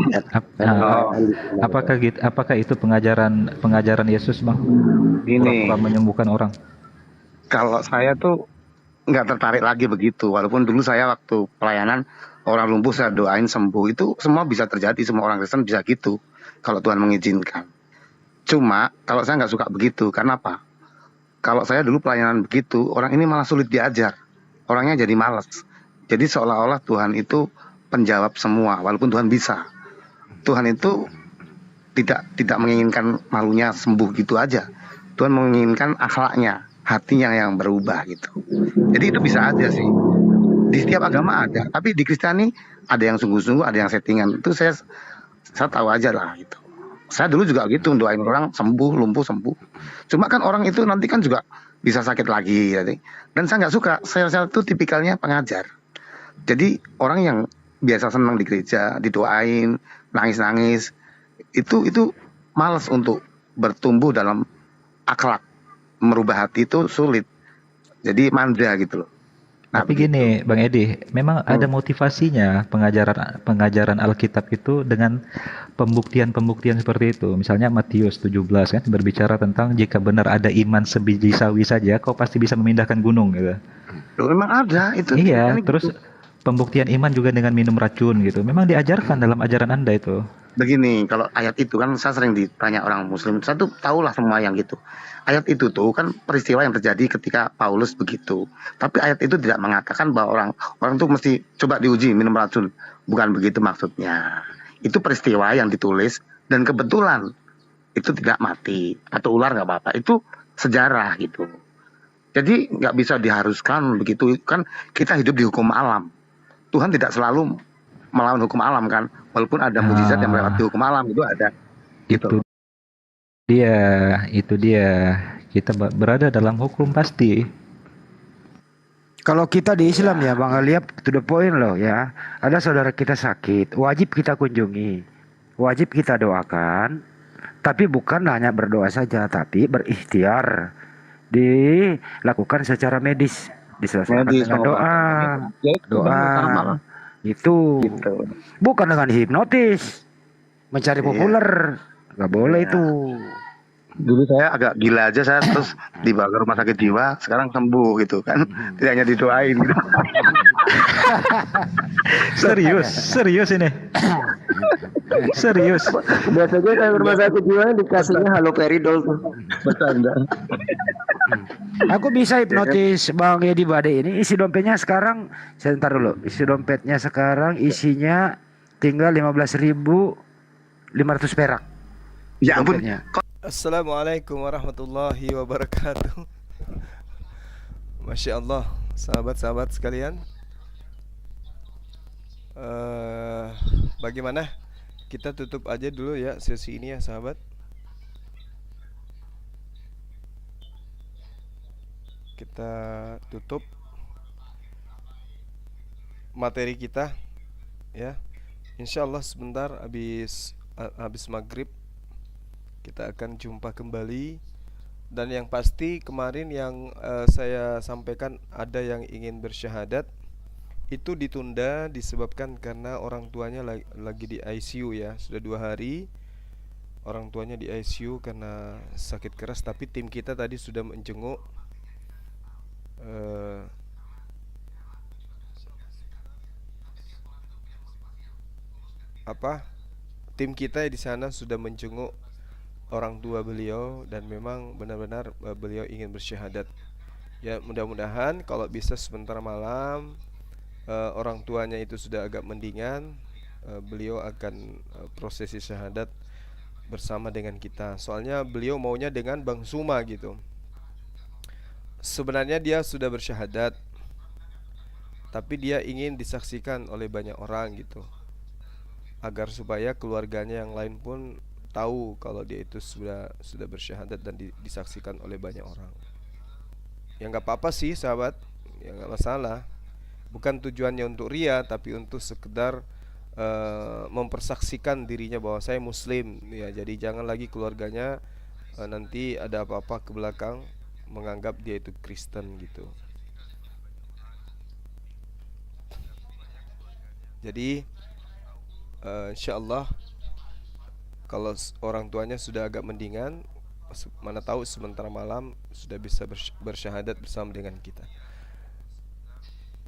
Apakah itu pengajaran Yesus, Bang? Gini, Pura-pura menyembuhkan orang. kalau saya tuh nggak tertarik lagi begitu. Walaupun dulu saya waktu pelayanan orang lumpuh saya doain sembuh, itu semua bisa terjadi, semua orang Kristen bisa gitu kalau Tuhan mengizinkan. Cuma kalau saya nggak suka begitu, karena apa? Kalau saya dulu pelayanan begitu, orang ini malah sulit diajar. Orangnya jadi malas. Jadi seolah-olah Tuhan itu penjawab semua, walaupun Tuhan bisa. Tuhan itu tidak menginginkan malunya sembuh gitu aja. Tuhan menginginkan akhlaknya, hatinya yang berubah gitu. Jadi itu bisa aja sih. Di setiap agama ada, tapi di Kristiani ada yang sungguh-sungguh, ada yang settingan. Itu saya tahu aja lah gitu. Saya dulu juga gitu, doain orang sembuh, lumpuh sembuh. Cuma kan orang itu nanti kan juga bisa sakit lagi. Dan saya nggak suka, saya tuh tipikalnya pengajar. Jadi orang yang biasa senang di gereja, didoain, nangis-nangis, itu malas untuk bertumbuh dalam akhlak. Merubah hati itu sulit. Jadi manja gitu loh. Tapi gini, Bang Edi, memang ada motivasinya pengajaran Alkitab itu dengan pembuktian seperti itu. Misalnya Matius 17 kan berbicara tentang jika benar ada iman sebiji sawi saja, kau pasti bisa memindahkan gunung gitu. Loh, memang ada itu. Iya, terus pembuktian iman juga dengan minum racun gitu. Memang diajarkan dalam ajaran Anda itu. Begini, kalau ayat itu kan saya sering ditanya orang Muslim, saya tuh tahulah semua yang gitu. Ayat itu tuh kan peristiwa yang terjadi ketika Paulus begitu. Tapi ayat itu tidak mengatakan bahwa orang tuh mesti coba diuji minum racun. Bukan begitu maksudnya. Itu peristiwa yang ditulis dan kebetulan itu tidak mati atau ular nggak apa-apa. Itu sejarah gitu. Jadi nggak bisa diharuskan begitu, kan kita hidup di hukum alam. Tuhan tidak selalu melawan hukum alam kan, walaupun ada mujizat yang melewati hukum alam itu ada. Gitu. Itu dia. Kita berada dalam hukum pasti. Kalau kita di Islam ya Bang Aliap, to the point loh ya. Ada saudara kita sakit, wajib kita kunjungi, wajib kita doakan. Tapi bukan hanya berdoa saja, tapi berikhtiar dilakukan secara medis, diselesaikan dengan doa. Itu bukan dengan hipnotis, mencari populer, nggak boleh itu. Dulu saya agak gila aja, saya terus dibawa ke rumah sakit jiwa, sekarang sembuh gitu kan, tidak hanya didoain gitu. serius ini. Serius. Biasanya saya rumah sakit jiwa dikasihnya haloperidol tuh. Bercanda. Aku bisa hipnotis Bang Edi Bade ini. Isi dompetnya sekarang, sebentar dulu. Isi dompetnya sekarang isinya tinggal 15.500 perak. Ya ampun. Assalamualaikum warahmatullahi wabarakatuh. Masya Allah, sahabat-sahabat sekalian. Bagaimana? Kita tutup aja dulu ya sesi ini ya sahabat. Kita tutup materi kita ya. Insya Allah sebentar habis maghrib kita akan jumpa kembali. Dan yang pasti kemarin yang saya sampaikan ada yang ingin bersyahadat, itu ditunda disebabkan karena orang tuanya lagi di ICU ya. Sudah 2 hari orang tuanya di ICU karena sakit keras. Tapi tim kita tadi sudah menjenguk tim kita di sana sudah menjenguk orang tua beliau dan memang benar-benar beliau ingin bersyahadat. Ya mudah-mudahan kalau bisa sebentar malam orang tuanya itu sudah agak mendingan, beliau akan prosesi syahadat bersama dengan kita. Soalnya beliau maunya dengan Bang Suma gitu. Sebenarnya dia sudah bersyahadat, tapi dia ingin disaksikan oleh banyak orang gitu, agar supaya keluarganya yang lain pun tahu kalau dia itu sudah bersyahadat dan disaksikan oleh banyak orang. Ya nggak apa-apa sih sahabat, ya nggak masalah. Bukan tujuannya untuk ria, tapi untuk sekedar mempersaksikan dirinya bahwa saya muslim ya. Jadi jangan lagi keluarganya nanti ada apa-apa ke belakang menganggap dia itu Kristen gitu. Jadi insyaallah kalau orang tuanya sudah agak mendingan, mana tahu sementara malam sudah bisa bersyahadat bersama dengan kita.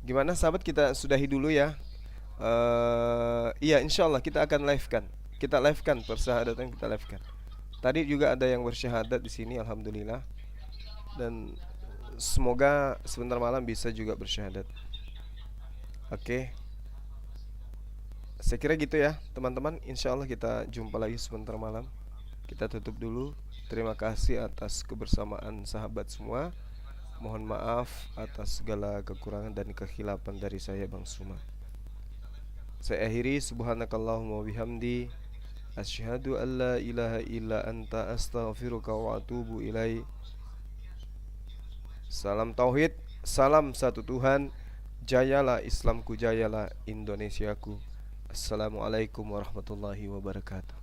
Gimana sahabat, kita sudahi dulu ya. Iya, insyaallah kita akan live-kan. Kita live-kan persyahadatan, kita live-kan. Tadi juga ada yang bersyahadat di sini, alhamdulillah. Dan semoga sebentar malam bisa juga bersyahadat. Oke. Saya kira gitu ya teman-teman. Insya Allah kita jumpa lagi sebentar malam. Kita tutup dulu. Terima kasih atas kebersamaan sahabat semua. Mohon maaf atas segala kekurangan dan kekhilafan dari saya Bang Suma. Saya akhiri, subhanakallahumma bihamdi, asyhadu an la ilaha illa anta, astaghfiruka wa atubu ilai. Salam tauhid, salam satu Tuhan. Jayalah Islamku, jayalah Indonesiaku. Assalamualaikum warahmatullahi wabarakatuh.